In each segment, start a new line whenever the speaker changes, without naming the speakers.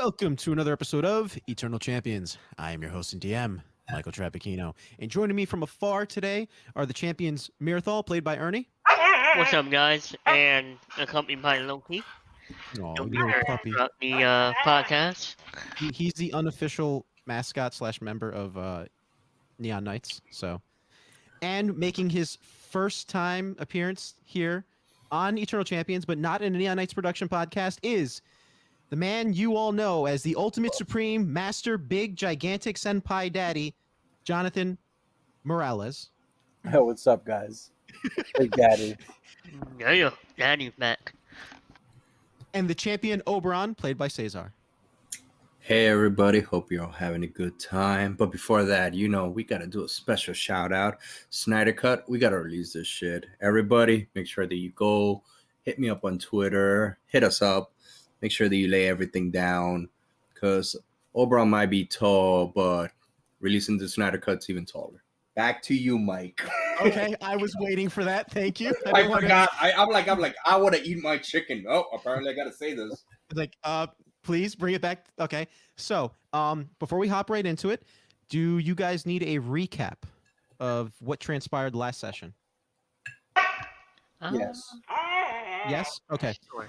Welcome to another episode of Eternal Champions. I am your host and DM, Michael Trapicchino. And joining me from afar today are the champions Mirthal, played by Ernie.
What's up, guys? And accompanied by Loki.
Oh,
You'll
you
be
little
heard
puppy.
throughout the podcast.
He's the unofficial mascot / member of Neon Knights. And making his first time appearance here on Eternal Champions, but not in a Neon Knights production podcast, is the man you all know as the ultimate supreme master, big, gigantic senpai daddy, Jonathan Morales.
Yo, what's up, guys? Big Daddy.
Yeah, Daddy's back.
And the champion Oberon, played by Cesar.
Hey everybody, hope you're all having a good time. But before that, we gotta do a special shout out. Snyder Cut, we gotta release this shit. Everybody, make sure that you go hit me up on Twitter, hit us up, make sure that you lay everything down. Cause Oberon might be tall, but releasing the Snyder Cut's even taller. Back to you, Mike.
Okay, I was waiting for that. Thank you.
I forgot. I'm like, I want to eat my chicken. Oh, apparently I gotta say this.
Please bring it back. Okay. So, before we hop right into it, do you guys need a recap of what transpired last session?
Yes.
Yes? Okay.
Sure.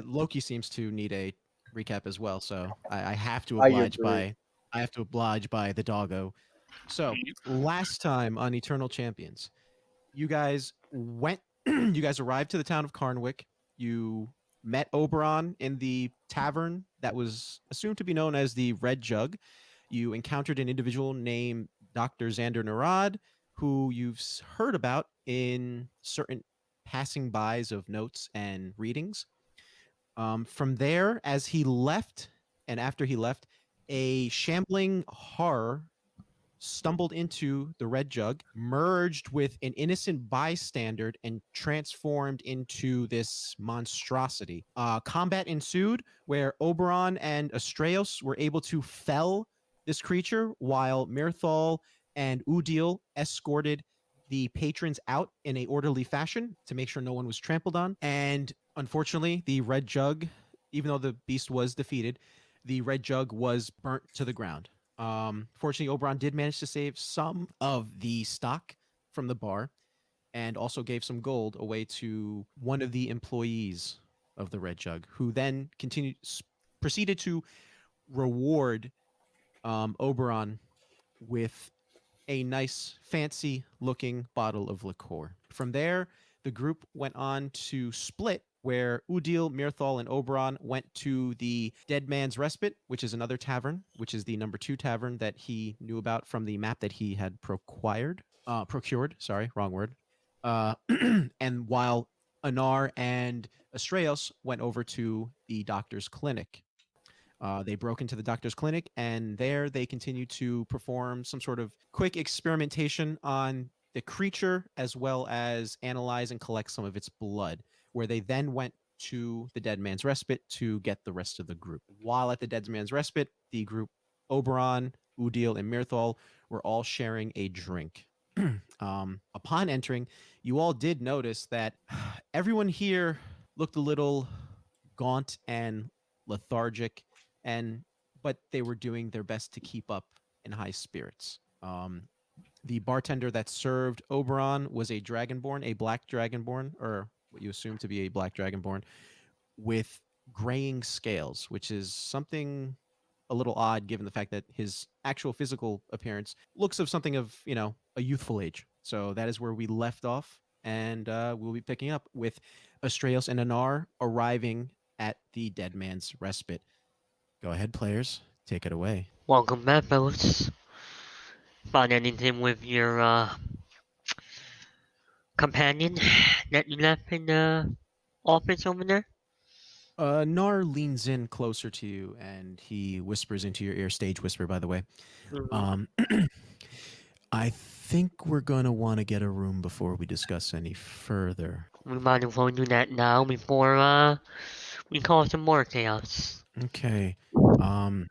Loki seems to need a recap as well, so I have to
I
oblige
agree.
by the doggo. So, last time on Eternal Champions, you guys arrived to the town of Charnwick. You met Oberon in the tavern that was assumed to be known as the Red Jug. You encountered an individual named Dr. Xander Narad, who you've heard about in certain passing bys of notes and readings. From there, as he left, and after he left, a shambling horror stumbled into the Red Jug, merged with an innocent bystander, and transformed into this monstrosity. Combat ensued, where Oberon and Astraeus were able to fell this creature, while Mirthal and Udil escorted the patrons out in a orderly fashion to make sure no one was trampled on. And unfortunately, the Red Jug, even though the beast was defeated, the Red Jug was burnt to the ground. Fortunately, Oberon did manage to save some of the stock from the bar and also gave some gold away to one of the employees of the Red Jug, who then proceeded to reward Oberon with a nice, fancy-looking bottle of liqueur. From there, the group went on to split, where Udil, Mirthal, and Oberon went to the Dead Man's Respite, which is another tavern, which is the number 2 tavern that he knew about from the map that he had procured. Sorry, wrong word. And while Anar and Astraeus went over to the doctor's clinic. They broke into the doctor's clinic, and there they continued to perform some sort of quick experimentation on the creature, as well as analyze and collect some of its blood, where they then went to the Dead Man's Respite to get the rest of the group. While at the Dead Man's Respite, the group Oberon, Udil, and Mirthal were all sharing a drink. Upon entering, you all did notice that everyone here looked a little gaunt and lethargic, but they were doing their best to keep up in high spirits. The bartender that served Oberon was a dragonborn, a black dragonborn, or what you assume to be a black dragonborn, with graying scales, which is something a little odd given the fact that his actual physical appearance looks of something of, a youthful age. So that is where we left off, and we'll be picking up with Astraeus and Anar arriving at the Dead Man's Respite. Go ahead, players. Take it away.
Welcome back, fellas. Found anything with your companion that you left in the office over there?
Nar leans in closer to you and he whispers into your ear, stage whisper, by the way.
Mhm.
I think we're going to want to get a room before we discuss any further.
We might as well do that now before we cause some more chaos.
Okay.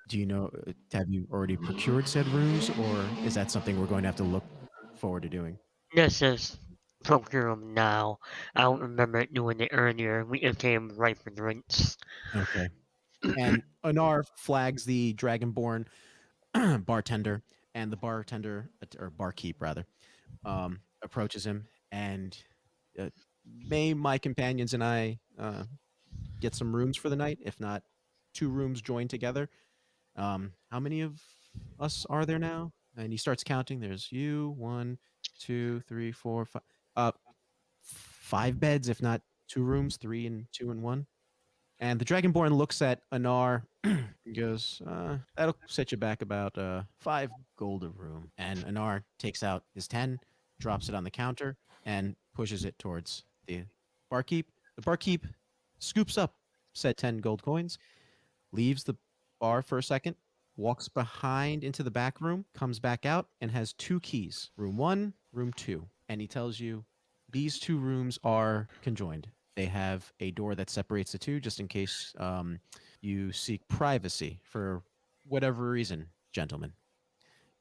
Do you know, have you already procured said rooms, or is that something we're going to have to look forward to doing?
This is procure them now. I don't remember doing it earlier. We just came right for drinks.
Okay. And Anar flags the Dragonborn bartender, and the bartender, or barkeep rather, approaches him and uh, may my companions and I get some rooms for the night? If not, 2 rooms joined together. How many of us are there now? And he starts counting. There's you, 1, 2, 3, 4, 5. 5 beds, if not 2 rooms, 3 and 2 and 1. And the Dragonborn looks at Anar and goes, that'll set you back about 5 gold a room. And Anar takes out his 10, drops it on the counter, and pushes it towards the barkeep. The barkeep scoops up said 10 gold coins, leaves the bar for a second, walks behind into the back room, comes back out, and has 2 keys, room 1, room 2. And he tells you these 2 rooms are conjoined. They have a door that separates the 2 just in case you seek privacy for whatever reason, gentlemen.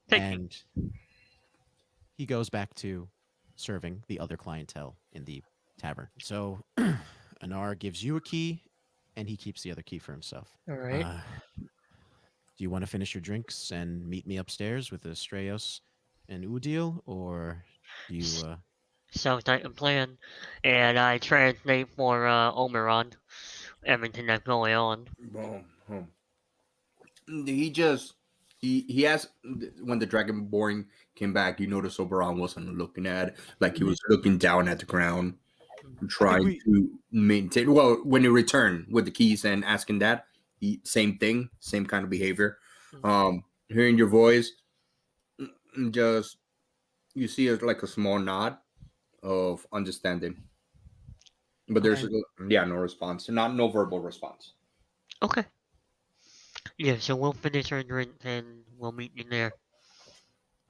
Thank you.
And he goes back to serving the other clientele in the tavern. So Anar gives you a key, and he keeps the other key for himself.
All right.
Do you want to finish your drinks and meet me upstairs with Estrellos and Udil, or do you?
Sounds like a plan. And I translate for Omeron everything that's going on.
Boom. He just he has when the Dragonborn came back. You notice Oberon wasn't looking at, like he was looking down at the ground, trying to maintain. Well, when he returned with the keys and asking that, same thing, same kind of behavior. Hearing your voice, just you see like a small nod of understanding, but there's no response, no verbal response.
Okay. Yeah, so we'll finish our drinks and we'll meet you there.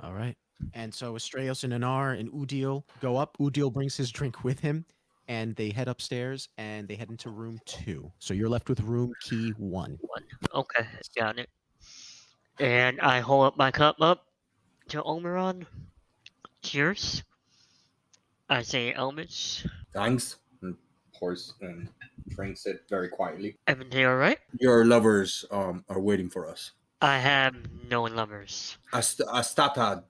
All right. And so Estrellos and Anar and Udil go up. Udil brings his drink with him, and they head upstairs and they head into room 2. So you're left with room key 1.
Okay, got it. And I hold up my cup up to Omeron. Cheers. I say Elmish.
Thanks. And pours and drinks it very quietly.
Everything alright?
Your lovers are waiting for us.
I have no lovers.
Astata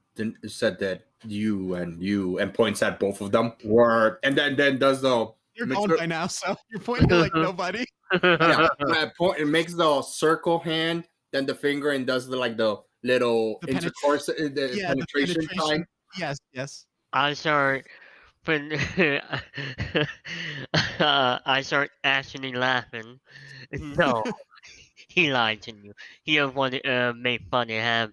said that you and points at both of them were, and then does the.
You're gone by now, so you're pointing at like nobody.
Yeah, it makes the circle hand, then the finger, and does the little intercourse, the penetration time.
Yes.
I start I start actually laughing. No, he lied to you. He just wanted to make fun and have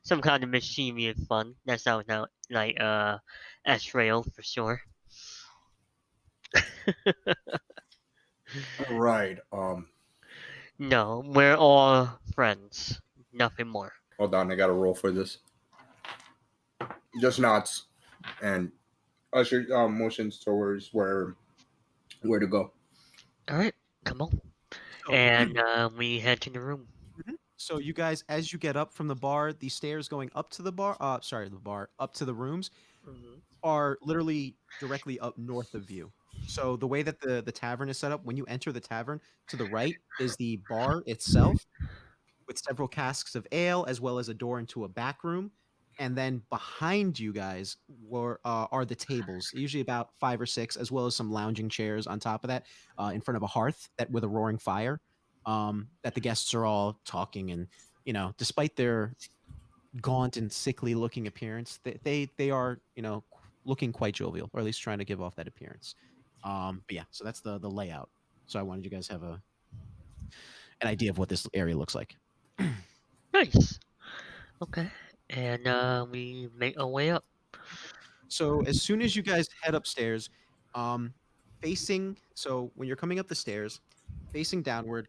some kind of mischievous fun. That sounds like Astral for sure.
Right.
No, we're all friends. Nothing more.
Hold on, I got to roll for this. Just nods, and Usher motions towards where to go.
All right, come on. And we head to the room.
So you guys, as you get up from the bar, the stairs going up to the bar, up to the rooms, are literally directly up north of you. So the way that the tavern is set up, when you enter the tavern, to the right is the bar itself, with several casks of ale, as well as a door into a back room. And then behind you guys are the tables, usually about 5 or 6, as well as some lounging chairs on top of that, in front of a hearth with a roaring fire. That the guests are all talking, and despite their gaunt and sickly looking appearance, they are looking quite jovial, or at least trying to give off that appearance. But yeah, so that's the layout. So I wanted you guys to have an idea of what this area looks like.
Nice. Okay, and we make our way up.
So as soon as you guys head upstairs, so when you're coming up the stairs, facing downward,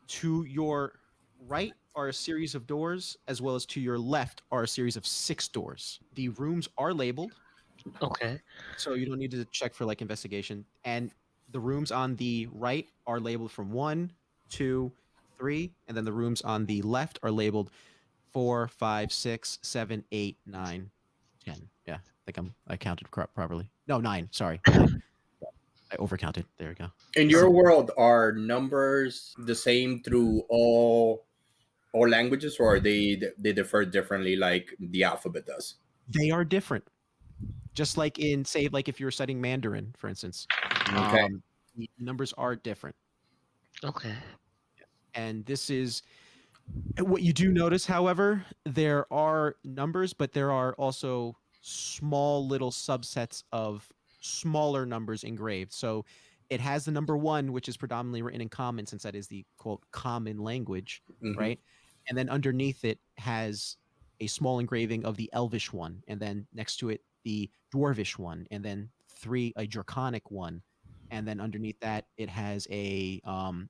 to your right are a series of doors, as well as to your left are a series of 6 doors. The rooms are labeled,
Okay.
so you don't need to check for investigation. And the rooms on the right are labeled from 1, 2, 3, and then the rooms on the left are labeled 4, 5, 6, 7, 8, 9, 10. Yeah, I think I counted properly. No, 9. Sorry, 9. overcounted. There we go.
In your world, are numbers the same through all languages, or are they differ differently, like the alphabet does?
They are different. Just like in, say, like if you're studying Mandarin, for instance,
Okay.
the numbers are different.
Okay.
And this is what you do notice. However, there are numbers, but there are also small little subsets of smaller numbers engraved. So it has the number 1, which is predominantly written in common, since that is the quote common language,
Mhm.
right? And then underneath it has a small engraving of the Elvish one, and then next to it the Dwarvish one, and then a Draconic one, and then underneath that it has a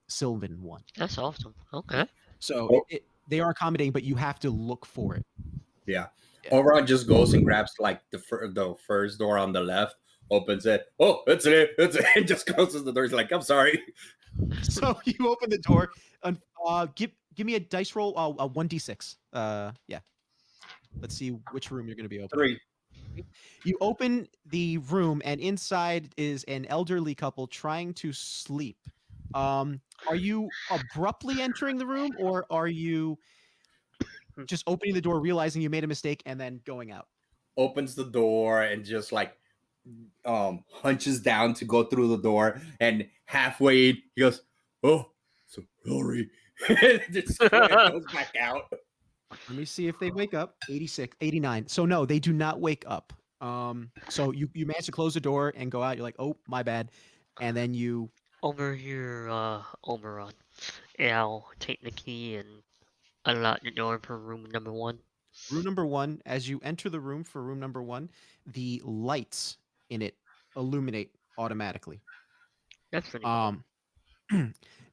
Sylvan one.
That's awesome. Okay.
So
Oh,
they are accommodating, but you have to look for it.
yeah.
Yeah.
Oberon just goes and grabs like the first door on the left, opens it. Oh, it's it. It's it. And just closes the door. He's like, I'm sorry.
So you open the door and give me a dice roll, a 1d6. Yeah. Let's see which room you're going to be opening.
3.
You open the room, and inside is an elderly couple trying to sleep. Are you abruptly entering the room, or are you just opening the door, realizing you made a mistake, and then going out?
Opens the door and just like hunches down to go through the door, and halfway he goes, oh, so sorry. Just goes back out.
Let me see if they wake up. 86, 89. So no, they do not wake up. So you manage to close the door and go out. You're like, oh, my bad. And then you
Over here, Oberon. I'll take the key and unlock the door for room number 1.
room number 1. As you enter the room for room number 1, the lights in it illuminate automatically.
That's pretty cool.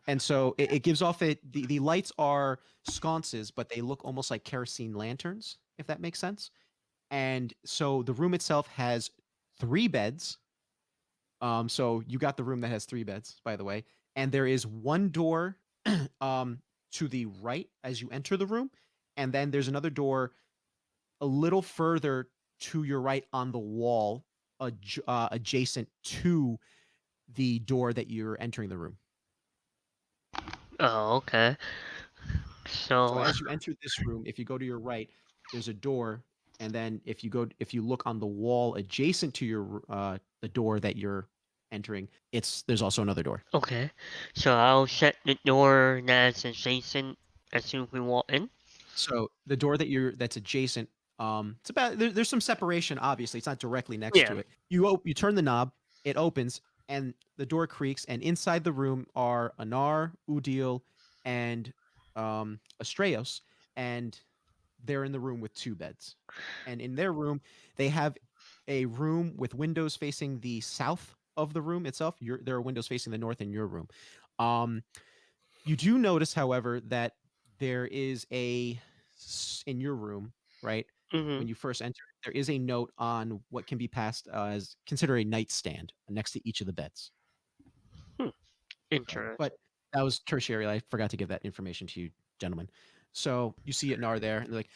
And so it gives off the lights are sconces, but they look almost like kerosene lanterns, if that makes sense. And so the room itself has 3 beds. So you got the room that has 3 beds, by the way. And there is one door to the right as you enter the room, and then there's another door a little further to your right on the wall, adjacent to the door that you're entering the room.
Oh, okay.
So
So,
as you enter this room, if you go to your right, there's a door, and then if you look on the wall adjacent to your the door that you're entering, there's also another door.
okay. So I'll shut the door that's adjacent as soon as we walk in.
So the door that's adjacent, it's about there's some separation. Obviously, it's not directly next
Yeah.
to it. You turn the knob, it opens, and the door creaks. And inside the room are Anar, Udil, and Astraios, and they're in the room with 2 beds. And in their room, they have a room with windows facing the south of the room itself. There are windows facing the north in your room. You do notice, however, that there is in your room, right?
Mm-hmm.
When you first enter, there is a note on what can be passed as consider a nightstand next to each of the beds.
Interesting.
But that was tertiary. I forgot to give that information to you, gentlemen. So you see it Nar there, and they're like,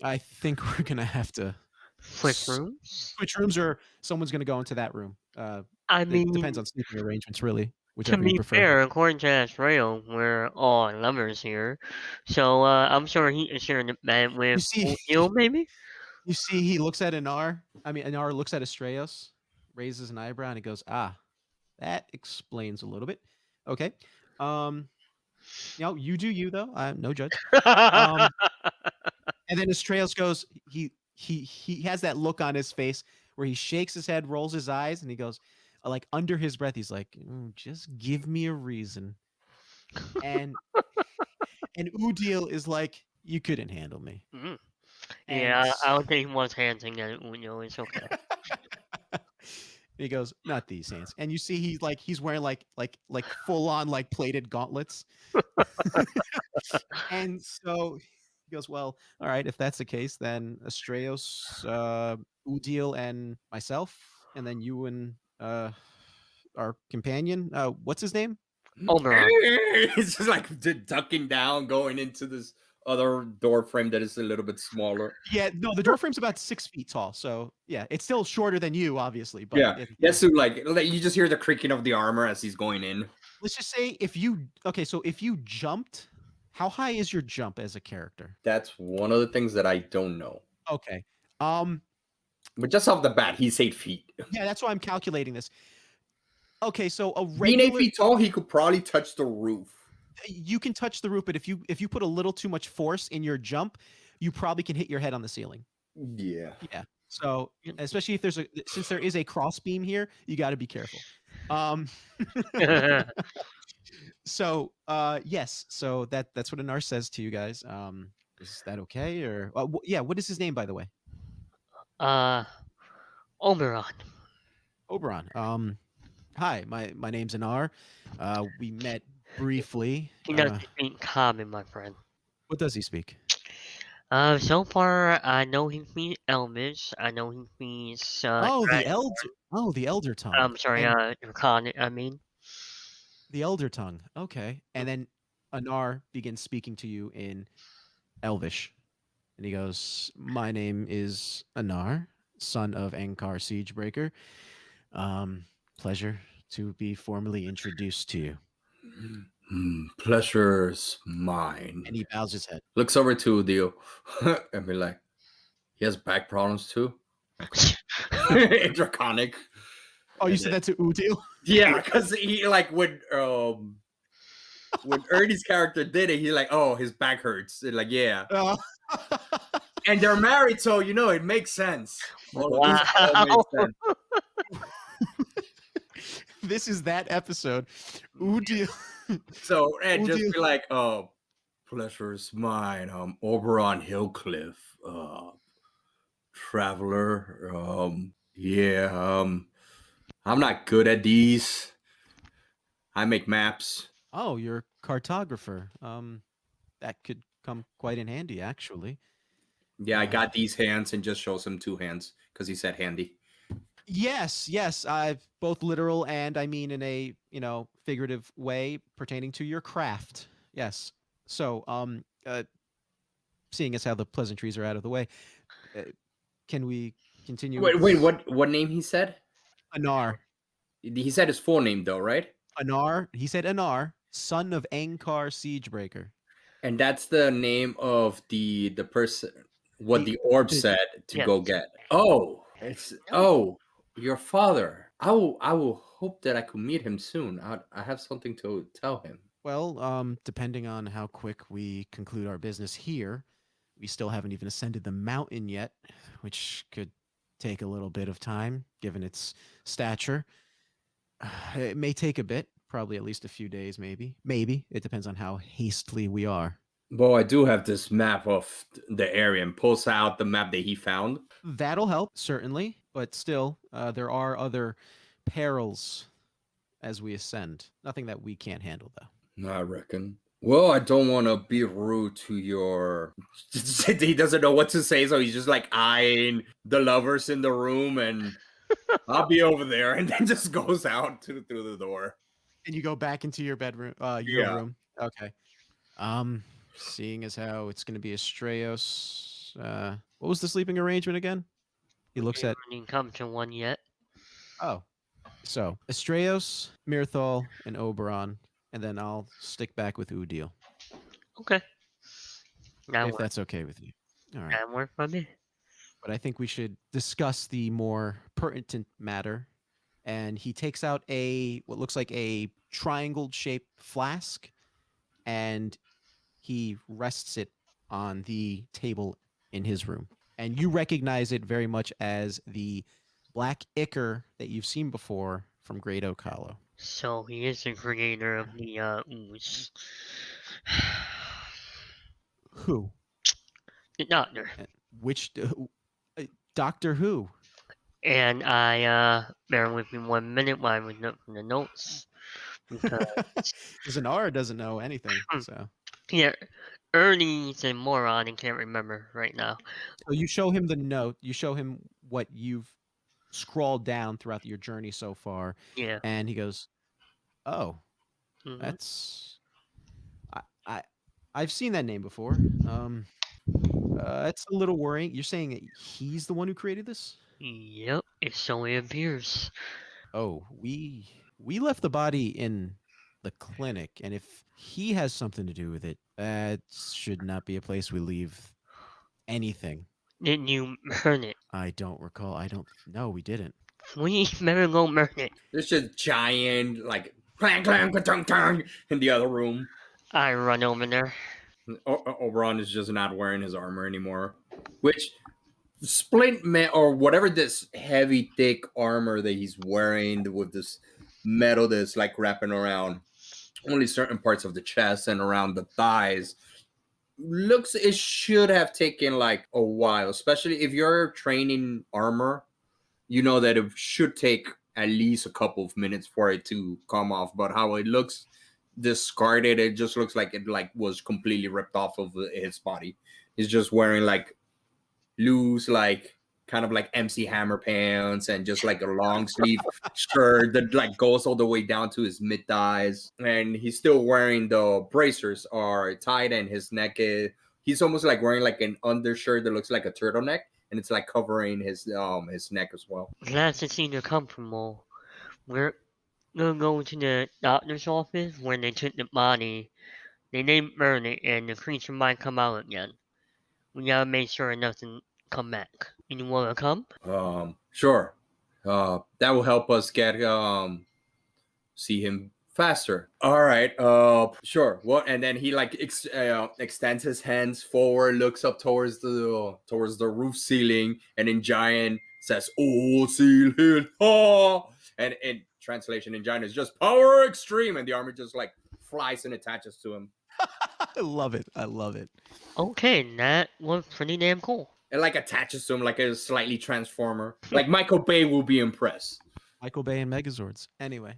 I think we're gonna have to
Switch rooms?
switch rooms, or someone's gonna go into that room.
I
It depends
mean,
on sleeping arrangements, really,
to
whichever you
be
prefer.
fair, according to Astral, we're all lovers here. So, I'm sure he is sharing the bed
You
with
see,
you, maybe?
you see, he looks at Anar. I mean, Anar looks at Astraios, raises an eyebrow, and he goes, "Ah, that explains a little bit." Okay. You do you though. I'm no judge. Um, and then Astraios goes, he has that look on his face where he shakes his head, rolls his eyes, and he goes, like under his breath, he's like, "Just give me a reason." And Udil is like, "You couldn't handle me."
Mm.
And
Yeah, I don't think he wants handsing at Uno. It's okay.
he goes, "Not these hands." And you see he's wearing like full on like plated gauntlets. And so he goes, "Well, all right, if that's the case, then Astraios, Udil, and myself, and then you and our companion, what's his name?"
Oberon.
It's just like ducking down, going into this other door frame that is a little bit smaller.
Yeah, no, the door frame's about 6 feet tall, so yeah, it's still shorter than you, obviously. But
Yeah, so like you just hear the creaking of the armor as he's going in.
let's just say if you so if you jumped, how high is your jump as a character?
That's one of the things that I don't know.
Okay,
But just off the bat, he's 8 feet.
yeah, that's why I'm calculating this. Okay, so a
Being 8
regular
feet tall, he could probably touch the roof.
you can touch the roof, but if you put a little too much force in your jump, you probably can hit your head on the ceiling.
Yeah.
Yeah. So especially if since there is a cross beam here, you got to be careful. So yes, so that's what Anar says to you guys. Is that okay or yeah? What is his name, by the way?
Oberon.
Oberon. Hi, my name's Anar. We met briefly.
He doesn't speak common, my friend.
What does he speak?
So far, I know he speaks Elvish. I know he speaks.
The Elder Tongue.
I'm sorry, Draconic. I mean,
the Elder Tongue. Okay, and then Anar begins speaking to you in Elvish, and he goes, "My name is Anar, son of Ankar Siegebreaker. Pleasure to be formally introduced to you."
Pleasure's mine.
And he bows his head.
Looks over to Dio and be like, he has back problems too. Draconic.
Oh, you said that to Udil?
Yeah, because he like when Ernie's character did it, he like, oh, his back hurts. And like, yeah. And they're married, so you know it makes sense.
Wow.
Makes sense.
This is that episode. Udil.
So Ed just be like, oh, pleasure's mine. Oberon Hillcliff, traveler. I'm not good at these. I make maps.
Oh, you're a cartographer. That could come quite in handy, actually.
Yeah, I got these hands and just shows him 2 hands because he said handy.
Yes. I've both literal and I mean in a figurative way pertaining to your craft. Yes. So, seeing as how the pleasantries are out of the way, can we continue?
Wait, what name he said?
Anar.
He said his full name though, right?
Anar. He said Anar, son of Ankar Siegebreaker.
And that's the name of the person. What the orb said to go get. Oh, it's your father. I will hope that I could meet him soon. I have something to tell him.
Well, depending on how quick we conclude our business here, we still haven't even ascended the mountain yet, which could take a little bit of time given its stature. It may take a bit, probably at least a few days, maybe. Maybe. It depends on how hastily we are.
Well, I do have this map of the area and pulls out the map that he found.
That'll help, certainly, but still, there are other perils as we ascend. Nothing that we can't handle, though.
I reckon. Well, I don't want to be rude to your... He doesn't know what to say, so he's just like eyeing the lovers in the room, and I'll be over there, and then just goes out through the door.
And you go back into your bedroom, your room. Okay. Seeing as how it's going to be Astraeus, what was the sleeping arrangement again? He looks at...
Didn't come to one yet.
Oh. So, Astraeus, Mirthal, and Oberon, and then I'll stick back with Udil.
Okay.
If that's okay with you. All right.
That work for me.
But I think we should discuss the more pertinent matter. And he takes out what looks like a triangle-shaped flask, and he rests it on the table in his room. And you recognize it very much as the black ichor that you've seen before from Great Oak Hollow.
So he is the creator of the ooze.
Who?
The doctor.
Which Doctor Who?
And I bear with me 1 minute while I was looking the notes. Because
Zanar doesn't know anything. So
yeah, Ernie's a moron and can't remember right now.
So you show him the note. You show him what you've scrawled down throughout your journey so far.
Yeah.
And he goes, "Oh,
Mhm.
that's I've seen that name before. It's a little worrying. You're saying that he's the one who created this?
Yep, it so it appears.
Oh, we left the body in the clinic, and if he has something to do with it, that should not be a place we leave anything.
Didn't you burn it?
I don't recall. I don't. No, we didn't.
We better go burn it.
There's just giant like clang clang ka-tung, tung in the other room.
I run over there.
Oberon is just not wearing his armor anymore, which splint or whatever this heavy thick armor that he's wearing with this metal that's like wrapping around only certain parts of the chest and around the thighs looks it should have taken like a while, especially if you're training armor. You know that it should take at least a couple of minutes for it to come off, but how it looks discarded, it just looks like it like was completely ripped off of his body. He's just wearing like loose, like kind of like MC Hammer pants and just like a long sleeve shirt that like goes all the way down to his mid thighs. And he's still wearing the bracers are tied and his neck is, he's almost like wearing like an undershirt that looks like a turtleneck and it's like covering his neck as well.
Glad to see you're comfortable. We're gonna go to the doctor's office when they took the body. They didn't burn it and the creature might come out again. We gotta make sure nothing come back. You wanna come?
Sure. That will help us get see him faster. All right. Sure. Well, and then he like extends his hands forward, looks up towards the roof ceiling, and in giant says, "Oh, seal hill!" Oh! And in translation, in giant is just power extreme, and the armor just like flies and attaches to him.
I love it. I love it.
Okay, that was pretty damn cool.
It like attaches to him like a slightly transformer. Like Michael Bay will be impressed.
Michael Bay and Megazords. Anyway,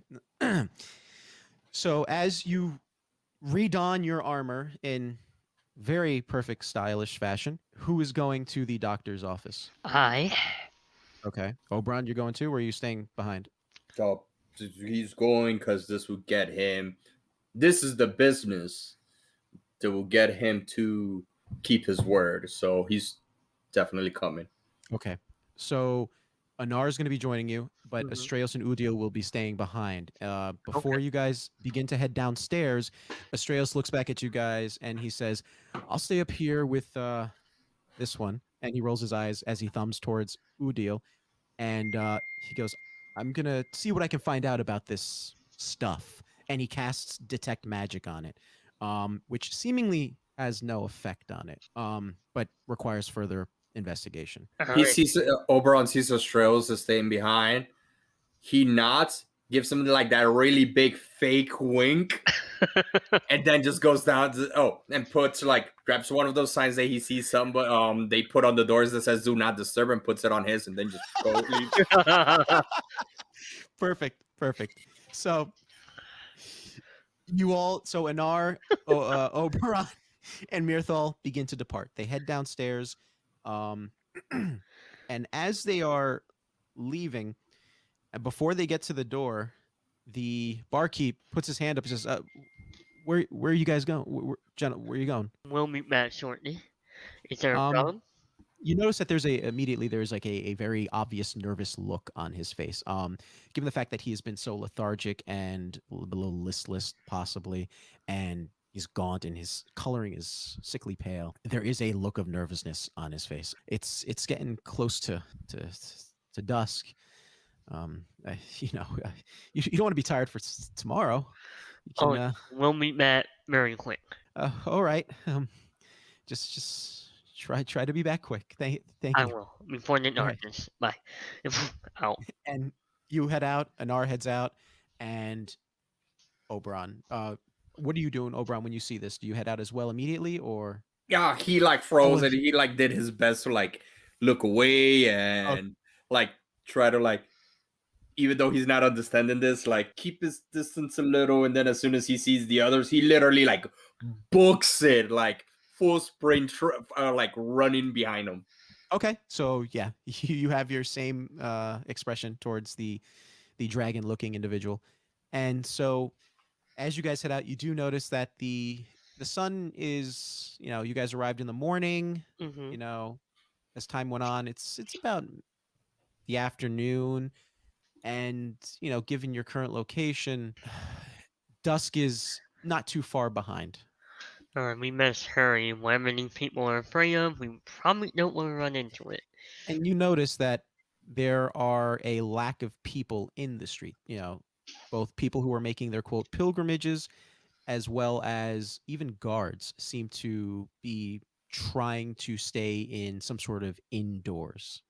so as you redon your armor in very perfect stylish fashion, who is going to the doctor's office?
I.
Okay. Oberon, you're going to, or are you staying behind?
So he's going because this will get him. This is the business that will get him to keep his word. So he's definitely coming.
Okay. So Anar is going to be joining you, but
Mhm.
Astraeus and Udiel will be staying behind. Before you guys begin to head downstairs, Astraeus looks back at you guys and he says, "I'll stay up here with this one." And he rolls his eyes as he thumbs towards Udiel, and he goes, "I'm gonna see what I can find out about this stuff." And he casts detect magic on it, which seemingly has no effect on it, but requires further investigation.
He
Alright.
sees Oberon sees Astraeus is staying behind. He nods, gives him like that really big fake wink, and then just goes down to and puts like grabs one of those signs that he sees some, but they put on the doors that says "Do not disturb" and puts it on his, and then just go leave.
Perfect. So so Anar, Oberon, and Mirthal begin to depart. They head downstairs, and as they are leaving, and before they get to the door, the barkeep puts his hand up and says, "Where are you guys going? Jenna, where are you going?"
We'll meet back shortly. Is there a
Um,
problem?
You notice that there's like a very obvious nervous look on his face. Given the fact that he has been so lethargic and a little listless, possibly, and he's gaunt and his coloring is sickly pale, there is a look of nervousness on his face. It's getting close to dusk. You don't want to be tired for tomorrow. You can,
We'll meet back very quick.
all right. Just try to be back quick. Thank
I
you.
will. Before the
All right.
darkness. Bye. Out.
And you head out. Anar heads out, and Oberon. What are you doing, Oberon, when you see this? Do you head out as well immediately, or?
Yeah, he like froze and he like did his best to like look away and like try to like, even though he's not understanding this, like keep his distance a little. And then as soon as he sees the others, he literally like books it like full sprint, like running behind him.
Okay, so yeah, you have your same expression towards the dragon-looking individual, and so as you guys head out, you do notice that the the sun is, you guys arrived in the morning.
Mm-hmm.
As time went on, it's about the afternoon, and given your current location, dusk is not too far behind.
Alright, we must hurry. Whatever these people are afraid of, we probably don't want to run into it.
And you notice that there are a lack of people in the street, both people who are making their quote pilgrimages, as well as even guards seem to be trying to stay in some sort of indoors.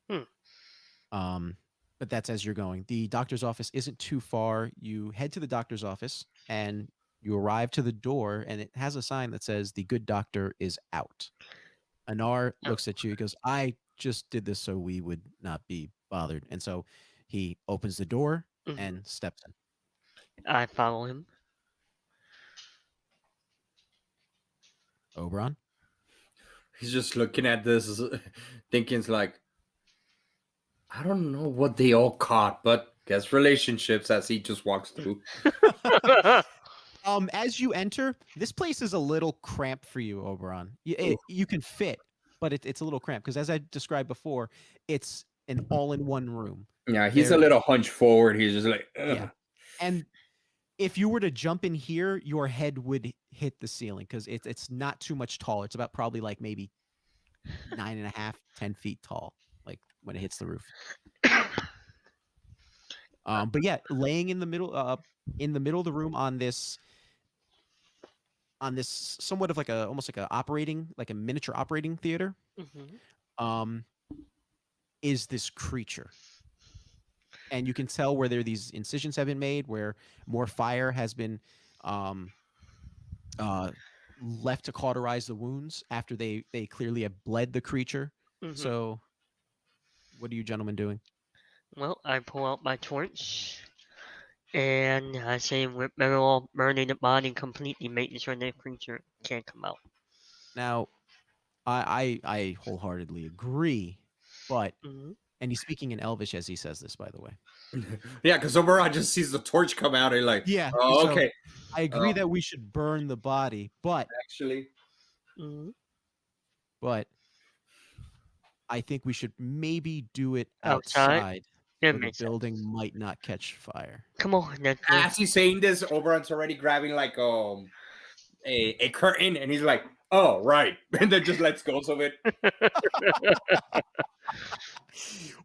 Hmm.
But that's as you're going. The doctor's office isn't too far. You head to the doctor's office and you arrive to the door, and it has a sign that says the good doctor is out. Anar
Oh.
looks at you. He goes, I just did this so we would not be bothered. And so he opens the door
Mhm.
and steps in.
I follow him.
Oberon?
He's just looking at this, thinking it's like, I don't know what they all caught, but guess relationships as he just walks through.
As you enter, this place is a little cramped for you, Oberon. You can fit, but it's a little cramped because, as I described before, it's an all-in-one room.
Yeah, he's a little hunched forward. He's just like, ugh.
Yeah. And if you were to jump in here, your head would hit the ceiling because it's not too much taller. It's about probably like maybe 9.5, 10 feet tall, like when it hits the roof. But yeah, laying in the middle of the room on this somewhat of like almost like a miniature operating theater,
Mhm.
is this creature. And you can tell where these incisions have been made, where more fire has been left to cauterize the wounds after they clearly have bled the creature.
Mhm.
So, what are you gentlemen doing?
Well, I pull out my torch and I say we're better all burning the body completely, making sure that creature can't come out.
Now, I wholeheartedly agree, but
Mhm.
and he's speaking in Elvish as he says this, by the way.
Yeah, because Oberon just sees the torch come out and like,
Yeah.
oh,
so
okay.
I agree that we should burn the body, but
Actually,
Mhm.
I think we should maybe do it
Outside?
outside
That
so the
makes sense.
building might not catch fire.
Come on, that's
as he's saying this, Oberon's already grabbing like a curtain, and he's like, "Oh, right," and then just lets go of it.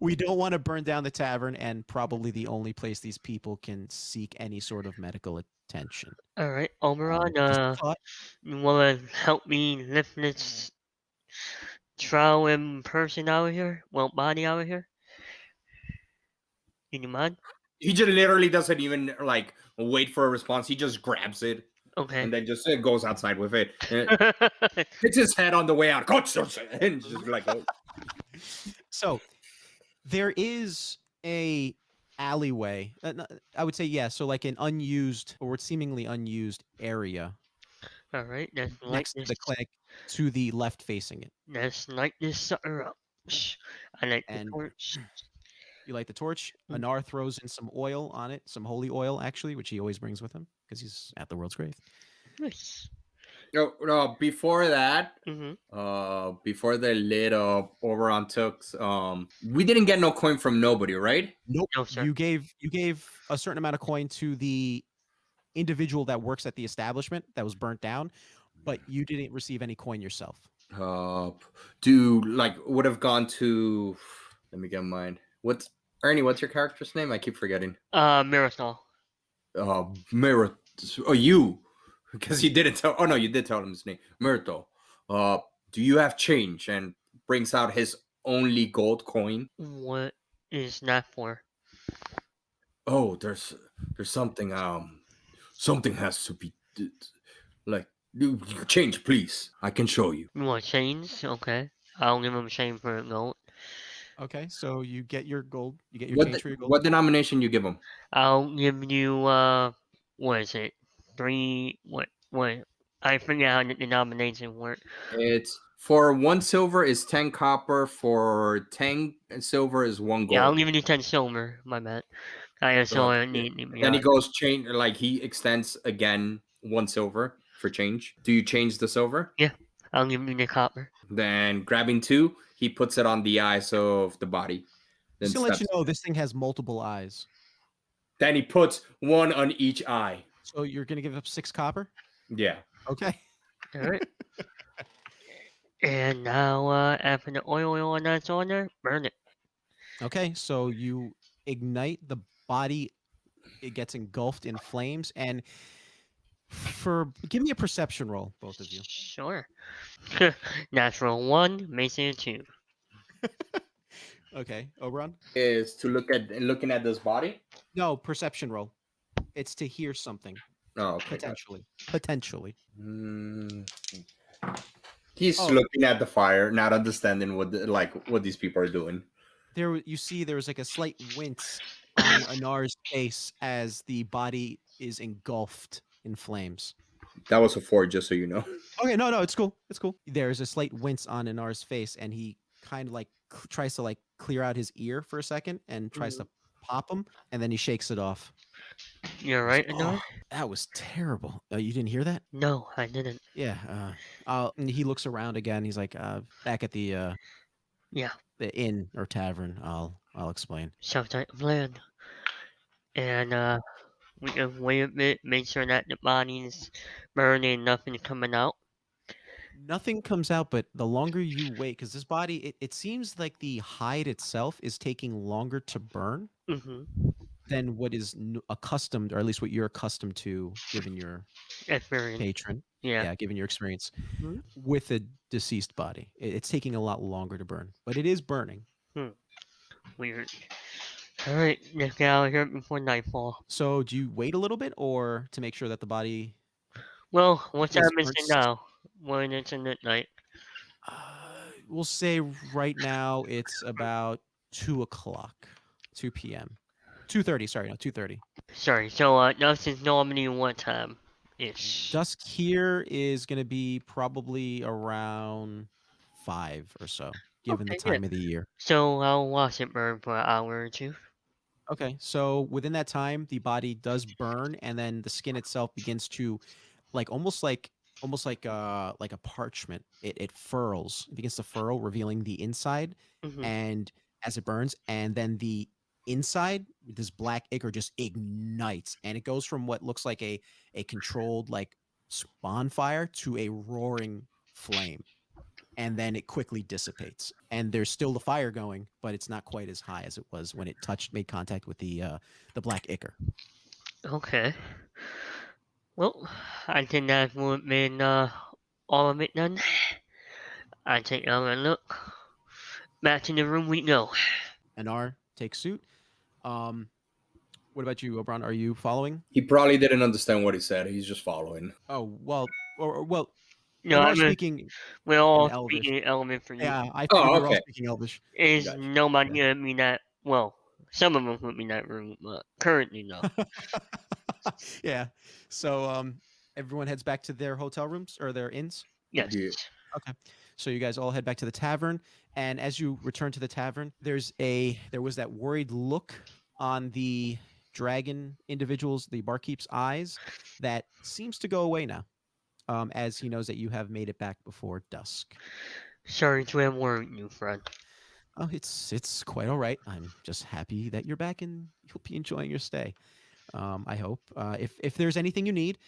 We don't want to burn down the tavern and probably the only place these people can seek any sort of medical attention.
Alright, Oberon,
Just a thought.
you wanna help me lift this trial in person out of here? Well, body out of here? You mind?
He just literally doesn't even like wait for a response. He just grabs it
Okay.
and then just goes outside with it. Hits his head on the way out. And just like, oh.
So there is a alleyway. I would say so like an unused or seemingly unused area
Alright, let's light
next to
this.
the clinic to the left facing it.
Let's light this sucker up. I light the
And
torch.
you light the torch. Anar throws in some oil on it, some holy oil actually, which he always brings with him because he's at the world's grave.
Nice.
No, before that,
Mhm.
before the lid Oberon took, we didn't get no coin from nobody, right?
Nope.
No, sir.
You gave a certain amount of coin to the individual that works at the establishment that was burnt down, but you didn't receive any coin yourself.
Would have gone to. Let me get mine. What's Ernie? What's your character's name? I keep forgetting.
Mirathol.
Mirror. Oh, you, because you didn't tell. Oh no, you did tell him his name, Myrtle. Do you have change? And brings out his only gold coin.
What is that for?
Oh, there's something. Something has to be like change, please. I can show you.
You want chains? Okay. I'll give him a chain for a gold.
Okay, so you get your gold. You get your
What
change for your gold.
what denomination you give him?
I'll give you what is it? 3 what I forget how the denomination work.
It's for 1 silver is 10 copper. For 10 silver is 1 gold.
Yeah, I'll give you 10 silver, my bad. I also need
Then he goes chain, like he extends again 1 silver. for change. Do you change the silver?
Yeah, I'll give you the copper.
Then grabbing 2, he puts it on the eyes of the body. Then
Just to let you
steps.
know, this thing has multiple eyes.
Then he puts 1 on each eye.
So you're gonna give up 6 copper?
Yeah.
Okay.
All right. And now, after the oil and that's on there, burn it.
Okay, so you ignite the body, it gets engulfed in flames, and give me a perception roll, both of you.
Sure. Natural 1, Mason 2.
Okay, Oberon?
Is to looking at this body?
No, perception roll. It's to hear something.
Oh, okay.
Potentially.
He's looking at the fire, not understanding what these people are doing.
There was like a slight wince on Anar's face as the body is engulfed in flames.
That was a 4, just so you know.
Okay, no, it's cool. It's cool. There's a slight wince on Anar's face, and he kind of like tries to like clear out his ear for a second and tries to pop him, and then he shakes it off.
You're right, Anar?
That was terrible. You didn't hear that?
No, I didn't.
Yeah. He looks around again. He's like, back at the the inn or tavern. I'll explain.
South of land. And we can wait a bit, make sure that the body's burning, nothing's coming out.
Nothing comes out, but the longer you wait, because this body, it seems like the hide itself is taking longer to burn than what is accustomed, or at least what you're accustomed to, given your
Experience.
patron.
Yeah.
Given your experience with a deceased body. It's taking a lot longer to burn, but it is burning.
Weird. All right, let's get out of here before nightfall.
So do you wait a little bit, or to make sure that the body...
Well, what time is
burnt
it now? When it's in midnight.
We'll say right now it's about 2 p.m. 2:30. Sorry, no, 2:30.
Sorry. So dusk is normally what time ish?
Dusk here is going to be probably around 5 or so, given the time of the year.
So I'll watch it burn for an hour or 2.
Okay, so within that time, the body does burn, and then the skin itself begins to, almost like a parchment. It furls. It begins to furl, revealing the inside, and as it burns, and then the inside, this black ichor just ignites, and it goes from what looks like a controlled bonfire to a roaring flame. And then it quickly dissipates, and there's still the fire going, but it's not quite as high as it was when it made contact with the black ichor.
Okay. Well, I think that would have been all of it done. I take another look. Back to the room we go.
Anar takes suit. What about you, Oberon? Are you following?
He probably didn't understand what he said. He's just following.
Oh, well, well.
No,
I'm speaking.
We're all
Elvish.
speaking Elvish for you.
Yeah, I figured we're all speaking Elvish.
Is nobody gonna be that? Well, some of them would be in that room, but currently no.
Yeah. So everyone heads back to their hotel rooms or their inns?
Yes.
Yeah.
Okay. So you guys all head back to the tavern, and as you return to the tavern, there was that worried look on the dragon individual's, the barkeep's eyes, that seems to go away now, as he knows that you have made it back before dusk.
Sorry to have worried you, friend.
Oh, it's quite all right. I'm just happy that you're back and you'll be enjoying your stay. I hope. If there's anything you need,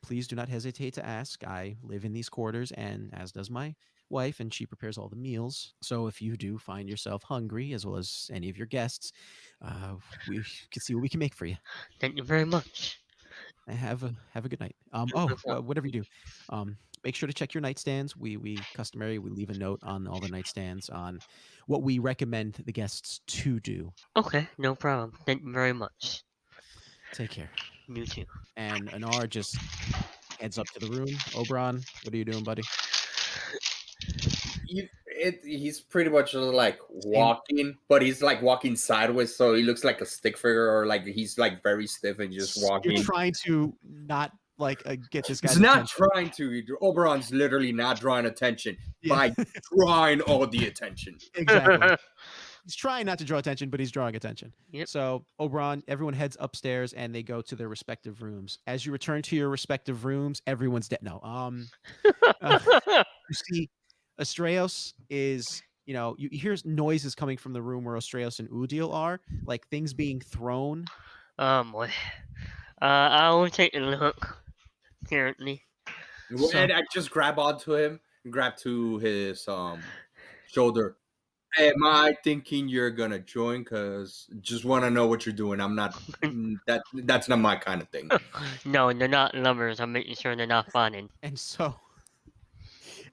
please do not hesitate to ask. I live in these quarters, and as does my wife, and she prepares all the meals. So if you do find yourself hungry, as well as any of your guests, we can see what we can make for you.
Thank you very much.
Have a good night. Whatever you do, make sure to check your nightstands. We leave a note on all the nightstands on what we recommend the guests to do.
Okay, no problem. Thank you very much.
Take care.
You too.
And Anar just heads up to the room. Oberon, what are you doing, buddy?
He's pretty much like walking, but he's like walking sideways, so he looks like a stick figure, or like he's like very stiff and just walking.
You're trying to not get this guy.
He's not trying to. Oberon's literally not drawing attention by drawing all the attention.
Exactly. He's trying not to draw attention, but he's drawing attention.
Yep.
So Oberon, everyone heads upstairs and they go to their respective rooms. As you return to your respective rooms, everyone's dead. No. You see, Astraeus is, you hear noises coming from the room where Astraeus and Udil are, like things being thrown.
Boy. I'll take a look. Currently.
So-
And I just grab onto him and grab to his shoulder. Am I thinking you're gonna join? Cause just want to know what you're doing. I'm not. That's not my kind of thing.
No, they're not lovers. I'm making sure they're not fawning.
And so,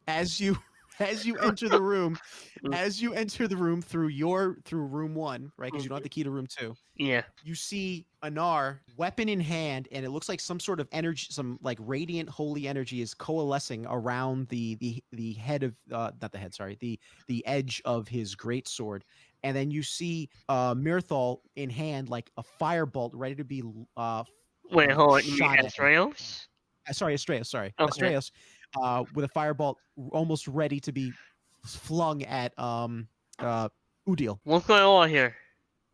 as you enter the room, through room 1, right? Because you don't have the key to room 2.
Yeah.
You see Anar, weapon in hand, and it looks like some sort of energy, some like radiant holy energy is coalescing around the head of not the head, sorry, the edge of his great sword. And then you see Mirthal in hand, like a firebolt ready to be
Wait, hold on. You mean
shot at him.
Astraeus?
Sorry, Astraeus. Sorry,
Okay.
Astraeus, with a firebolt almost ready to be flung at Udil.
What's going on here?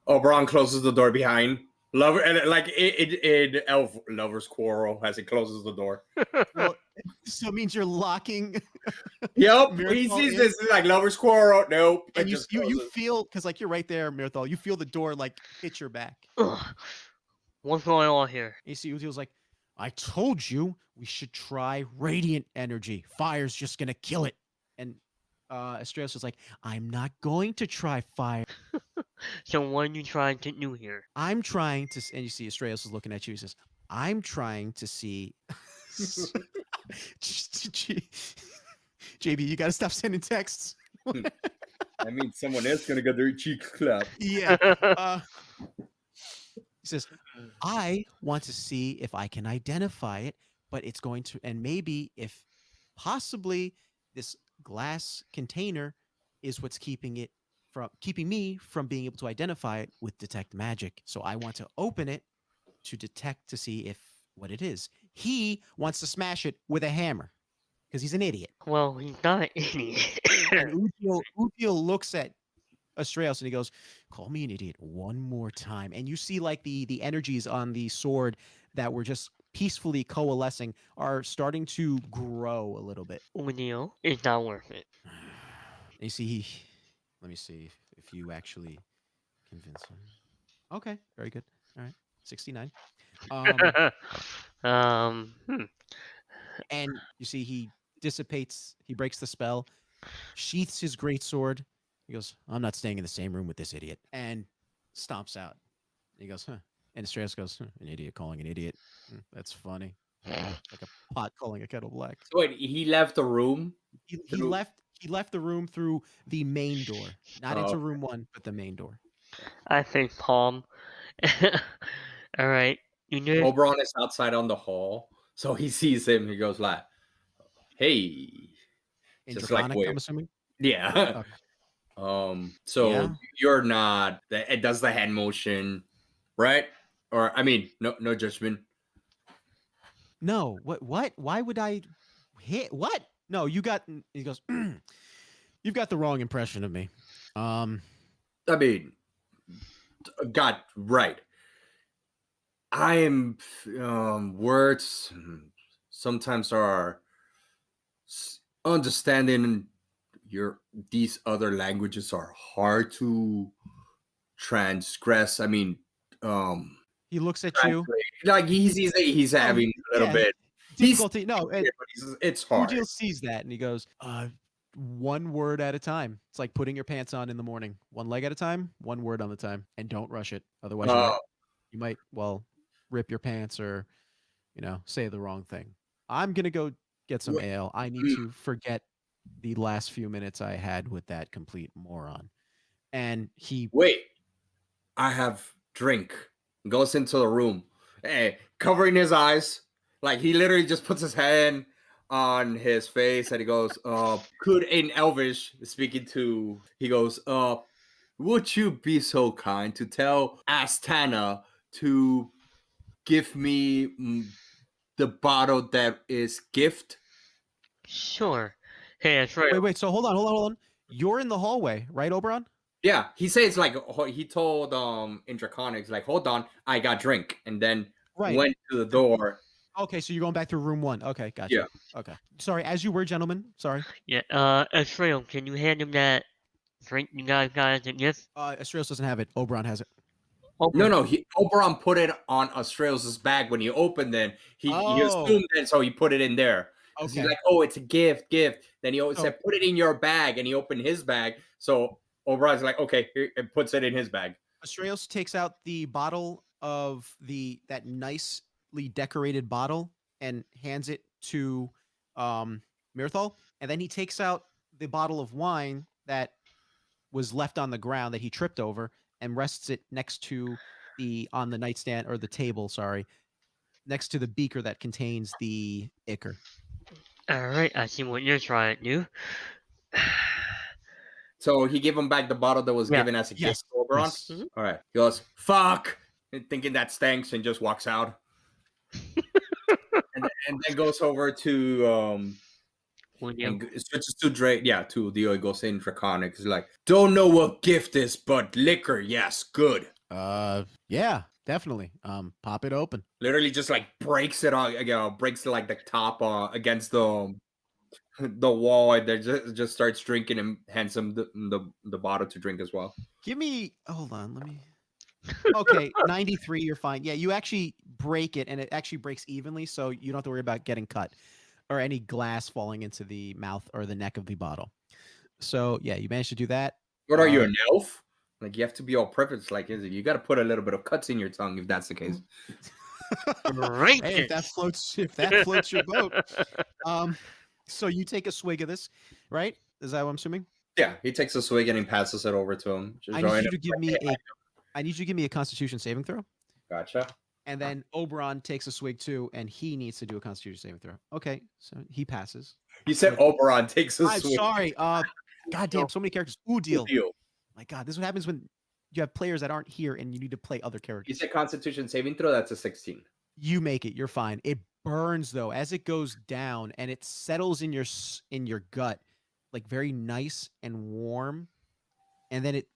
Oberon closes the door behind Lover, and like in Elf Lover's Quarrel as he closes the door.
Well, so it means you're locking.
Yep,
Mirthal
he sees
in.
this like Lover's Quarrel. Nope,
And
it
you
just
you
closes.
feel, because like you're right there, Mirthal. You feel the door like hit your back.
Ugh. What's going on here?
And you see Udil's like, I told you we should try radiant energy. Fire's just gonna kill it. And Astraeus is like, I'm not going to try fire.
So what are you trying to do here?
I'm trying to, and you see Astraeus is looking at you. He says, I'm trying to see. JB, you gotta stop sending texts.
I mean, someone else gonna get their cheek clapped.
Yeah. He says, I want to see if I can identify it, but it's going to, and maybe if possibly this glass container is what's keeping me from being able to identify it with detect magic. So I want to open it to detect to see if what it is. He wants to smash it with a hammer because he's an idiot.
Well, he's not an idiot.
And Udil looks at Astraeus and he goes, call me an idiot one more time. And you see like the energies on the sword that were just peacefully coalescing are starting to grow a little bit.
Udil, it's not worth it.
And you see, let me see if you actually convince him. Okay, very good. All right, 69. And you see he dissipates, he breaks the spell, sheaths his greatsword. He goes, I'm not staying in the same room with this idiot, and stomps out. He goes, huh. And Astraeus goes, an idiot calling an idiot. That's funny. Like a pot calling a kettle black.
So wait, he left the room.
He left the room through the main door, not
Oh,
into
okay.
room 1, but the main door.
I think Palm. All right. You know.
Oberon is outside on the hall, so he sees him. He goes like, "Hey,"
In
just
Draconic,
like
I'm assuming.
yeah.
Okay.
So
Yeah.
you're not. It does the hand motion, right? Or I mean, no judgment.
No, what? Why would I hit? What? No, you got. He goes. You've got the wrong impression of me.
I mean, got right. I am words sometimes are understanding these other languages are hard to transgress. I mean,
He looks at you.
like he's having a little
yeah.
bit
Difficulty. No,
but it's hard.
Udil sees that and he goes, one word at a time. It's like putting your pants on in the morning. One leg at a time, one word on the time, and don't rush it. Otherwise, you might rip your pants or, say the wrong thing. I'm gonna go get some ale. I need to forget the last few minutes I had with that complete moron. And he
Wait, I have drink. Goes into the room, covering his eyes. Like he literally just puts his hand on his face and he goes, could in Elvish speaking to, he goes, would you be so kind to tell Astana to give me the bottle that is gift?
Sure. Hey, that's right.
wait. So hold on. You're in the hallway, right, Oberon?
Yeah, he says like he told in Draconics like, hold on, I got drink, and then
Right.
went to the door.
Okay, so you're going back through room 1. Okay, gotcha.
Yeah.
Okay. Sorry, as you were, gentlemen. Sorry.
Yeah, Israel, can you hand him that drink you guys got as a gift?
Astraeus doesn't have it. Oberon has it.
Okay.
No, Oberon put it on Australia's bag when he opened it. He
Oh,
assumed it, so he put it in there. Because he's
okay.
like, oh, it's a gift. Then he always
So-
said, put it in your bag, and he opened his bag. So Oberon's like, okay, here, and puts it in his bag.
Astraeus takes out the bottle of that nicely decorated bottle and hands it to Mirthal, and then he takes out the bottle of wine that was left on the ground that he tripped over and rests it next to on the nightstand or the table, sorry, next to the beaker that contains the ichor.
Alright, I see what you're trying to do.
So he gave him back the bottle that was
Yeah.
given as a
Yes.
gift to Oberon.
Yes.
Mhm.
All right. He goes, fuck, thinking that stinks, and just walks out. and then goes over to
William.
and switches to Drake. Yeah, to Dio. He goes in Draconic. He's like, don't know what gift is, but liquor, yes, good.
Yeah, definitely. Pop it open.
Literally just like breaks it on, breaks like the top against the wall, and then just starts drinking and hands him the bottle to drink as well.
Hold on, let me. Okay, 93, you're fine. Yeah, you actually break it, and it actually breaks evenly, so you don't have to worry about getting cut or any glass falling into the mouth or the neck of the bottle. So yeah, you managed to do that.
What are you, an elf? Like, you have to be all perfect. Like, you got to put a little bit of cuts in your tongue if that's the case.
Hey, if that floats your boat. So you take a swig of this, right? Is that what I'm assuming?
Yeah, he takes a swig and he passes it over to him.
I need you to give me a Constitution saving throw.
Gotcha.
And then Oberon takes a swig too, and he needs to do a Constitution saving throw. Okay, so he passes.
You said Oberon takes a
I'm
swig.
sorry. Goddamn, so many characters. Ooh, deal.
Deal.
My God, this is what happens when you have players that aren't here and you need to play other
You
characters.
said Constitution saving throw. That's a 16.
You make it. You're fine. It burns though as it goes down, and it settles in your gut, like very nice and warm, and then it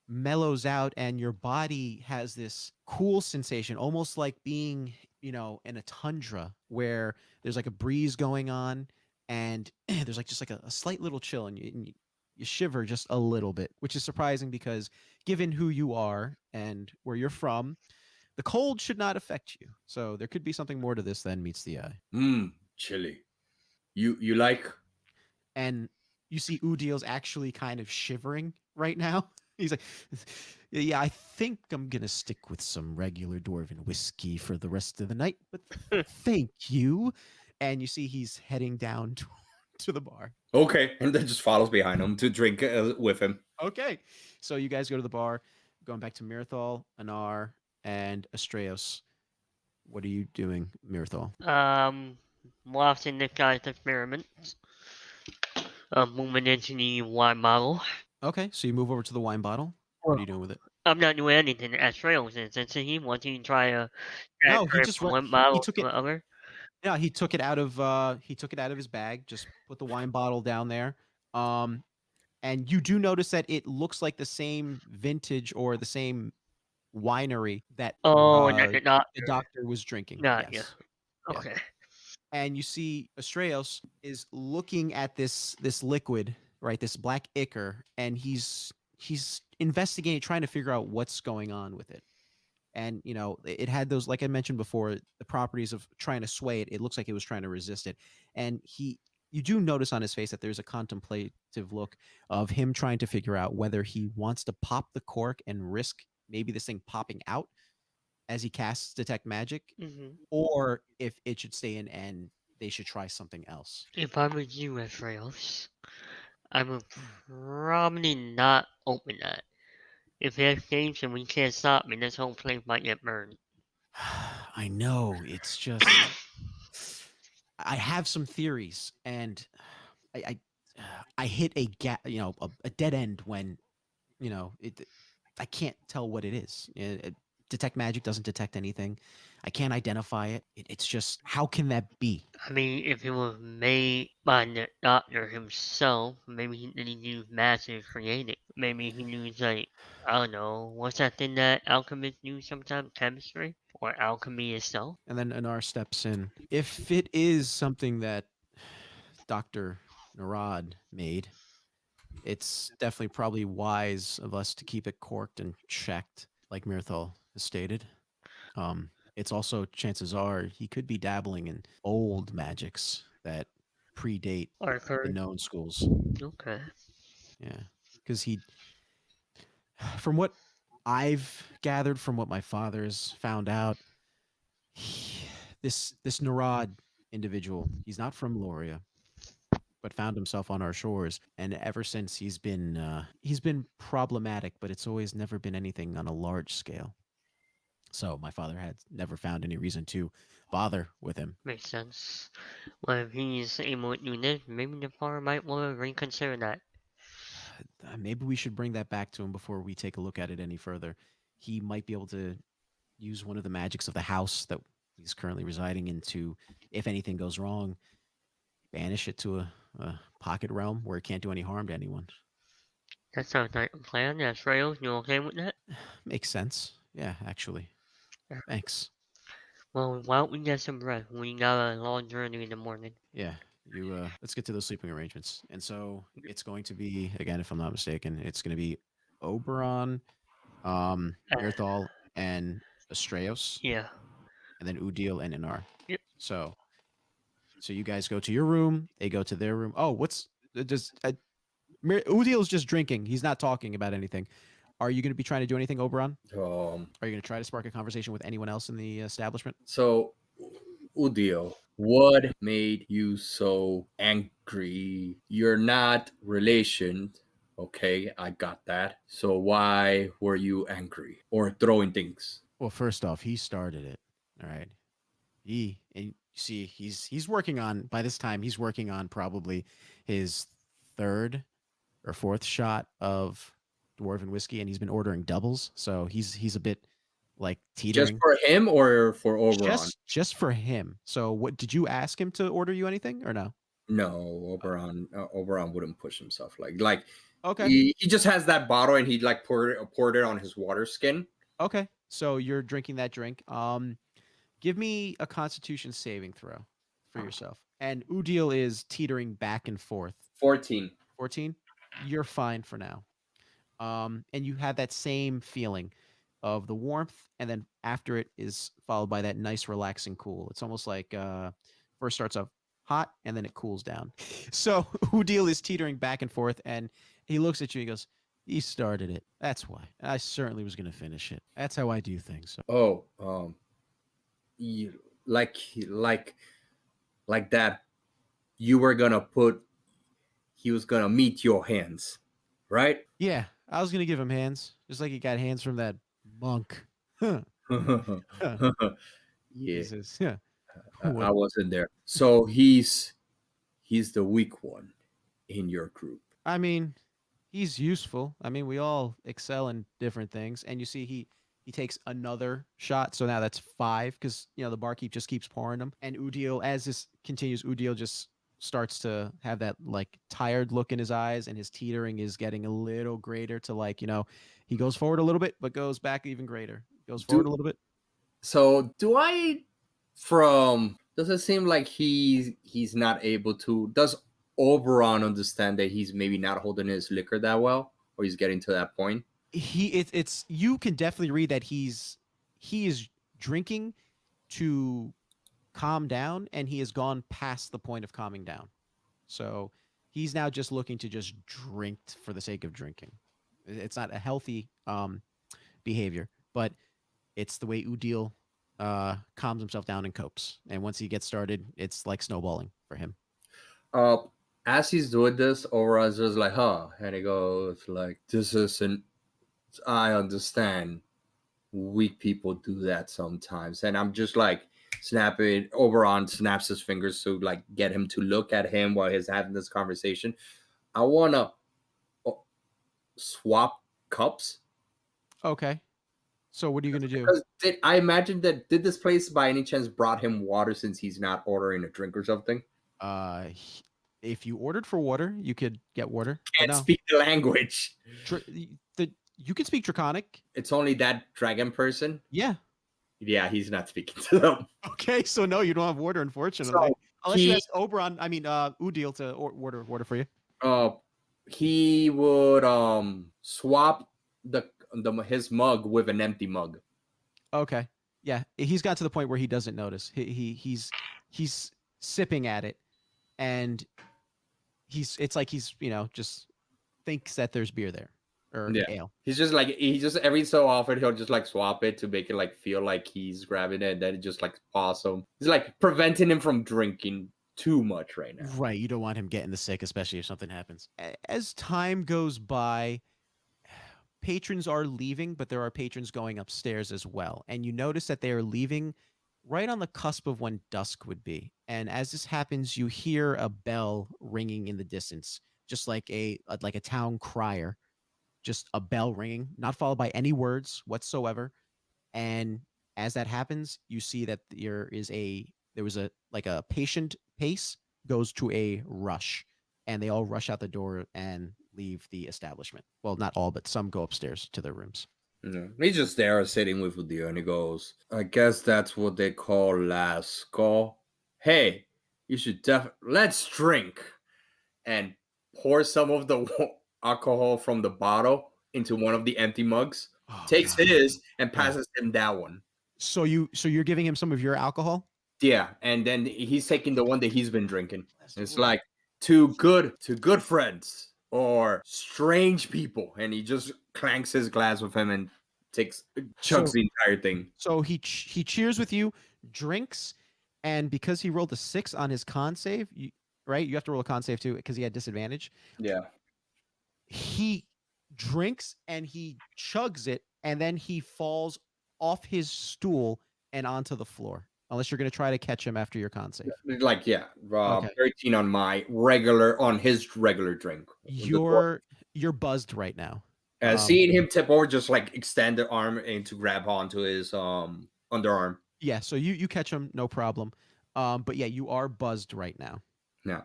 mellows out, and your body has this cool sensation, almost like being, in a tundra where there's like a breeze going on, and there's like just like a slight little chill, and you shiver just a little bit, which is surprising because given who you are and where you're from, the cold should not affect you. So there could be something more to this than meets the eye.
Chilly. You like?
And you see Udil's actually kind of shivering right now. He's like, yeah, I think I'm going to stick with some regular dwarven whiskey for the rest of the night, but thank you. And you see he's heading down to the bar.
Okay, and then just follows behind him to drink with him.
Okay. So you guys go to the bar, going back to Mirthal, Anar, and Astraeus. What are you doing, Mirthal?
Watching this guy's experiments. Moving into the wine bottle.
Okay, so you move over to the wine bottle. What are you doing with it?
I'm not doing anything as Trails is. Since he wants to try a
No, he
transfer
just
from
he
one bottle
took
to
it.
the other.
Yeah, he took it out of his bag. Just put the wine bottle down there. And you do notice that it looks like the same vintage or the same winery that
Oh,
the
not
doctor was drinking.
not
Yes.
yeah.
Yeah.
Okay.
And you see Astraeus is looking at this liquid, right? This black ichor, and he's investigating, trying to figure out what's going on with it. And it had those, like I mentioned before, the properties of trying to sway it. It looks like it was trying to resist it. And you do notice on his face that there's a contemplative look of him trying to figure out whether he wants to pop the cork and risk maybe this thing popping out as he casts detect magic, or if it should stay in and they should try something else.
If I were you as Trails, I would probably not open that. If it escapes and we can't stop me, this whole place might get burned.
I know, it's just I have some theories, and I hit a gap, a dead end when it I can't tell what it is. detect magic doesn't detect anything. I can't identify it. It's just, how can that be?
I mean, if it was made by the doctor himself, maybe he didn't use magic to create it. Maybe he used, like, I don't know, what's that thing that alchemists use sometimes? Chemistry? Or alchemy itself?
And then Anar steps in. If it is something that Dr. Narad made, it's definitely probably wise of us to keep it corked and checked, like Mirthal has stated. It's also, chances are he could be dabbling in old magics that predate the
Arthur?
known schools.
Okay.
Yeah, because from what I've gathered, from what my father's found out, this Narad individual, he's not from Loria, but found himself on our shores, and ever since he's been problematic, but it's always never been anything on a large scale. So my father had never found any reason to bother with him.
Makes sense. Well, if he's able to do this, maybe the farmer might want to reconsider that.
Maybe we should bring that back to him before we take a look at it any further. He might be able to use one of the magics of the house that he's currently residing in to, if anything goes wrong, banish it to a pocket realm where it can't do any harm to anyone.
That sounds like a plan. That's Rails. You okay with that?
Makes sense. Yeah, actually.
Yeah.
Thanks.
Well, why don't we get some rest? We got a long journey in the morning.
Yeah, let's get to those sleeping arrangements. And so it's going to be, again, if I'm not mistaken, it's going to be Oberon, Mirthal, and Astraeus,
Yeah.
and then Udil and Inar.
Yep.
So you guys go to your room, they go to their room. Oh, Udil's just drinking. He's not talking about anything. Are you going to be trying to do anything, Oberon? Are you going to try to spark a conversation with anyone else in the establishment?
So, Udio, what made you so angry? You're not relation. Okay, I got that. So why were you angry or throwing things?
Well, first off, he started it. All right. And you see, he's working on, by this time he's working on probably his third or fourth shot of dwarven whiskey, and he's been ordering doubles, so he's a bit like
Just
teetering.
for him or for Oberon?
Just for him. So what, did you ask him to order you anything or no?
No, Oberon wouldn't push himself like
Okay.
he just has that bottle and he like poured it on his water skin.
Okay. So you're drinking that drink. Give me a Constitution saving throw for yourself. And Udil is teetering back and forth.
14.
14. You're fine for now. And you have that same feeling of the warmth, and then after it is followed by that nice relaxing cool. It's almost like first starts off hot and then it cools down. So Udil is teetering back and forth, and he looks at you and he goes, "He started it. That's why. I certainly was going to finish it. That's how I do things." So,
Oh, you, like that. You were gonna put. He was gonna meet your hands, right?
yeah, I was going to give him hands, just like he got hands from that monk. Huh. Huh.
Yeah,
Jesus. Yeah.
I wasn't there. So he's the weak one in your group.
I mean, he's useful. I mean, we all excel in different things. And you see, he takes another shot, so now that's 5 because the barkeep just keeps pouring them. And Udil, as this continues, Udil just starts to have that like tired look in his eyes, and his teetering is getting a little greater to like he goes forward a little bit, but goes back even greater. Goes forward a little bit.
So do I? Does it seem like he's not able to? Does Oberon understand that he's maybe not holding his liquor that well, or he's getting to that point?
It's you can definitely read that he is drinking to calm down, and he has gone past the point of calming down. So he's now just looking to just drink for the sake of drinking. It's not a healthy behavior, but it's the way Udil calms himself down and copes. And once he gets started, it's like snowballing for him.
Uh, as he's doing this, Oberon's just like, huh, and he goes like, "This isn't. I understand. Weak people do that sometimes," and I'm just like snapping. Oberon snaps his fingers to like get him to look at him while he's having this conversation. I wanna swap cups.
Okay. So what are you gonna do?
Because I imagine that did this place by any chance brought him water since he's not ordering a drink or something?
If you ordered for water, you could get water. But
Can't
no,
speak the language.
You can speak Draconic.
It's only that dragon person.
Yeah.
Yeah, he's not speaking to them.
Okay, so no, you don't have water, unfortunately.
So
Unless you ask Oberon, Udil to order water for you.
He would swap his mug with an empty mug.
Okay. Yeah, he's got to the point where he doesn't notice. He's sipping at it, and it's like he's just thinks that there's beer there or ale.
He's just like every so often he'll just like swap it to make it like feel like he's grabbing it, and then it just like awesome. He's like preventing him from drinking too much right now.
Right, you don't want him getting the sick, especially if something happens. As time goes by, patrons are leaving, but there are patrons going upstairs as well. And you notice that they are leaving right on the cusp of when dusk would be. And as this happens, you hear a bell ringing in the distance, just like a town crier, just a bell ringing, not followed by any words whatsoever. And as that happens, you see that there was a patient pace goes to a rush, and they all rush out the door and leave the establishment. Well, not all, but some go upstairs to their rooms.
No, he's just there sitting with Udio, and he goes, I guess that's what they call last call. Hey, you should let's drink. And pour some of the alcohol from the bottle into one of the empty mugs, takes his and passes him that one.
So you're giving him some of your alcohol?
Yeah, and then he's taking the one that he's been drinking. It's like to good friends or strange people, and he just clanks his glass with him and chugs the entire thing.
So he cheers with you, drinks, and because he rolled a 6 on his con save, right? You have to roll a con save too because he had disadvantage.
Yeah.
He drinks and he chugs it, and then he falls off his stool and onto the floor. Unless you're going to try to catch him after your con save.
Like, 13 on his regular drink.
You're buzzed right now.
Seeing him tip over, just like extend the arm and to grab onto his underarm.
Yeah, so you catch him, no problem. But yeah, you are buzzed right now.
Yeah.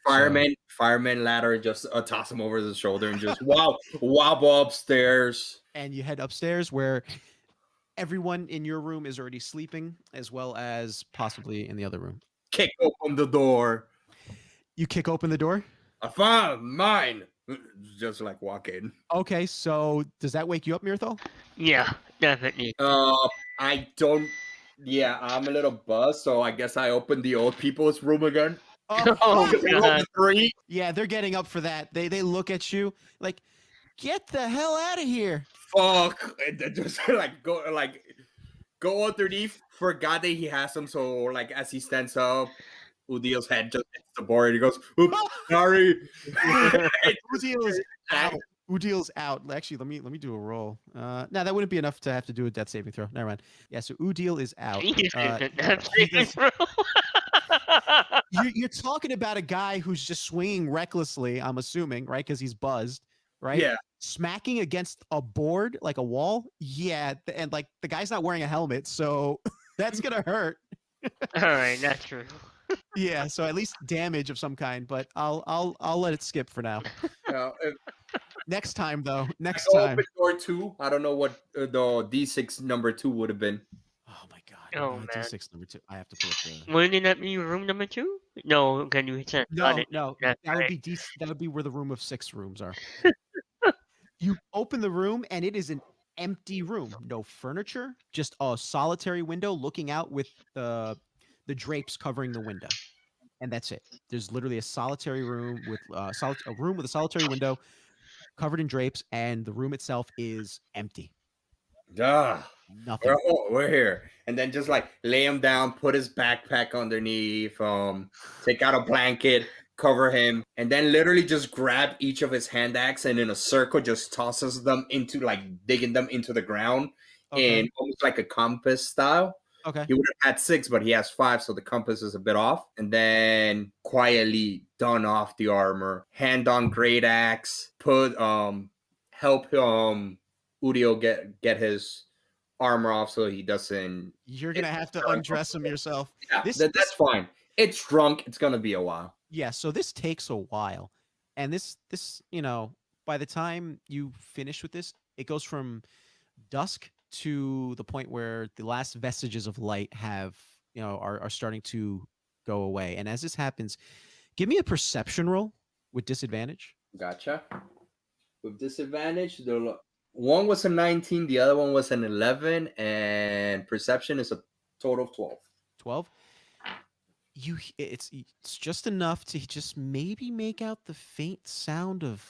Fireman ladder, just toss him over the shoulder and just wobble upstairs.
And you head upstairs where everyone in your room is already sleeping, as well as possibly in the other room.
Kick open the door.
You kick open the door?
I found mine. Just like walk in.
Okay, so does that wake you up, Mirthal?
Yeah, definitely.
I don't. Yeah, I'm a little buzzed, so I guess I opened the old people's room again.
Oh, God.
3.
Yeah, they're getting up for that. They look at you like, get the hell out of here.
Fuck. And then just go underneath. Forgot that he has them, so like as he stands up, Udio's head just hits the board and he goes, oops, sorry.
Udil's out. Udil's out. Actually, let me do a roll. No, that wouldn't be enough to have to do a death saving throw. Never mind. Yeah, so Udil is out. You're talking about a guy who's just swinging recklessly, I'm assuming, right? Because he's buzzed, right?
Yeah.
Smacking against a board, like a wall. Yeah, and like the guy's not wearing a helmet, so that's gonna hurt.
All right, that's true.
Yeah, so at least damage of some kind, but I'll let it skip for now. Next time, though. Next time.
Open door 2. I don't know what the D6 number 2 would have been.
Oh my god.
Oh, man.
D6 number 2. I have to put the.
Wouldn't that be room number 2? No, can you set?
No.
That's
That would
right.
be that would be where the room of 6 rooms are. You open the room and it is an empty room. No furniture, just a solitary window looking out with the drapes covering the window. And that's it. There's literally a solitary room with a solitary window covered in drapes, and the room itself is empty. Nothing.
We're here. And then just like lay him down, put his backpack underneath, take out a blanket, cover him, and then literally just grab each of his hand axe and in a circle just tosses them into like digging them into the ground in almost like a compass style.
Okay.
He would have had 6, but he has 5, so the compass is a bit off. And then quietly don off the armor, hand on great axe, help Udio get his armor off so he doesn't.
You're gonna have to undress him yourself.
Yeah,
This
that's fine. It's drunk. It's gonna be a while.
Yeah, so this takes a while. And this by the time you finish with this, it goes from dusk to the point where the last vestiges of light are starting to go away. And as this happens, give me a perception roll with disadvantage.
Gotcha. With disadvantage, one was a 19, the other one was an 11, and perception is a total of 12.
12. It's just enough to just maybe make out the faint sound of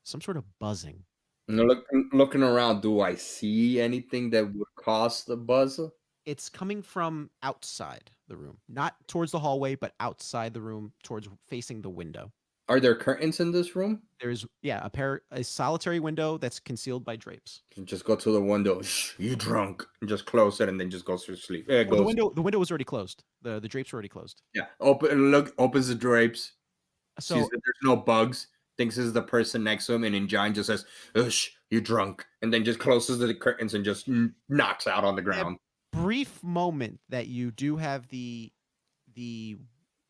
some sort of buzzing.
Looking around, do I see anything that would cause the buzz?
It's coming from outside the room, not towards the hallway, but outside the room, towards facing the window.
Are there curtains in this room?
There's a solitary window that's concealed by drapes.
Just go to the window. Shh, you drunk? And just close it, and then just goes to sleep.
The window was already closed. The drapes were already closed.
Yeah, opens the drapes.
So
sees that there's no bugs. Thinks this is the person next to him, and in giant just says, "Shh, you drunk," and then just closes the curtains and just knocks out on the ground.
Brief moment that you do have the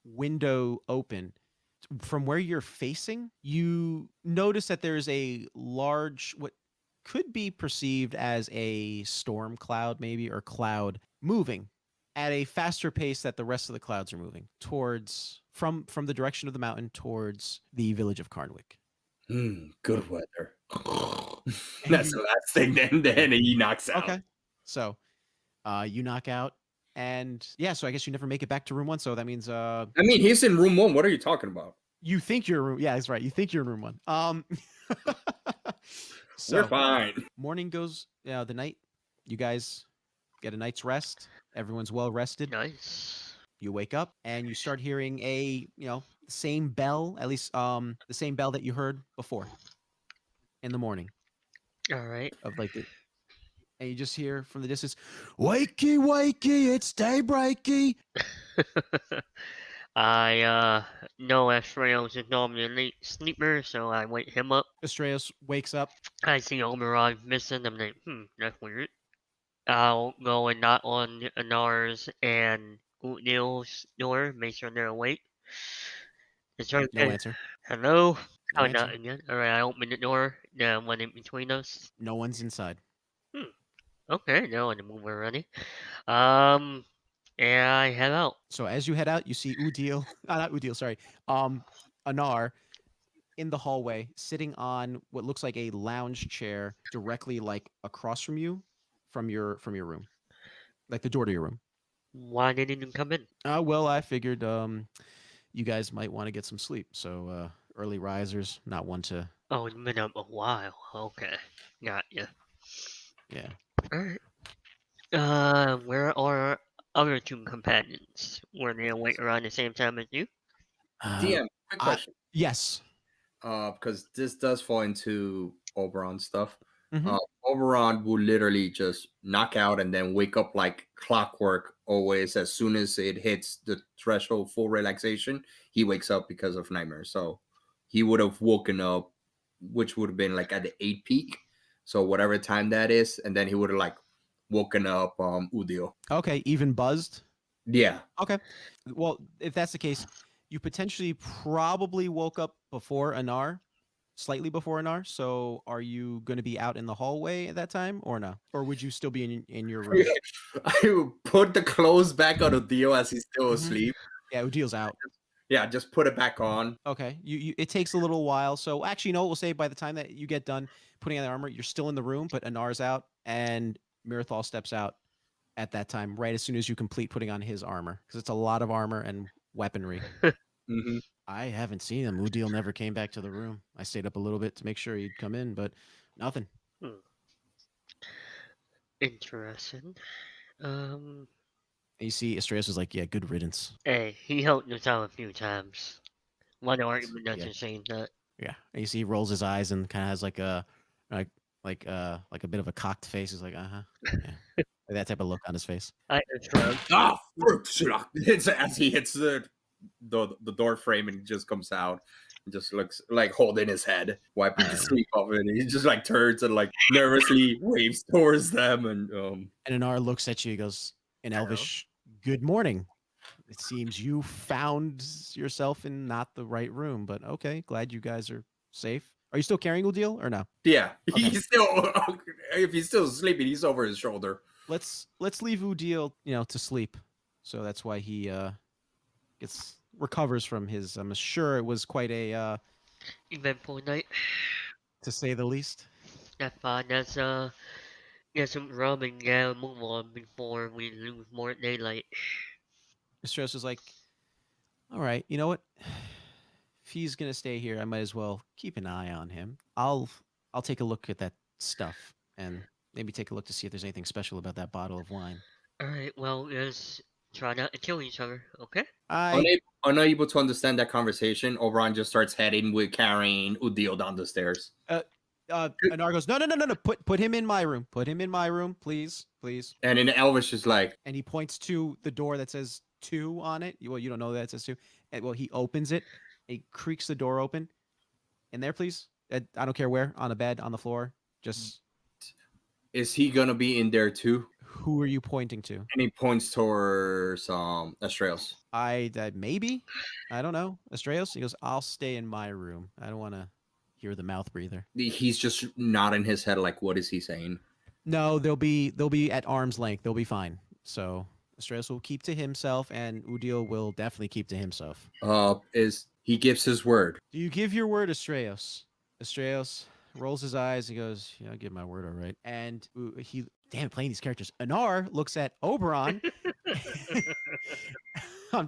window open. From where you're facing, you notice that there's a large, what could be perceived as a storm cloud, maybe, or cloud moving at a faster pace that the rest of the clouds are moving towards from the direction of the mountain towards the village of Charnwick.
Good weather. That's the last thing. Then he knocks out.
Okay, so you knock out. And yeah, so I guess you never make it back to room 1. So that means
I mean, he's in room 1. What are you talking about?
You think you're in room. Yeah, that's right. You think you're in room 1. So
we're fine.
Morning goes. The night. You guys get a night's rest. Everyone's well rested.
Nice.
You wake up and you start hearing the same bell. At least the same bell that you heard before in the morning.
All right.
And you just hear from the distance, "Wakey, wakey, it's daybreaky."
I know Estrellas is normally a late sleeper, so I wake him up.
Estrellas wakes up.
I see Oberon missing. I'm like, that's weird. I'll go and knock on Anar's and Neil's door, make sure they're awake. It's right
No
there.
answer.
Hello?
No
Oh,
answer.
not again. Alright, I open the door. The one in between us.
No one's inside.
Okay, now I move already. And I head out.
So as you head out, you see Udil, not Udil, sorry, Anar in the hallway, sitting on what looks like a lounge chair directly across from you, from your room, like the door to your room.
Why didn't you come in?
Well, I figured you guys might want to get some sleep. So early risers, not one to.
Oh, it's been a while. Okay, got you.
Yeah.
Alright. Where are our other 2 companions? Were they awake around the same time as you?
DM, quick question.
Yes.
Because this does fall into Oberon stuff.
Mhm.
Oberon will literally just knock out and then wake up like clockwork always. As soon as it hits the threshold full relaxation, he wakes up because of nightmares. So he would have woken up, which would have been like at the 8 peak. So whatever time that is, and then he would have woken up Udio.
Okay, even buzzed?
Yeah.
Okay. Well, if that's the case, you potentially probably woke up before Anar, slightly before Anar. So are you going to be out in the hallway at that time or no? Or would you still be in your room?
I would put the clothes back on Udio as he's still asleep.
Yeah, Udil's out.
Yeah, just put it back on.
Okay. It takes a little while. So actually, we'll say by the time that you get done putting on the armor, you're still in the room, but Anar's out and Mirathal steps out at that time, right as soon as you complete putting on his armor, because it's a lot of armor and weaponry. I haven't seen him. Udil never came back to the room. I stayed up a little bit to make sure he'd come in, but nothing.
Interesting.
And you see Estrellas was like, "Yeah, good riddance."
Hey, he helped us out a few times. One argument doesn't say that.
Yeah. And you see he rolls his eyes and kind of has like a bit of a cocked face. He's like, yeah. Like that type of look on his face.
I shrug.
It's as he hits the door frame and it just comes out. He just looks like holding his head, wiping the
Alright.
sleep off it. And he just like turns and like nervously waves towards them. And
And Anar looks at you. He goes in
Hello.
Elvish, "Good morning. It seems you found yourself in not the right room, but okay. Glad you guys are safe. Are you still carrying Udil or no?
yeah,
Okay.
he's still if he's still sleeping, he's over his shoulder.
Let's leave Udil, to sleep. So that's why he recovers from his. I'm sure it was quite a
Eventful night.
to say the least.
Not fun. Get some rum and move on before we lose more daylight.
Mistros is like, all right, you know what? If he's gonna stay here, I might as well keep an eye on him. I'll take a look at that stuff and maybe take a look to see if there's anything special about that bottle of wine.
Alright, well, let's try not to kill each other, okay?
Unable to understand that conversation, Oberon just starts heading with carrying Udil down the stairs.
Anar goes, no. Put him in my room. Put him in my room, please.
And then Elvish is like,
And he points to the door that says 2 on it. Well, you don't know that it says 2. And, well, he opens it. He creaks the door open. In there, please. I don't care where. On a bed, on the floor. Just.
is he gonna be in there too?
Who are you pointing to?
And he points towards Astraeus.
Maybe. I don't know. Astraeus. He goes, I'll stay in my room. I don't want to hear the mouth breather.
He's just nodding his head like, what is he saying?
No, they'll be at arm's length. They'll be fine. So Astraeus will keep to himself, and Udil will definitely keep to himself.
He gives his word.
Do you give your word, Astraeus? Astraeus rolls his eyes. He goes, "Yeah, I give my word, all right." And he, damn, playing these characters. Anar looks at Oberon.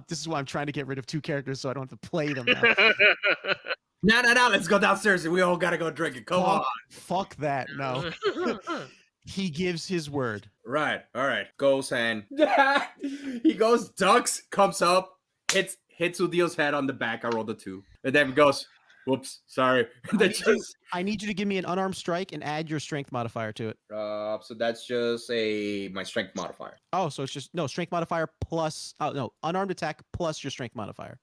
This is why I'm trying to get rid of 2 characters so I don't have to play them now.
No, let's go downstairs and we all gotta go drink it. Come on.
Fuck that. No. He gives his word.
Right, all right. Goes and he goes, ducks, comes up, hits Udil's head on the back. I rolled a 2. And then goes, whoops, sorry.
I need you to give me an unarmed strike and add your strength modifier to it.
So that's just my strength modifier.
Oh, so it's just strength modifier plus unarmed attack plus your strength modifier.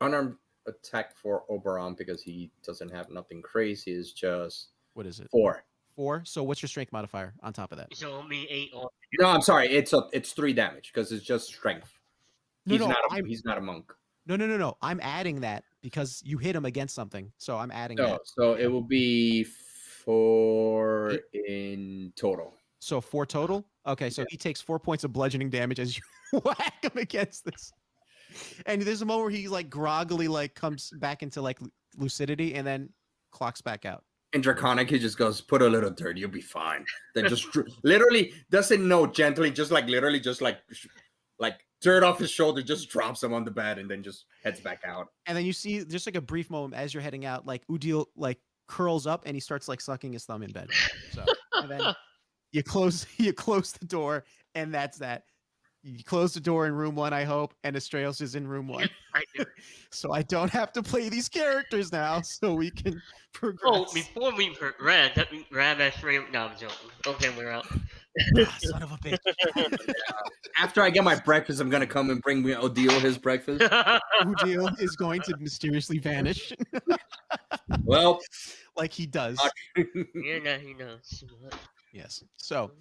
Unarmed attack for Oberon because he doesn't have nothing crazy. Is just
what is it?
4.
4. So what's your strength modifier on top of that?
So only 8 or
No, I'm sorry. It's 3 damage because it's just strength. He's not a monk.
No. I'm adding that because you hit him against something. So I'm adding that.
So it will be 4 in total.
So 4 total? Okay, so he takes 4 points of bludgeoning damage as you whack him against this. And there's a moment where he like groggily like comes back into like lucidity and then clocks back out.
In Draconic, he just goes, put a little dirt, you'll be fine. Then just literally doesn't know gently, just like literally just like dirt off his shoulder, just drops him on the bed and then just heads back out.
And then you see just like a brief moment as you're heading out, like Udil like curls up and he starts like sucking his thumb in bed. So and then you close the door and that's that. You close the door in room 1, I hope, and Astraeus is in room 1.
I do.
So I don't have to play these characters now, so we can progress.
Oh, before we progress, let me grab that straight. No, I'm joking. Okay, we're out.
Son of a bitch.
After I get my breakfast, I'm gonna come and bring me Odile his breakfast.
Udil is going to mysteriously vanish.
Well,
like he does.
Yeah, he knows.
Yes. So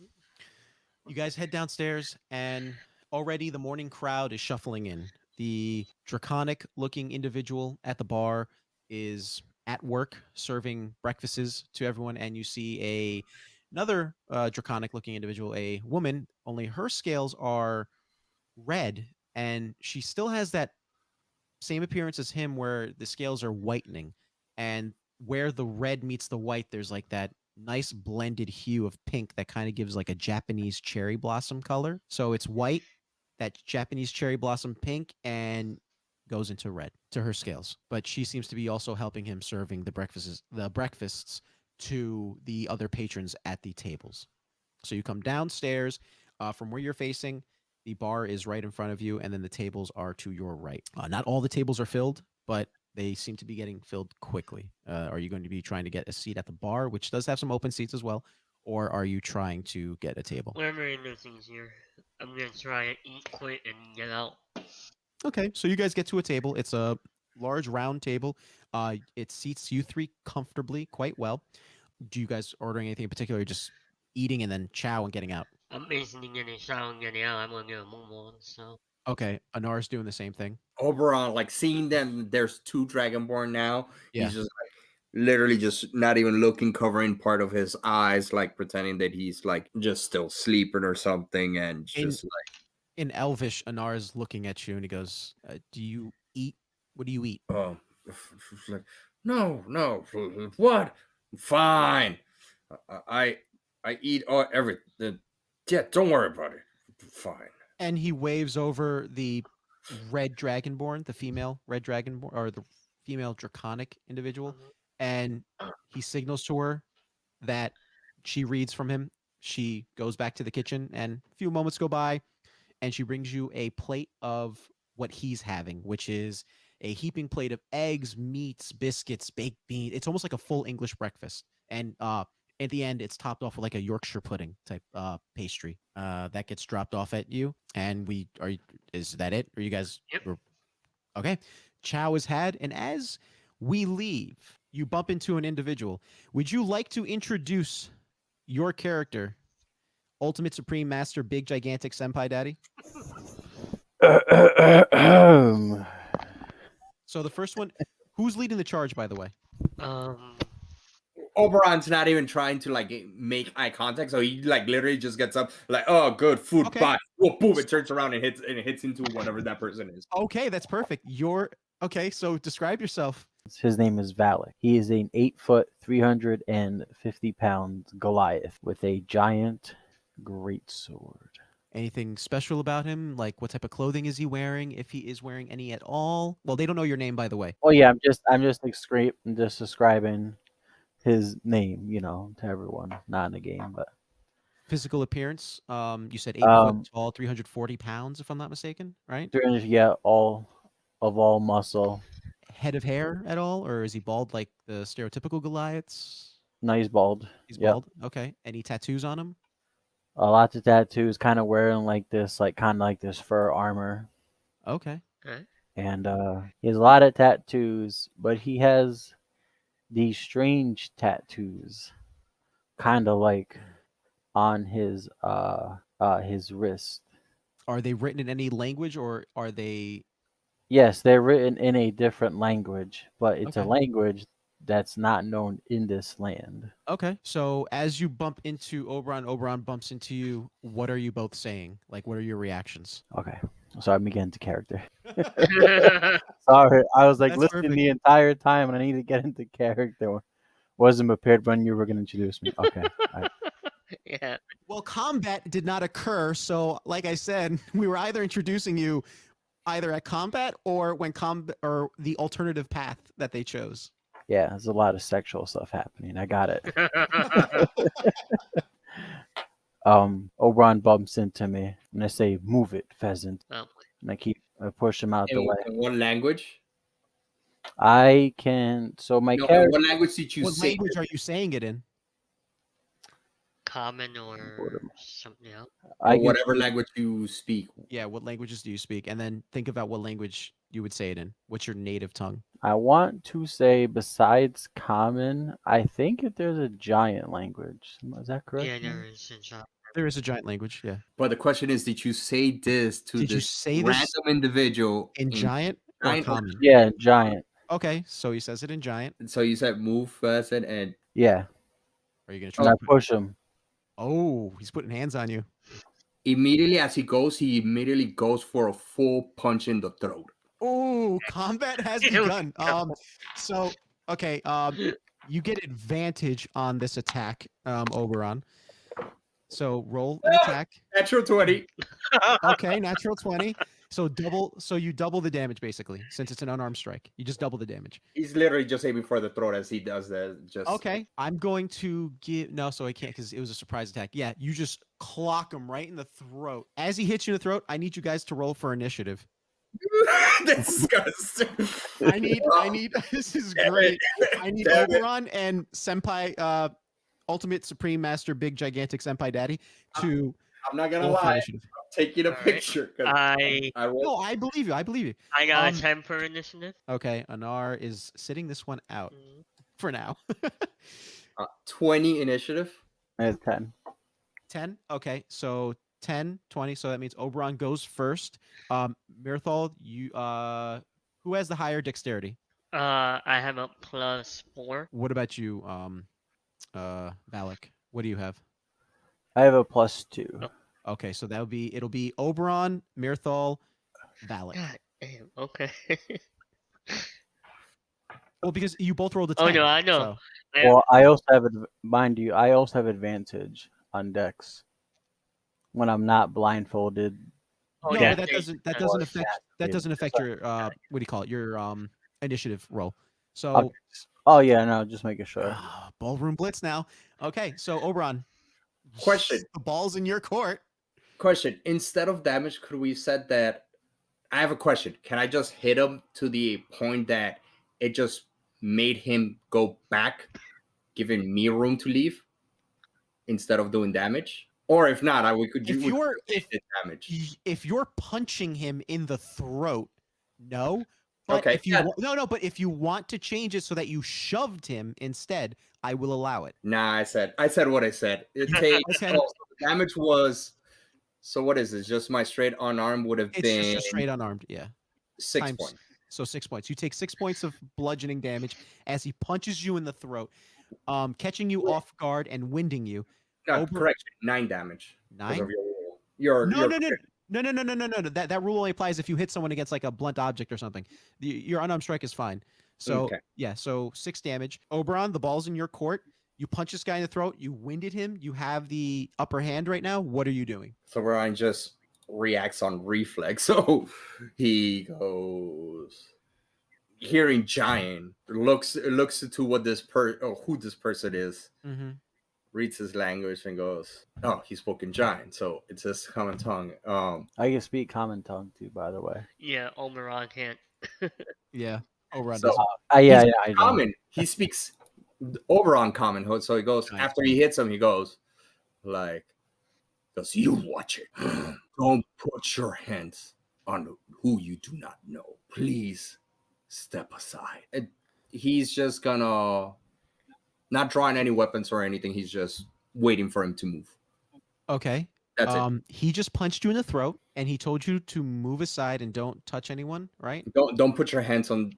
you guys head downstairs, and already the morning crowd is shuffling in. The draconic looking individual at the bar is at work serving breakfasts to everyone, and you see another draconic looking individual, a woman, only her scales are red, and she still has that same appearance as him where the scales are whitening, and where the red meets the white, there's like that nice blended hue of pink that kind of gives like a Japanese cherry blossom color. So it's white, that Japanese cherry blossom pink, and goes into red to her scales. But she seems to be also helping him serving the breakfasts to the other patrons at the tables. So you come downstairs from where you're facing. The bar is right in front of you, and then the tables are to your right. Not all the tables are filled, but they seem to be getting filled quickly. Are you going to be trying to get a seat at the bar, which does have some open seats as well, or are you trying to get a table?
Whatever is easier. I'm gonna try and eat quick and get out.
Okay, so you guys get to a table. It's a large round table. It seats you three comfortably quite well. Do you guys ordering anything in particular? Or just eating and then chow and getting out?
I'm basically getting shower and getting out. I'm gonna get a moon, so.
Okay, Anar's doing the same thing.
Oberon, like seeing them, there's two Dragonborn now.
Yeah.
He's just like literally just not even looking, covering part of his eyes, like pretending that he's like just still sleeping or something, and just like
in Elvish, Anar is looking at you and he goes, "Do you eat? What do you eat?"
like, no, what? Fine. I eat everything. Yeah, don't worry about it. Fine.
And he waves over the red dragonborn, the female red dragonborn, or the female draconic individual, and he signals to her that she reads from him. She goes back to the kitchen, and a few moments go by, and she brings you a plate of what he's having, which is a heaping plate of eggs, meats, biscuits, baked beans. It's almost like a full English breakfast. And at the end, it's topped off with like a Yorkshire pudding type pastry that gets dropped off at you. And is that it? Are you guys?
Yep.
Okay. Chow is had, and as we leave, you bump into an individual. Would you like to introduce your character, Ultimate Supreme Master, Big Gigantic Senpai Daddy? So the first one, who's leading the charge, by the way?
Oberon's not even trying to like make eye contact, so he like literally just gets up, like, oh, good food,
Okay.
bye. Whoop, boom! It turns around and hits into whatever that person is.
Okay, that's perfect. Okay. So describe yourself.
His name is Valak. He is an 8-foot, 350-pound Goliath with a giant greatsword.
Anything special about him? Like what type of clothing is he wearing? If he is wearing any at all? Well, they don't know your name, by the way.
Oh yeah, I'm just describing his name, to everyone, not in the game, but
Physical appearance. You said 8 foot tall, 340 pounds, if I'm not mistaken, right?
300, yeah, all muscle.
Head of hair at all, or is he bald like the stereotypical Goliaths?
No, he's bald.
He's
Yep.
bald. Okay. Any tattoos on him?
Lots of tattoos, kind of wearing like this, fur armor.
Okay.
And he has a lot of tattoos, but he has these strange tattoos, kind of like on his wrist.
Are they written in any language, or are they?
Yes, they're written in a different language, but it's a
Okay.
language that's not known in this land.
Okay. So as you bump into Oberon bumps into you. What are you both saying? Like, what are your reactions?
Okay, so I'm getting into character. Sorry, I was like
That's
listening
perfect.
the entire time, and I need to get into character. Wasn't prepared when you were going to introduce me. Okay. All right.
Yeah.
Well, combat did not occur, so like I said, we were either introducing you either at combat or when or the alternative path that they chose.
Yeah, there's a lot of sexual stuff happening. I got it. Oberon bumps into me and I say, "Move it, pheasant."
Oh.
And I push him out the way.
In what language?
I can. So my character.
What language did you
What
say?
language are you saying it in?
Common or something else.
Or whatever language you speak.
Yeah, what languages do you speak? And then think about what language you would say it in. What's your native tongue?
I want to say besides common, I think if there's a giant language. Is that correct?
Yeah, there is a giant.
There is a giant language, yeah.
But the question is, did you say this to
Did you
this
say
random
this
individual
in giant or
giant or-
common?
Yeah, giant.
Okay, so he says it in giant.
So you said move first and
Yeah.
Are you gonna
And
try?
I push him.
Oh, he's putting hands on you.
immediately as he immediately goes for a full punch in the throat.
Oh, combat has begun. So okay, you get advantage on this attack, Oberon. So roll an attack.
Natural 20.
Okay, natural 20. So you double the damage basically, since it's an unarmed strike. You just double the damage.
He's literally just aiming for the throat as he does that. Just
Okay, I'm going to give so I can't because it was a surprise attack. Yeah, you just clock him right in the throat. As he hits you in the throat, I need you guys to roll for initiative.
Disgusting.
I need this is great. I need Oberon and Senpai Ultimate Supreme Master Big Gigantic Senpai Daddy to
I'm not gonna
Roll for
lie.
initiative.
I'm taking a
Alright.
picture because
I
I rolled
No, I believe you. I believe you.
I got
Um,
a 10 for initiative.
Okay, Anar is sitting this one out
Mhm.
for now.
20 initiative.
I have 10.
10. Okay, so 10, 20. So that means Oberon goes first. Mirthal, you who has the higher dexterity?
I have a +4.
What about you, Valak? What do you have?
I have a +2.
Oh.
Okay, so it'll be Oberon, Mirthal, Valak.
God damn. Okay.
Well, because you both rolled a 10.
Oh no, I know.
So,
Well, I also have, mind you, I also have advantage on Dex when I'm not blindfolded.
Oh,
no,
yeah,
but that doesn't affect your what do you call it? Your initiative roll. So
Okay. Oh yeah, no, just making sure.
ballroom blitz now. Okay, so Oberon.
Question.
The ball's in your court.
Question. Instead of damage, could we said that? I have a question. Can I just hit him to the point that it just made him go back, giving me room to leave instead of doing damage? Or if not, we could
If you're
damage.
if you're punching him in the throat, no. But
Okay,
if you but if you want to change it so that you shoved him instead, I will allow it.
Nah, I said what I said. It takes
Okay.
so the damage was. So what is this? Just my straight unarmed would have
It's
been
just a straight unarmed, yeah.
6 points.
So 6 points. You take 6 points of bludgeoning damage as he punches you in the throat, catching you off guard and winding you.
No, correction, 9 damage.
9?
No.
No. That rule only applies if you hit someone against like a blunt object or something. Your unarmed strike is fine. So
Okay.
yeah, so 6 damage. Oberon, the ball's in your court. You punch this guy in the throat. You winded him. You have the upper hand right now. What are you doing?
So Ryan just reacts on reflex. So he goes, hearing giant, looks into what who this person is,
Mm-hmm.
reads his language and goes, oh, he spoke in giant, so it's his common tongue.
I can speak common tongue too, by the way.
Yeah, Oberon can't.
Yeah. Oberon
So
doesn't.
Yeah,
he's
I know.
common. He speaks Oberon common. So he goes,
Giant.
after he hits him, he goes, you watch it. Don't put your hands on who you do not know. Please step aside. And he's just gonna not drawing any weapons or anything. He's just waiting for him to move.
Okay.
That's it.
He just punched you in the throat, and he told you to move aside and don't touch anyone, right?
Don't put your hands on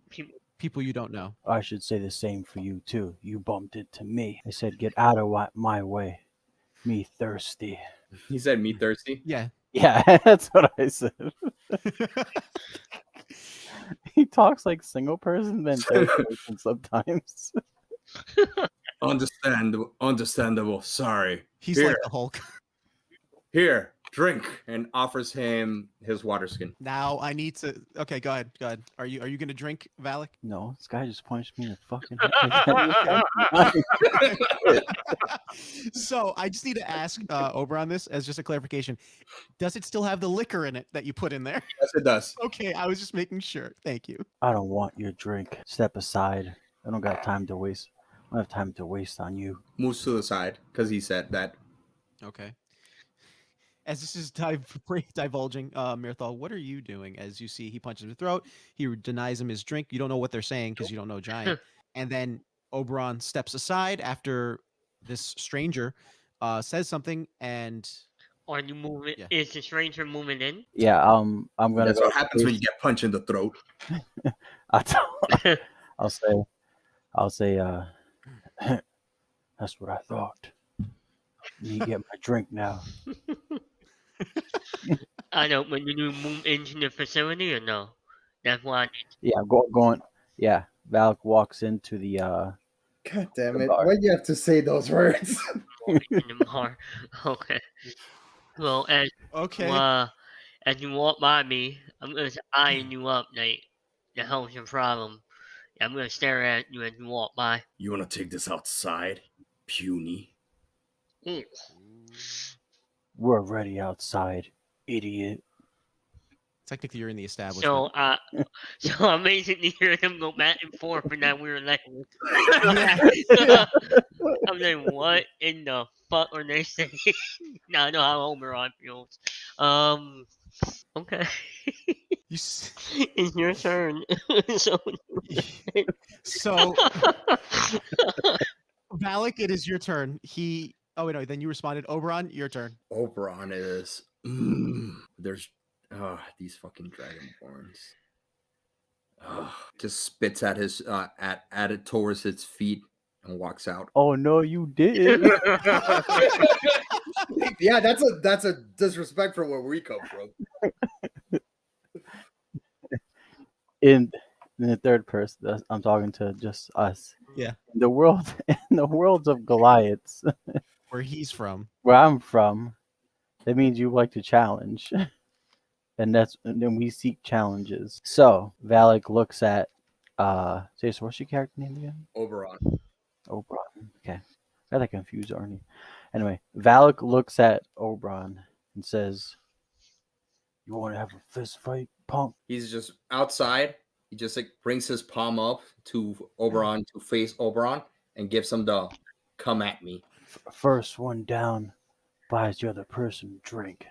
people you don't know.
I should say the same for you too. You bumped into me. I said, get out of my way. Me thirsty.
He said me thirsty?
Yeah.
Yeah, that's what I said. He talks like single person, then third person sometimes.
Understandable. Sorry.
He's
Here.
like the Hulk.
Here, drink, and offers him his water skin.
Now I need to. Okay, go ahead. Go ahead. Are you gonna drink, Valak?
No, this guy just punched me in the fucking head.
So I just need to ask Oberon this as just a clarification. Does it still have the liquor in it that you put in there?
Yes, it does.
Okay, I was just making sure. Thank you.
I don't want your drink. Step aside. I don't got time to waste. I don't have time to waste on you.
Moves to the side because he said that.
Okay. As this is divulging, Mirthal, what are you doing? As you see, he punches him in the throat. He denies him his drink. You don't know what they're saying because you don't know Giant. And then Oberon steps aside after this stranger says something, and
Are you moving?
Yeah.
Is the stranger moving in?
Yeah, I'm gonna.
That's
go
what happens when you get punched in the throat.
I'll say. That's what I thought. You get my drink now.
I know, when you move into the facility or no? That's why I need
Yeah, going. Yeah, Valak walks into the.
God damn
it. Why'd
you have to say those words?
to go in the bar. Okay. Well, as you walk by me, I'm gonna eyeing you up, like, the hell's your problem? I'm gonna stare at you as you walk by.
You want to take this outside, puny?
Ooh.
We're already outside, idiot.
technically you're in the establishment.
So I'm basically hearing them go back and forth in that weird language. I'm like, what in the fuck are they saying? Now I know how Oberon feels. Okay.
You s-
It's your turn. So.
so Valak, it is your turn. He. Oh wait, no. Then you responded. Oberon, your turn.
Oberon is. There's these fucking dragonborns. Just spits at his at it towards its feet and walks out.
Oh no, you did.
Yeah, that's a disrespect for where we come from.
in the third person, I'm talking to just us.
Yeah.
In the worlds of Goliaths,
Where he's from.
where I'm from, that means you like to challenge, and then we seek challenges. So Valak looks at so what's your character name again?
Oberon.
Oberon. Okay, I got that confused, Arnie. Anyway, Valak looks at Oberon and says, "You want to have a fist fight, punk?"
He's just outside. He just like brings his palm up to Oberon to face Oberon and gives him the "come at me."
First one down buys the other person a drink.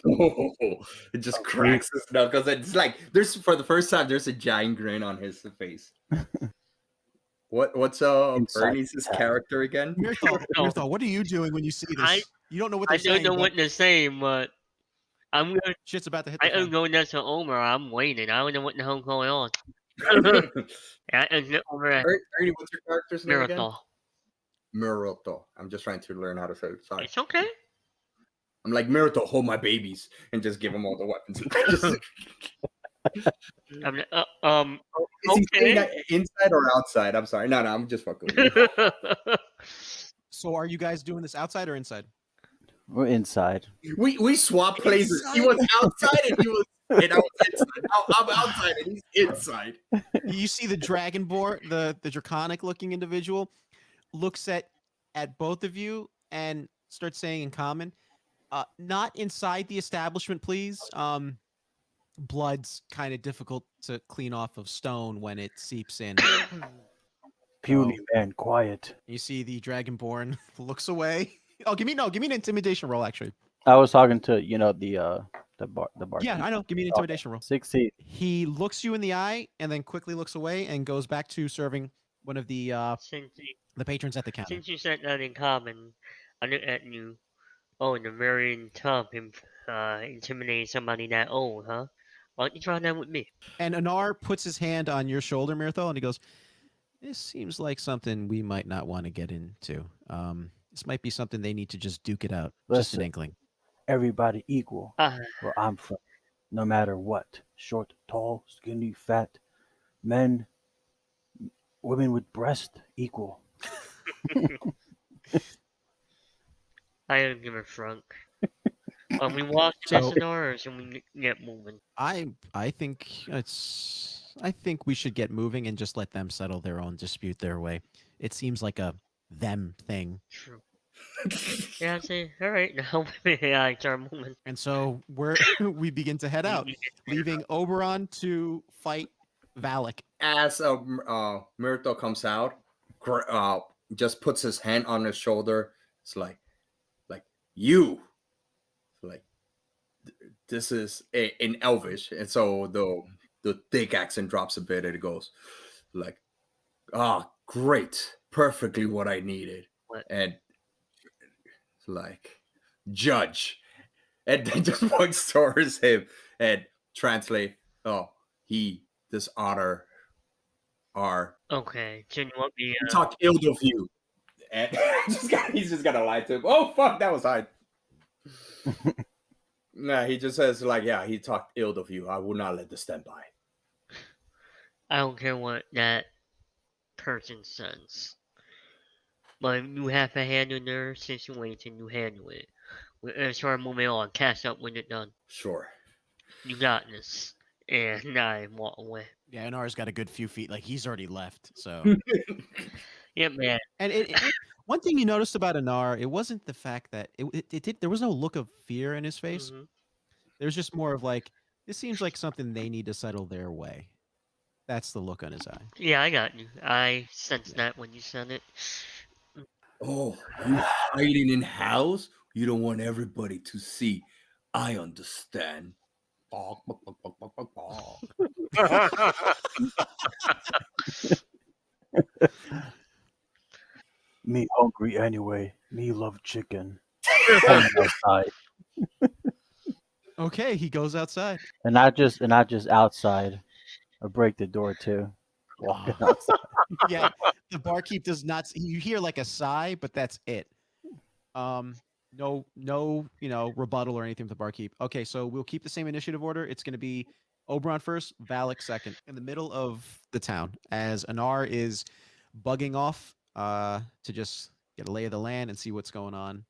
It just cracks his nut because it's like there's for the first time there's a giant grin on his face. What's
Inside
Bernie's
the
character again?
Mirthal, what are you doing when you see this? You don't know what
I
they're
don't
saying.
know
but
what they're saying, but I'm gonna.
Shit's about to hit
I
the
am
fan.
going next to Omer. I'm waiting. I don't know what the hell's going on. I am over at
Ernie, what's your character's name again?
Miracle.
Miroto. I'm just trying to learn how to say it. Sorry.
It's okay.
I'm like, Miroto, hold my babies and just give them all the weapons. Just-
I'm,
Is he saying
okay.
that inside or outside? I'm sorry. No, I'm just fucking with you.
So are you guys doing this outside or inside?
We're inside.
We swap places. He was outside and I was inside. Now I'm outside and he's inside.
You see the dragonborn, the draconic looking individual, looks at both of you and starts saying in common, not inside the establishment, please. Blood's kind of difficult to clean off of stone when it seeps in.
Puny man, quiet.
You see the dragonborn looks away. Oh, give me an intimidation roll, actually.
I was talking to the bar.
Yeah, I know. Give me an intimidation roll.
16.
He looks you in the eye and then quickly looks away and goes back to serving one of the patrons at the counter.
Since you said that in common, I look at you. Oh, in the very tough intimidating somebody that old, huh? Why don't you try that with me?
And Anar puts his hand on your shoulder, Mirthal, and he goes, "This seems like something we might not want to get into. This might be something they need to just duke it out. Just an
Listen.
inkling."
Everybody equal
Ah,
where I'm from, no matter what. Short, tall, skinny, fat, men, women with breast equal.
I don't give a fuck. We walk
So-
past the doors and we get moving.
I think we should get moving and just let them settle their own dispute their way. It seems like a them thing.
True. Yeah, I say, all right, now I start moving.
And so we begin to head out, leaving Oberon to fight Valak.
As Myrtle comes out, just puts his hand on his shoulder. It's like you, like this is in Elvish, and so the thick accent drops a bit, and it goes like, great, perfectly what I needed,
What?
and it's like judge, and then just points towards him and translate. Oh, he dishonor our.
Okay, so you want me?
He talked ill of you. And he's just gonna lie to him. Oh fuck, that was hard. Nah, he just says like, yeah, he talked ill of you. I will not let this stand by.
I don't care what that person says. But you have to handle their situation, you handle it. We're start moving on, catch up when it's done.
Sure.
You got this. And I walk away.
Yeah, Anar's got a good few feet. Like he's already left. So
Yeah, man.
And one thing you noticed about Anar, it wasn't the fact that it did. There was no look of fear in his face.
Mhm.
There was just more of like, this seems like something they need to settle their way. That's the look on his eye.
Yeah, I got you. I sensed that when you said it.
Oh, you hiding in house? You don't want everybody to see. I understand.
Me hungry anyway. Me love chicken. Coming outside.
Okay, he goes outside.
And not just outside. I break the door too. Walking
Oh.
outside.
Yeah, the barkeep does not. You hear like a sigh, but that's it. No, rebuttal or anything with the barkeep. Okay, so we'll keep the same initiative order. It's going to be Oberon first, Valak second, in the middle of the town, as Anar is bugging off to just get a lay of the land and see what's going on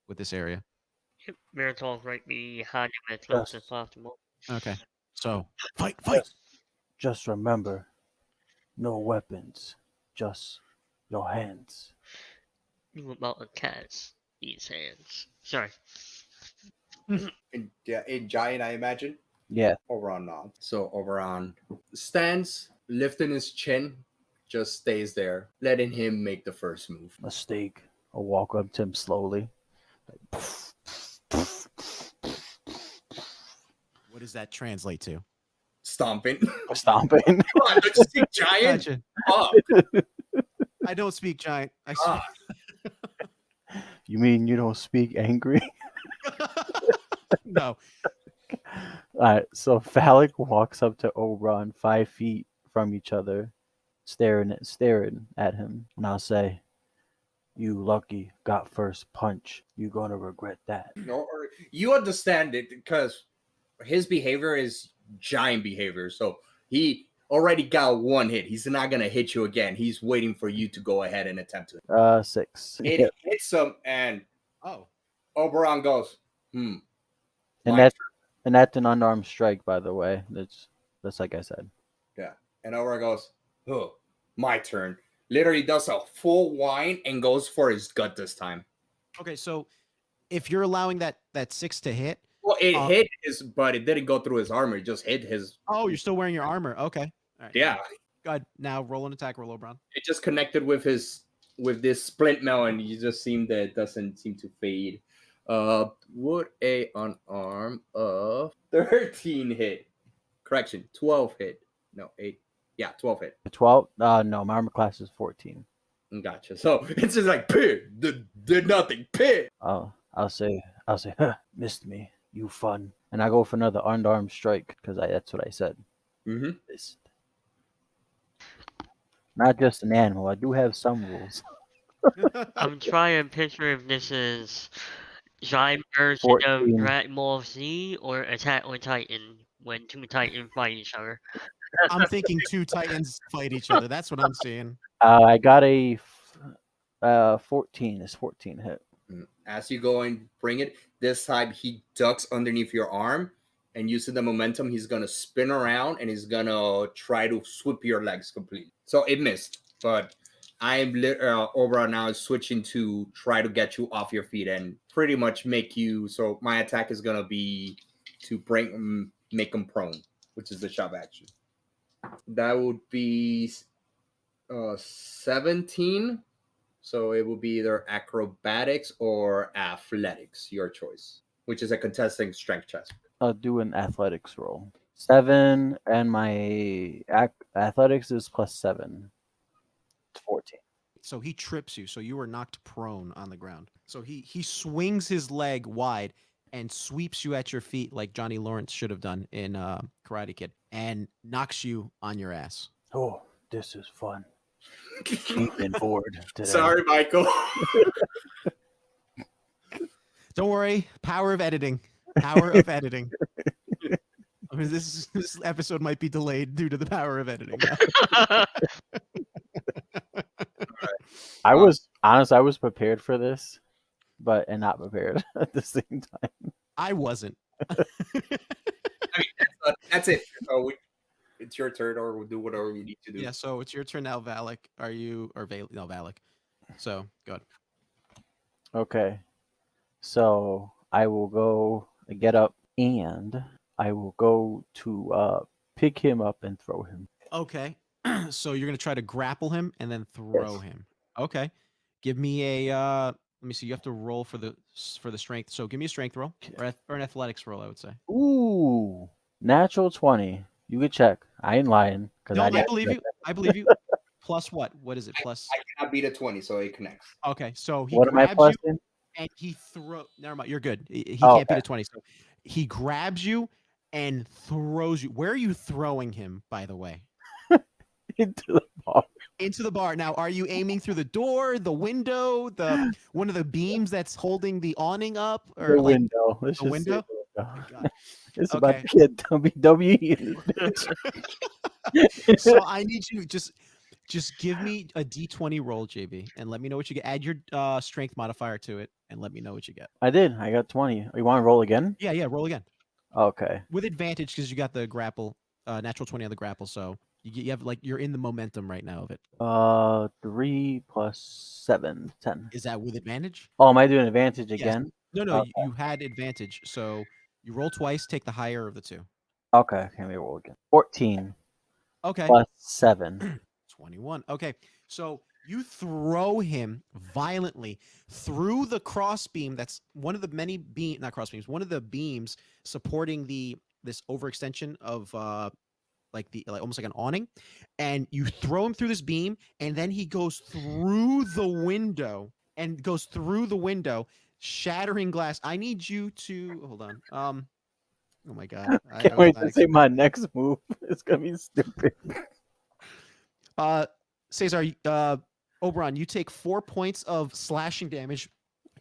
with this area.
Miracle right behind him as close as
Just,
possible.
Okay, so fight.
just remember, no weapons, just your hands.
You about a cat's these hands. Sorry.
In giant, I imagine.
Yeah.
Oberon nods. So Oberon stands, lifting his chin, just stays there, letting him make the first move.
Mistake. I'll walk up to him slowly.
What does that translate to?
Stomping.
Stomping.
Come on, don't you see giant?
Gotcha.
Up.
I don't speak giant. I
Ah.
You mean you don't speak angry?
No.
Alright, so Phallic walks up to Oberon 5 feet from each other, staring at him, and I'll say, "You lucky got first punch. You gonna regret that."
No, you understand it because his behavior is giant behavior. So he already got one hit. He's not gonna hit you again. He's waiting for you to go ahead and attempt to.
6.
It
Yep.
hits him, and
Oh.
Oberon goes,
And
my
that's an unarmed strike, by the way. That's like I said.
Yeah. And Oberon goes, oh, my turn. Literally does a full whine and goes for his gut this time.
Okay, so if you're allowing that 6 to hit.
Well, it hit his, but it didn't go through his armor. It just hit his.
Oh, you're still wearing your armor. Okay. All right.
Yeah.
Good. Now roll an attack roll, Oberon.
It just connected with this splint mail, and you just seem that it doesn't seem to fade. Would a unarmed of 13 hit? Correction, 12 hit. No, 8. Yeah, 12 hit.
12? No, my armor class is 14.
Gotcha. So it's just like pit. Did nothing. Pit.
I'll say, huh, missed me. You fun. And I go for another unarmed strike because that's what I said.
Mm-hmm.
Missed. Not just an animal. I do have some rules.
I'm trying to picture if this is giant version
14.
of Dragon Ball Z or Attack on Titan when two Titans fight each other.
I'm thinking 2 Titans fight each other. That's what I'm seeing.
I got a 14. It's 14 hit.
As you go and bring it, this time he ducks underneath your arm, and using the momentum, he's gonna spin around and he's gonna try to sweep your legs completely. So it missed, but I'm Oberon now is switching to try to get you off your feet and pretty much make you. So my attack is gonna be to make him prone, which is the shove action. That would be 17. So it will be either acrobatics or athletics, your choice, which is a contesting strength test.
I'll do an athletics roll. 7, and my athletics is +7. It's 14.
So he trips you. So you are knocked prone on the ground. So he swings his leg wide and sweeps you at your feet like Johnny Lawrence should have done in Karate Kid and knocks you on your ass.
Oh, this is fun. Deep and bored today.
Sorry, Michael.
Don't worry. Power of editing. Power of editing. I mean, this episode might be delayed due to the power of editing.
I was prepared for this, and not prepared at the same time.
I wasn't.
I mean, that's it. So it's your turn, or we'll do whatever we need to do.
Yeah, so it's your turn now, Valak. Are you or no Valak? So go ahead.
Okay, so I will go get up, and I will go to pick him up and throw him.
Okay, so you're gonna try to grapple him and then throw him. Okay, give me a. Let Let me see. You have to roll for the strength. So give me a strength roll or an athletics roll, I would say.
Ooh, natural 20. You could check. I ain't lying.
No,
I
I believe you. I believe you. Plus what? What is it? Plus.
I cannot beat a 20, so it connects.
Okay, so he
What am I
grabs you
plus in?
and he throw. Never mind. You're good. He
Oh,
can't beat
okay.
a 20. So he grabs you and throws you. Where are you throwing him, by the way?
Into the bar.
Into the bar. Now, are you aiming through the door, the window, one of the beams that's holding the awning up, or
The
like
window. Let's
the
just say
window?
the
Oh my
window.
God.
It's
Okay.
about to get WWE in this bitch.
So I need you just give me a d20 roll, JB, and let me know what you get. Add your strength modifier to it, and let me know what you get.
I did. I got 20. You want to roll again?
Yeah, roll again
Okay.
with advantage because you got the grapple, natural 20 on the grapple. So you have you're in the momentum right now of it.
3 plus 7, 10.
Is that with advantage?
Oh, am I doing advantage
Yes.
again?
No,
Okay.
you had advantage. So you roll twice, take the higher of the two.
Okay. Can we roll again? 14
Okay.
plus 7.
21. Okay. So you throw him violently through the crossbeam. That's one of the many not crossbeams, one of the beams supporting this overextension of like almost like an awning, and you throw him through this beam, and then he goes through the window shattering glass. I need you to hold on. Oh my God. I
Can't
was
wait
not
to see my next move. It's gonna be stupid.
Cesar, Oberon, you take 4 points of slashing damage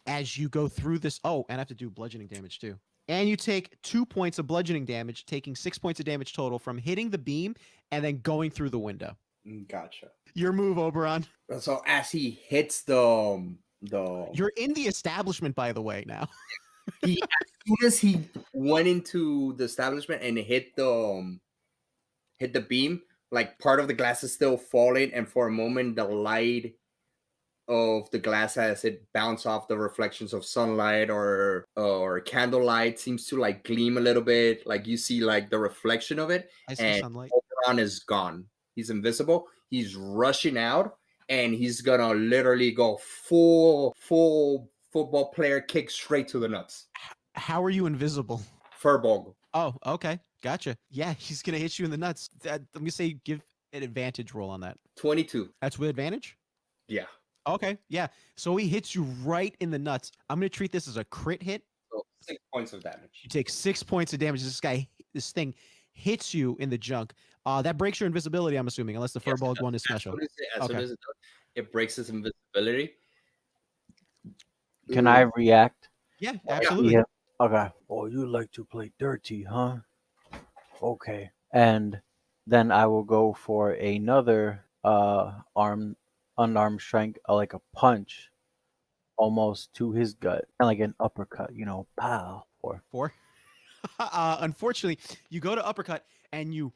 as you go through this. Oh, and I have to do bludgeoning damage too. And you take 2 points of bludgeoning damage, taking 6 points of damage total from hitting the beam and then going through the window.
Gotcha.
Your move, Oberon.
So as he hits the
You're in the establishment, by the way, now.
as soon as he went into the establishment and hit the beam, like part of the glass is still falling, and for a moment the light of the glass as it bounce off the reflections of sunlight or candlelight seems to like gleam a little bit, like you see like the reflection of it,
I see
and
sunlight.
Oberon is gone. He's invisible. He's rushing out, and he's gonna literally go full football player kick straight to the nuts.
How are you invisible?
Furball.
Oh, okay. Gotcha. Yeah, he's going to hit you in the nuts. Let me say give an advantage roll on that.
22.
That's with advantage?
Yeah.
Okay, yeah. So he hits you right in the nuts. I'm going to treat this as a crit hit.
So 6 points of damage.
You take 6 points of damage. This thing hits you in the junk. That breaks your invisibility, I'm assuming, unless the furball one is special.
As soon as it breaks his invisibility.
Can I react?
Yeah, absolutely.
Yeah. Okay. Oh, you like to play dirty, huh? Okay. And then I will go for another unarmed strike, like a punch, almost to his gut, and like an uppercut. Pow. Or
4. Unfortunately, you go to uppercut and you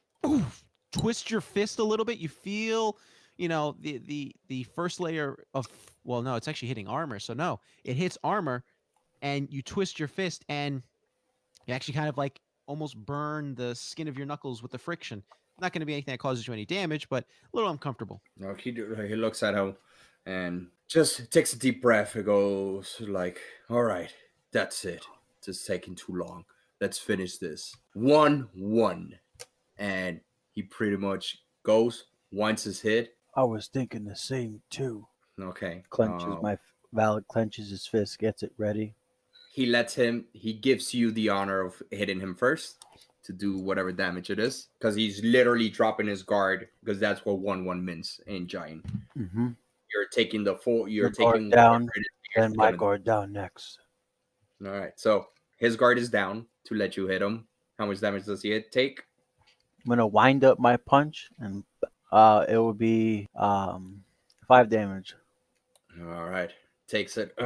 twist your fist a little bit. You feel, the first layer of, well, no, it's actually hitting armor. So no, it hits armor, and you twist your fist, and you actually kind of like almost burn the skin of your knuckles with the friction. Not going to be anything that causes you any damage, but a little uncomfortable.
No, he looks at him and just takes a deep breath and goes like, all right, that's it. It's taking too long. Let's finish this. 1-1. And he pretty much goes, once his hit.
I was thinking the same too.
Okay.
Clenches his fist, gets it ready.
He gives you the honor of hitting him first to do whatever damage it is, because he's literally dropping his guard, because that's what 1-1 means in Giant.
Mm-hmm.
You're taking
Your guard down, then my guard down next.
All right, so his guard is down to let you hit him. How much damage does he take?
I'm gonna wind up my punch, and it will be 5 damage.
All right, takes it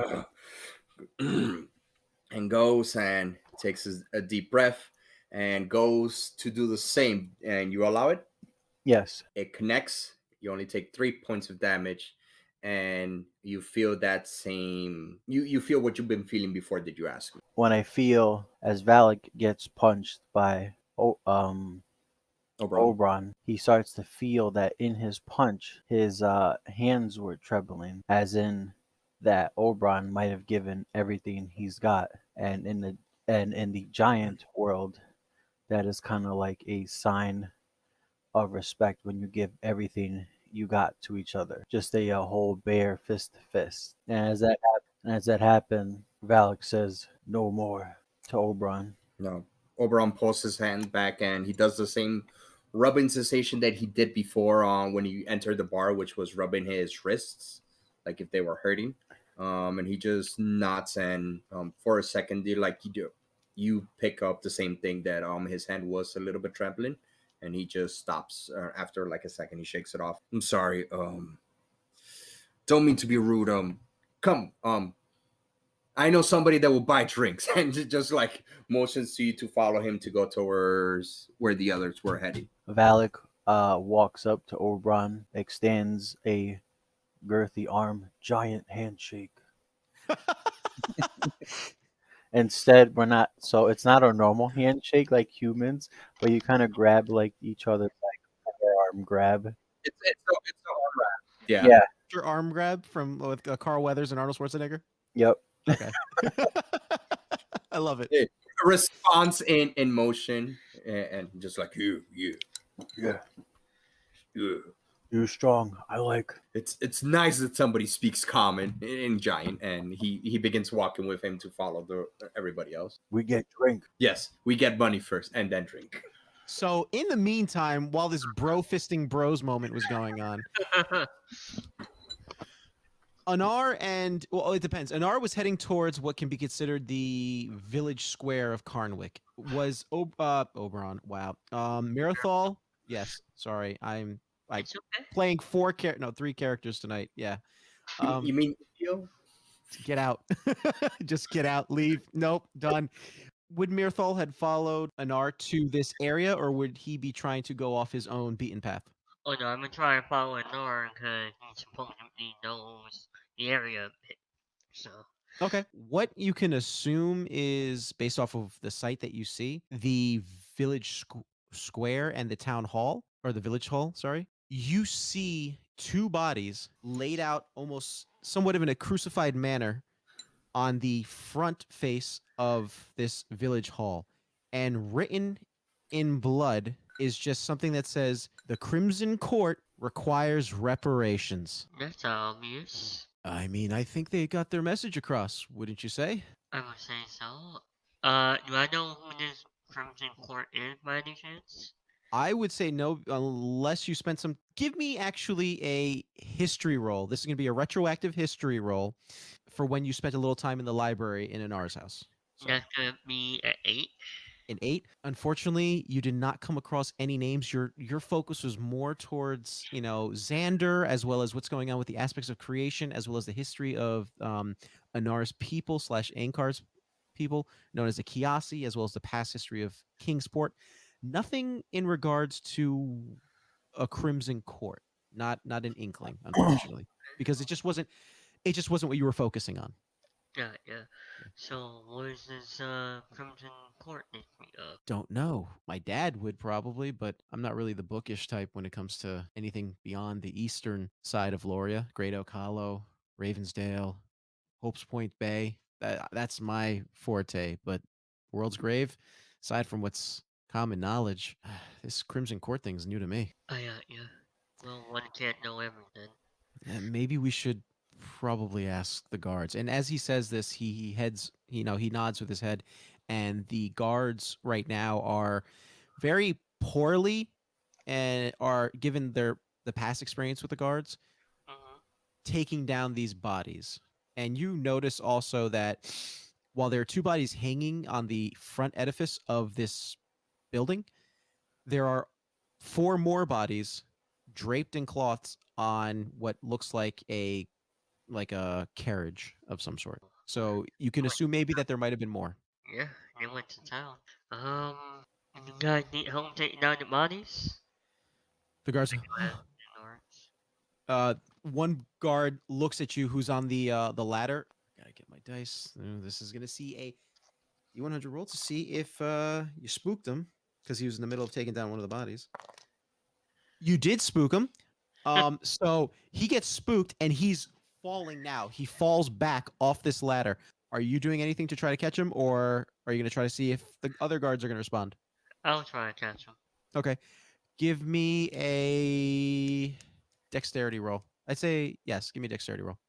and goes and takes a deep breath and goes to do the same. And you allow it?
Yes.
It connects. You only take 3 points of damage, and you feel that same. You feel what you've been feeling before. Did you ask me?
When I feel as Valak gets punched by Oberon, he starts to feel that in his punch, his hands were trembling, as in that Oberon might have given everything he's got, and in the giant world, that is kind of like a sign of respect when you give everything you got to each other, just a whole bare fist to fist. And as that happened, Valak says, "No more," to Oberon.
No. Oberon pulls his hand back and he does the same rubbing sensation that he did before when he entered the bar, which was rubbing his wrists, like if they were hurting. And he just nods and for a second, like you pick up the same thing that his hand was a little bit trembling, and he just stops after like a second. He shakes it off. I'm sorry. Don't mean to be rude. Come. I know somebody that will buy drinks, and just like motions to you to follow him to go towards where the others were heading.
Valak walks up to Oberon, extends a girthy arm, giant handshake. Instead, we're not. So it's not a normal handshake like humans, but you kind of grab like each other's like arm grab.
It's a arm wrap. Yeah.
Yeah.
Your arm grab from with Carl Weathers and Arnold Schwarzenegger.
Yep.
Okay. I love it.
A response in motion, and just like you.
Yeah. You're strong. I like.
It's nice that somebody speaks common in giant, and he begins walking with him to follow everybody else.
We get drink.
Yes, we get money first and then drink.
So in the meantime, while this bro fisting bros moment was going on, Anar and it depends. Anar was heading towards what can be considered the village square of Charnwick. Was Oberon? Wow. Mirathol? Yes. Sorry, I'm
It's okay.
playing three characters tonight. Yeah.
You mean you?
Get out. Just get out. Leave. Nope. Done. Would Mirthal had followed Anar to this area, or would he be trying to go off his own beaten path?
Oh no, I'm gonna try and follow Nor because he supposedly knows the area a bit. So
Okay. What you can assume is, based off of the site that you see, the village square and the town hall, or the village hall, sorry, you see two bodies laid out almost somewhat of in a crucified manner on the front face of this village hall. And written in blood is just something that says, "The Crimson Court requires reparations."
that's obvious.
I mean, I think they got their message across, wouldn't you say?
I would say so. Do I know who this Crimson Court is by any chance?
I would say no, unless you spent some. Give me actually a history roll. This is going to be a retroactive history roll for when you spent a little time in the library in Anar's house. So,
That's gonna be an 8.
an 8. Unfortunately, you did not come across any names. Your focus was more towards Xander, as well as what's going on with the aspects of creation, as well as the history of Anar's people / Ankar's people, known as the Kiasi, as well as the past history of Kingsport. Nothing in regards to a Crimson Court. Not an inkling, unfortunately, because it just wasn't what you were focusing on.
Yeah. So what is this Crimson Court make me of?
Don't know. My dad would probably, but I'm not really the bookish type when it comes to anything beyond the eastern side of Loria, Great Oak Hollow, Ravensdale, Hopes Point Bay. That's my forte. But World's Grave, aside from what's common knowledge, this Crimson Court thing's new to me.
Yeah. Well, one can't know everything.
Maybe we should probably ask the guards. And as he says this, he heads, he nods with his head, and the guards right now are very poorly and are given the past experience with the guards
Mm-hmm.
taking down these bodies. And you notice also that while there are two bodies hanging on the front edifice of this building, there are 4 more bodies draped in cloths on what looks like a carriage of some sort. So you can assume maybe that there might have been more.
Yeah, they went to town. You guys need help taking down the bodies?
The guards.
Or
One guard looks at you, who's on the ladder. Gotta get my dice. This is gonna see a D100 roll to see if you spooked him, because he was in the middle of taking down one of the bodies. You did spook him. So he gets spooked and he's falling now. He falls back off this ladder. Are you doing anything to try to catch him, or are you going to try to see if the other guards are going to respond?
I'll try to catch him.
Okay. Give me a dexterity roll. I'd say yes. Give me a dexterity roll.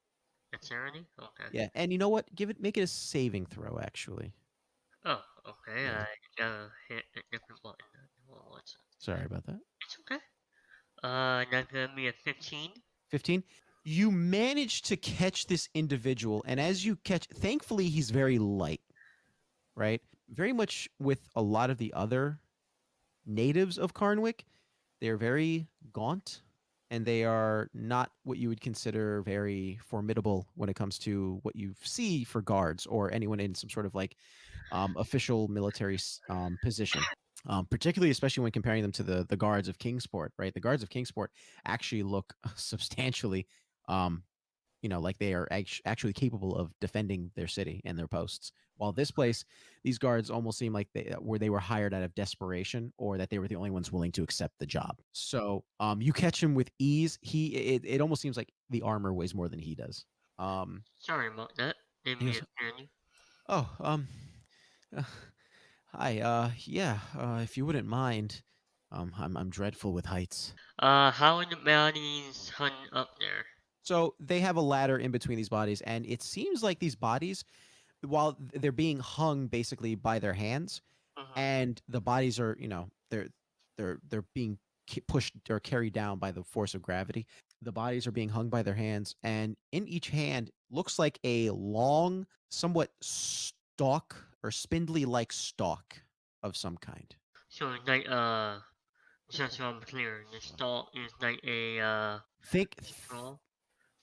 Dexterity? Okay.
Yeah, and you know what? Make it a saving throw. Actually,
Oh, okay.
yeah.
I hit a different button. Well, what's it?
Sorry about that.
It's okay. That's gonna be a 15.
15. You manage to catch this individual, and as you catch, thankfully, he's very light, right? Very much with a lot of the other natives of Carnwick, they're very gaunt and they are not what you would consider very formidable when it comes to what you see for guards or anyone in some sort of like official military position. Particularly, especially when comparing them to the guards of Kingsport, right? The guards of Kingsport actually look substantially, um, like they are actually capable of defending their city and their posts. While this place, these guards almost seem like they were hired out of desperation, or that they were the only ones willing to accept the job. So, you catch him with ease. It almost seems like the armor weighs more than he does.
Sorry about that. Didn't
He
mean to
goes,
offend you.
"Oh, uh, hi. Yeah. If you wouldn't mind, I'm dreadful with heights."
How are the bounties hunting up there?
So they have a ladder in between these bodies, and it seems like these bodies, while they're being hung basically by their hands,
Mm-hmm.
and the bodies are, they're being pushed or carried down by the force of gravity. The bodies are being hung by their hands, and in each hand looks like a long, somewhat stalk or spindly like stalk of some kind.
So it's like just so I'm clear, the stall is like a
Think
straw.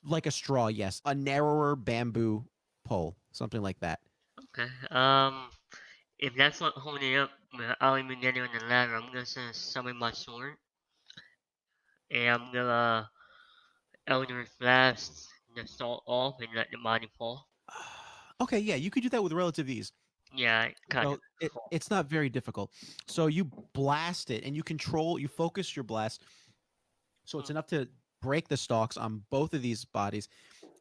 like a straw, yes, a narrower bamboo pole, something like that.
Okay. If that's not holding up, I'll even get it on the ladder. I'm gonna summon my sword, and I'm gonna Elder Blast the salt off and let the body fall.
Okay, yeah, you could do that with relative ease.
Yeah, I kind of.
So it's not very difficult. So you blast it and you focus your blast. So it's
Mm.
enough to break the stalks on both of these bodies.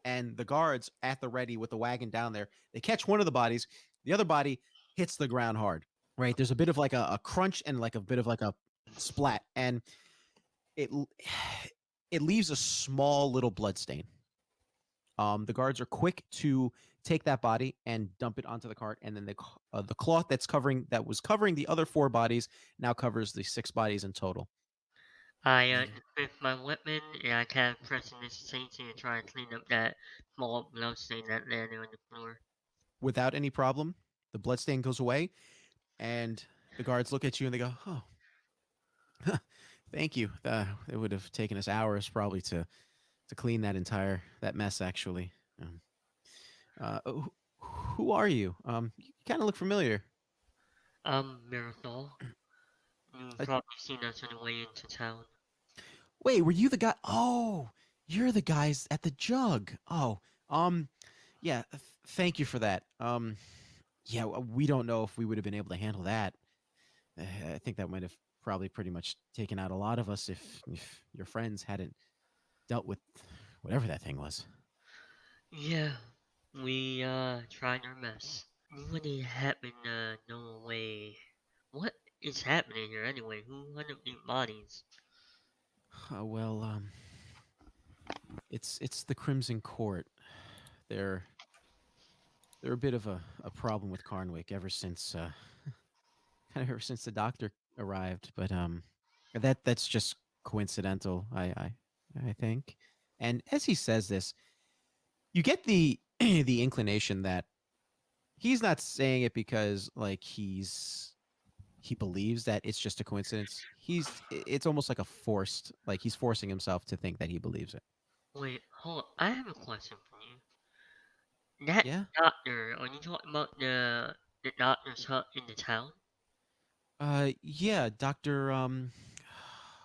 And the guards at the ready with the wagon down there, they catch one of the bodies. The other body hits the ground hard, right? There's a bit of like a crunch and like a bit of like a splat. And it it leaves a small little blood stain. The guards are quick to take that body and dump it onto the cart, and then the cloth that was covering the other four bodies now covers the six bodies in total.
I
And
with my weapon and I kind of pressing this safety and try to clean up that small blood stain that landed on the floor.
without any problem, the bloodstain goes away, and the guards look at you and they go, "Oh, thank you. It would have taken us hours probably to clean that mess. Actually, who are you? You kind of look familiar.
Miracle. You've
Uh,
probably seen us on the way into town.
Wait, were you the guy? Oh, you're the guys at the jug. Oh, um, yeah. Thank you for that. Yeah, we don't know if we would have been able to handle that. I think that might have probably pretty much taken out a lot of us if your friends hadn't dealt with whatever that thing was.
Yeah, we tried our best. Nobody happened to know a way. What is happening here anyway? Who hunted these bodies?
Well, it's the Crimson Court. They're they're a bit of a problem with Carnwick ever since kind of ever since the doctor arrived. But that's just coincidental. I think. And as he says this, you get the the inclination that he's not saying it because like he believes that it's just a coincidence. It's almost like a forced, like he's forcing himself to think that he believes it.
Wait, hold on. I have a question for you. That
Yeah.
doctor, are you talking about the doctor's hut in the town?
Yeah, Doctor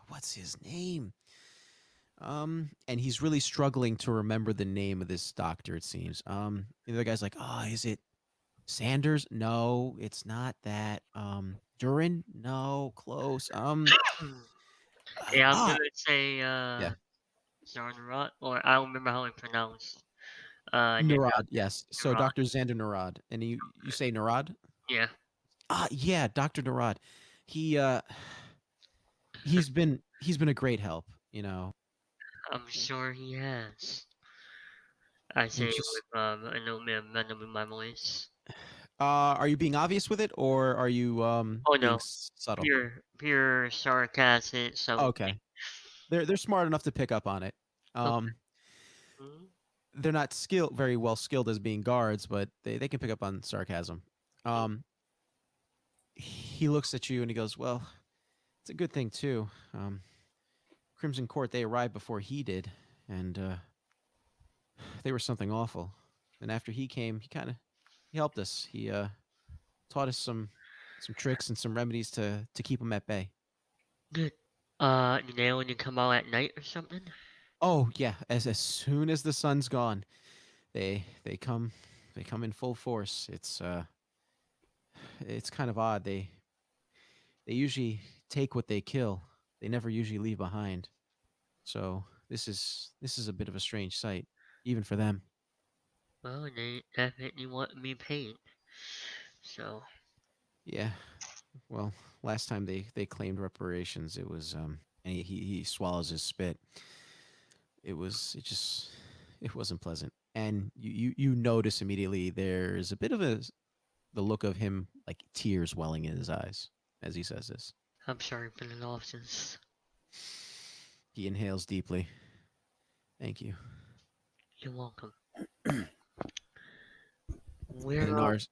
what's his name? And he's really struggling to remember the name of this doctor, it seems. The other guy's like, "Oh, is it Sanders? No, it's not that. Durin? No, close.
Yeah, I'm
Ah,
gonna say
yeah.
Zarnrot, or I don't remember how it's pronounced.
Narad, yes. So
Narad.
Dr. Xander Narad, and you say Narad?
Yeah.
Yeah, Dr. Narad. He he's been a great help. You know,
I'm sure he has. I
and
say it
just
with a little bit of venom in my voice.
are you being obvious with it, or are you
Oh
being
no,
subtle?
pure sarcasm. Something.
Okay, they're smart enough to pick up on it.
Okay.
Um,
Mhm.
they're not very well skilled as being guards, but they can pick up on sarcasm. Um, he looks at you and he goes, "Well, it's a good thing too. Crimson Court, they arrived before he did, and they were something awful. And after he came, he helped us. He taught us some tricks and some remedies to keep them at bay.
Good. You know when you come out at night or something?
Oh yeah, as soon as the sun's gone, they come in full force. It's kind of odd. They usually take what they kill. They never usually leave behind. So this is a bit of a strange sight, even for them.
Well, they definitely want me paid. So,
Yeah. Well, last time they claimed reparations, it was and he swallows his spit. It wasn't pleasant. And you notice immediately there's a bit of the look of him like tears welling in his eyes as he says this.
I'm sorry for the losses.
He inhales deeply. Thank you.
You're welcome.
And
Where are...
Anar,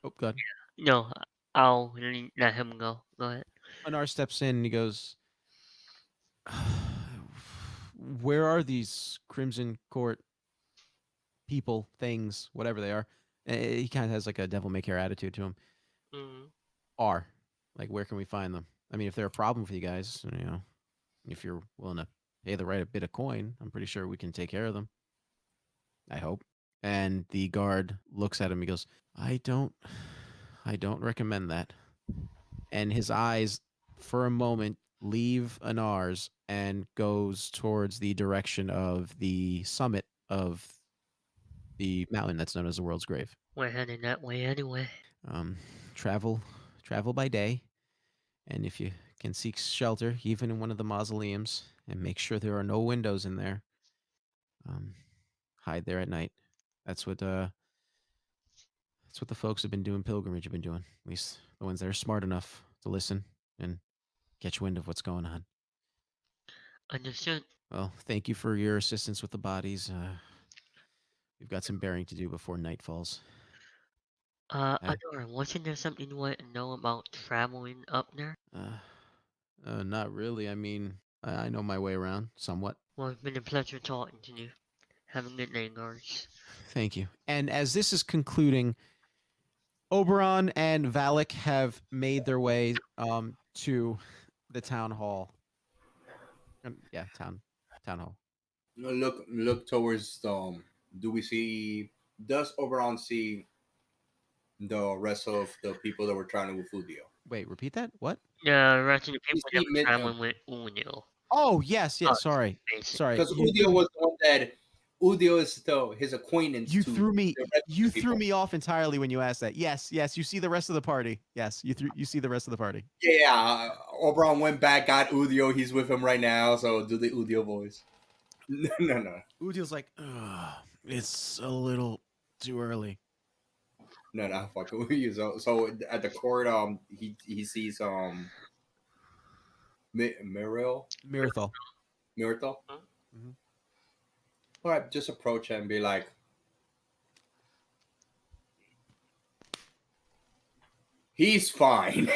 oh god.
No, I'll let him go. Go ahead.
Anar steps in and he goes, "Where are these Crimson Court people, things, whatever they are?" He kind of has like a devil may care attitude to him.
Mm,
Are like, where can we find them? I mean, if they're a problem for you guys, if you're willing to pay the right bit of coin, I'm pretty sure we can take care of them. I hope. And the guard looks at him. He goes, I don't recommend that. And his eyes, for a moment, leave Anar's and goes towards the direction of the summit of the mountain that's known as the World's Grave.
we're heading that way anyway.
Um, travel, travel by day, and if you can seek shelter, even in one of the mausoleums, and make sure there are no windows in there, um, hide there at night. That's what the folks have been doing. Pilgrimage have been doing. At least the ones that are smart enough to listen and catch wind of what's going on.
Understood.
Well, thank you for your assistance with the bodies. We've got some burying to do before night falls. I,
Adora, wasn't there something you want to know about traveling up there?
not really. I mean, I know my way around somewhat.
Well, it's been a pleasure talking to you. Have a good day, guards.
Thank you. And as this is concluding, Oberon and Valak have made their way to the town hall. Yeah, town hall.
Look towards the. Do we see? Does Oberon see the rest of the people that were traveling with Udio?
Wait, repeat that. What?
The rest of the
We
people that
see
were traveling with Unil.
Oh yes, yes. Sorry,
Basic.
sorry.
because Udio was the one that Udio is his acquaintance.
You
to
threw me.
the rest
You
of the
threw
people.
me off entirely when you asked that. Yes, yes. You see the rest of the party. Yes, you see the rest of the party.
Yeah, Oberon went back, got Udio. He's with him right now. So do the Udio voice. No.
Udil's like, "Ugh, it's a little too early."
No, fuck Udio. So at the court, he sees Muriel,
Mirathol.
Myrtle.
Mhm.
All right, just approach her and be like, he's fine.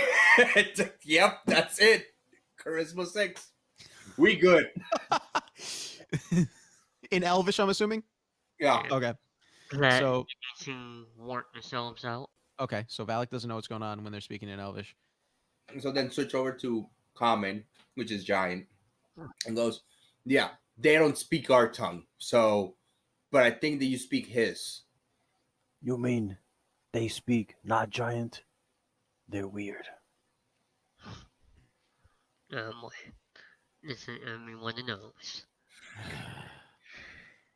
Yep, that's it. Charisma 6. We good.
In Elvish, I'm assuming.
Yeah.
Okay.
That
So
need to work themselves out.
okay. So Valak doesn't know what's going on when they're speaking in Elvish.
So then switch over to Common, which is giant, and goes, yeah, they don't speak our tongue. So, but I think that you speak his.
You mean they speak not giant? They're weird.
Boy. This is everyone knows.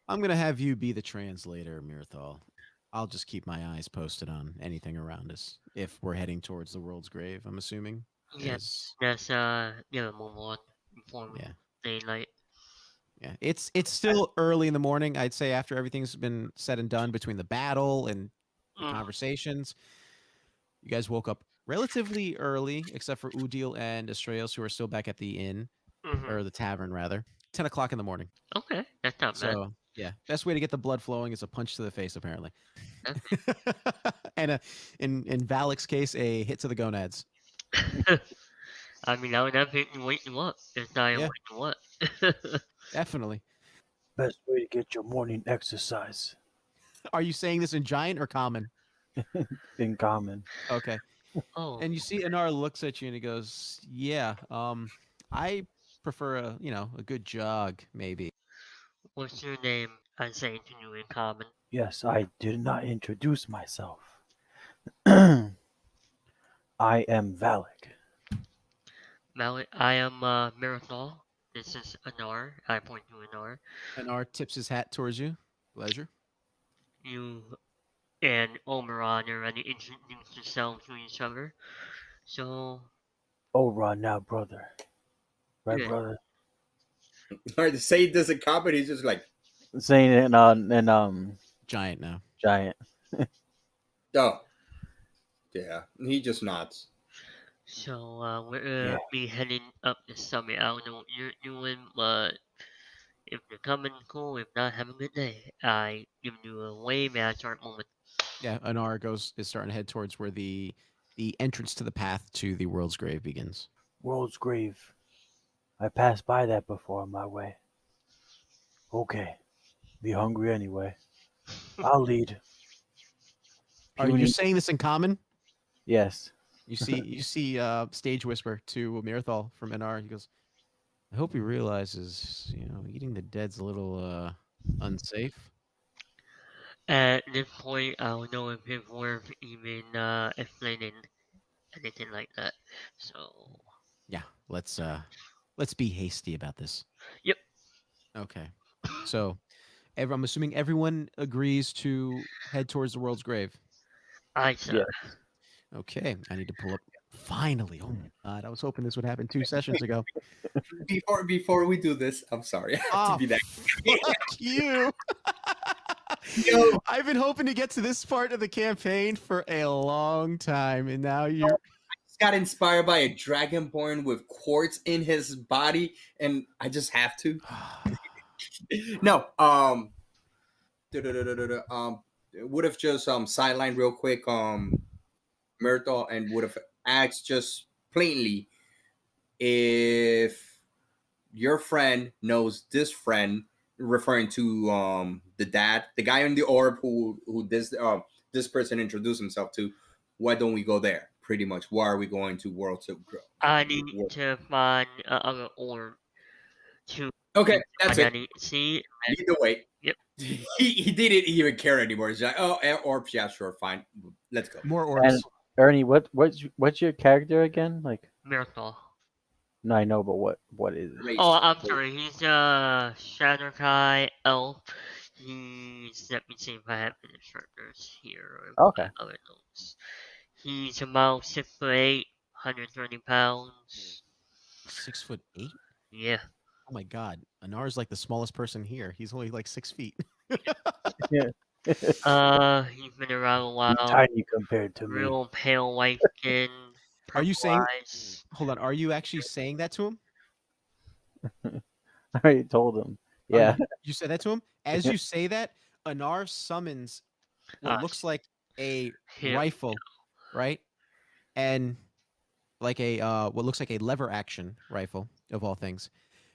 I'm gonna have you be the translator, Mirthal. I'll just keep my eyes posted on anything around us. If we're heading towards the world's grave, I'm assuming.
Yeah,
As
that's move on before
yeah,
daylight.
yeah. It's still early in the morning. I'd say after everything's been said and done between the battle and the
Mm,
conversations. You guys woke up relatively early, except for Udil and Estrellas, who are still back at the inn
mm-hmm.
or the tavern rather. 10 o'clock in the morning.
Okay, that's not bad.
So yeah, best way to get the blood flowing is a punch to the face, apparently. And in Valak's case, a hit to the gonads.
I mean, I would have hit and wake you up if I
Yeah,
wake you up.
definitely.
Best way to get your morning exercise
Are you saying this in giant or common?
in common.
Okay.
Oh,
And you see Anar looks at you and he goes, "Yeah, I prefer a good jog, maybe."
what's your name? I say to you in common.
Yes, I did not introduce myself. I am Valak.
Malik, I am Mirathol. This is Anar. I point to Anar.
Anar tips his hat towards you. Pleasure.
You and Omeron already introduced yourselves to each other. So,
Oh, right now, brother. Right,
yeah.
brother?
Hard to say this in comedy. He's just like,
Saying it in
Giant now.
giant.
oh, yeah. He just nods.
So, we're
Yeah.
be heading up the summit. I don't know what you're doing, but if you're coming, cool. If not, have a good day. I give you a wave at a certain moment.
Yeah, Anar is starting to head towards where the entrance to the path to the world's grave begins.
World's grave. I passed by that before on my way. Okay. Be hungry anyway. I'll lead.
Are you
Puny.
saying this in common?
Yes.
You see stage whisper to Mirthal from Anar. He goes, "I hope he realizes, eating the dead's a little unsafe."
At this point, I don't know if it's worth even explaining anything like that. So,
Yeah, let's be hasty about this.
yep.
Okay. So, I'm assuming everyone agrees to head towards the world's grave.
I
Yeah.
Okay, I need to pull up. Finally, oh my god, I was hoping this would happen 2 sessions ago.
Before we do this, I'm sorry. I have to
Oh,
be that.
fuck you!
Yo.
I've been hoping to get to this part of the campaign for a long time, and now you're.
Just got inspired by a dragonborn with quartz in his body, and I just have to. No, would have just sidelined real quick, Myrtle, and would have asked just plainly if your friend knows this friend, referring to the dad, the guy in the orb who this person introduced himself to. Why don't we go there? Pretty much. Why are we going to World to Grow?
I need to find other orb to
Okay, that's it.
see.
Lead the way.
Yep.
He didn't even care anymore. He's like, oh, orbs, yeah, sure, fine, let's go.
More orbs.
And Ernie, what's your character again? Like,
Miracle.
no, I know, but what is it?
Race.
Oh, I'm sorry. He's a Shatterkai elf. Let me see if I have the instructors here. Or
Okay.
other notes. He's about 6'8", 130 pounds.
6'8".
Yeah.
Oh my god, Anar's like the smallest person here. He's only like 6 feet.
Yeah.
He's been around a
You're
while.
tiny compared to me.
Real pale white skin.
Are you
Purple
saying?
eyes.
Hold on. Are you actually saying that to him?
I already told him.
Are
Yeah.
you said that to him? As you say that, Anar summons what looks like a
Here.
rifle, right? And like a what looks like a lever action rifle of all things.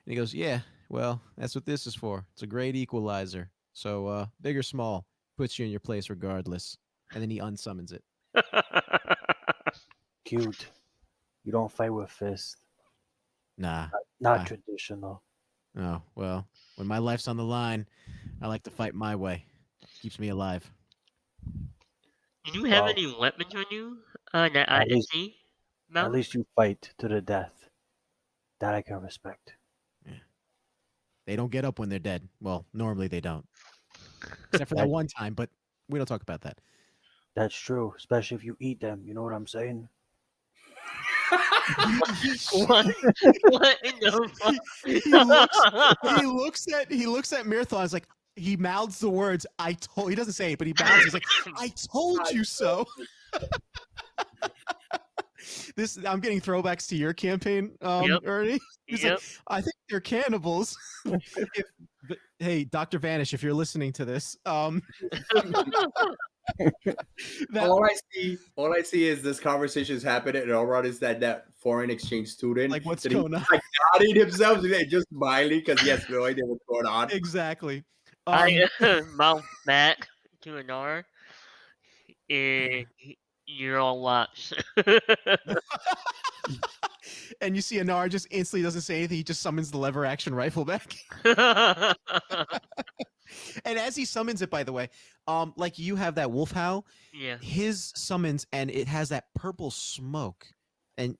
And he goes, "Yeah, well, that's what this is for. It's a great equalizer. So big or small, puts you in your place regardless." And then he unsummons it.
Cute. You don't fight with fists.
Nah.
Not
Ah.
traditional.
Oh, well, when my life's on the line, I like to fight my way. Keeps me alive.
Do you have
Wow.
any weapons on you that I
At
can
least-
see?
At
Mount?
least you fight to the death. That I can respect.
They don't get up when they're dead. Well, normally they don't, except for that one time. But we don't talk about that.
That's true, especially if you eat them. You know what I'm saying?
What? What in the fuck?
he looks at Mirthon. Like he mouths the words "I told." He doesn't say it, but he mouths. He's like, "I told you so." This I'm getting throwbacks to your campaign,
Yep.
Ernie. He's
Yep.
like, "I think they're cannibals." Hey, Dr. Vanish, if you're listening to this, that
all I see is this conversation is happening, and all right is that foreign exchange student.
like what's
that
going on?
Like nodding himself, and just smiling because he has no idea what's going on.
Exactly.
I mouth back to an R. You're all watch.
And you see Anar just instantly doesn't say anything. He just summons the lever action rifle back. And as he summons it, by the way, like you have that wolf howl,
Yeah.
his summons, and it has that purple smoke, and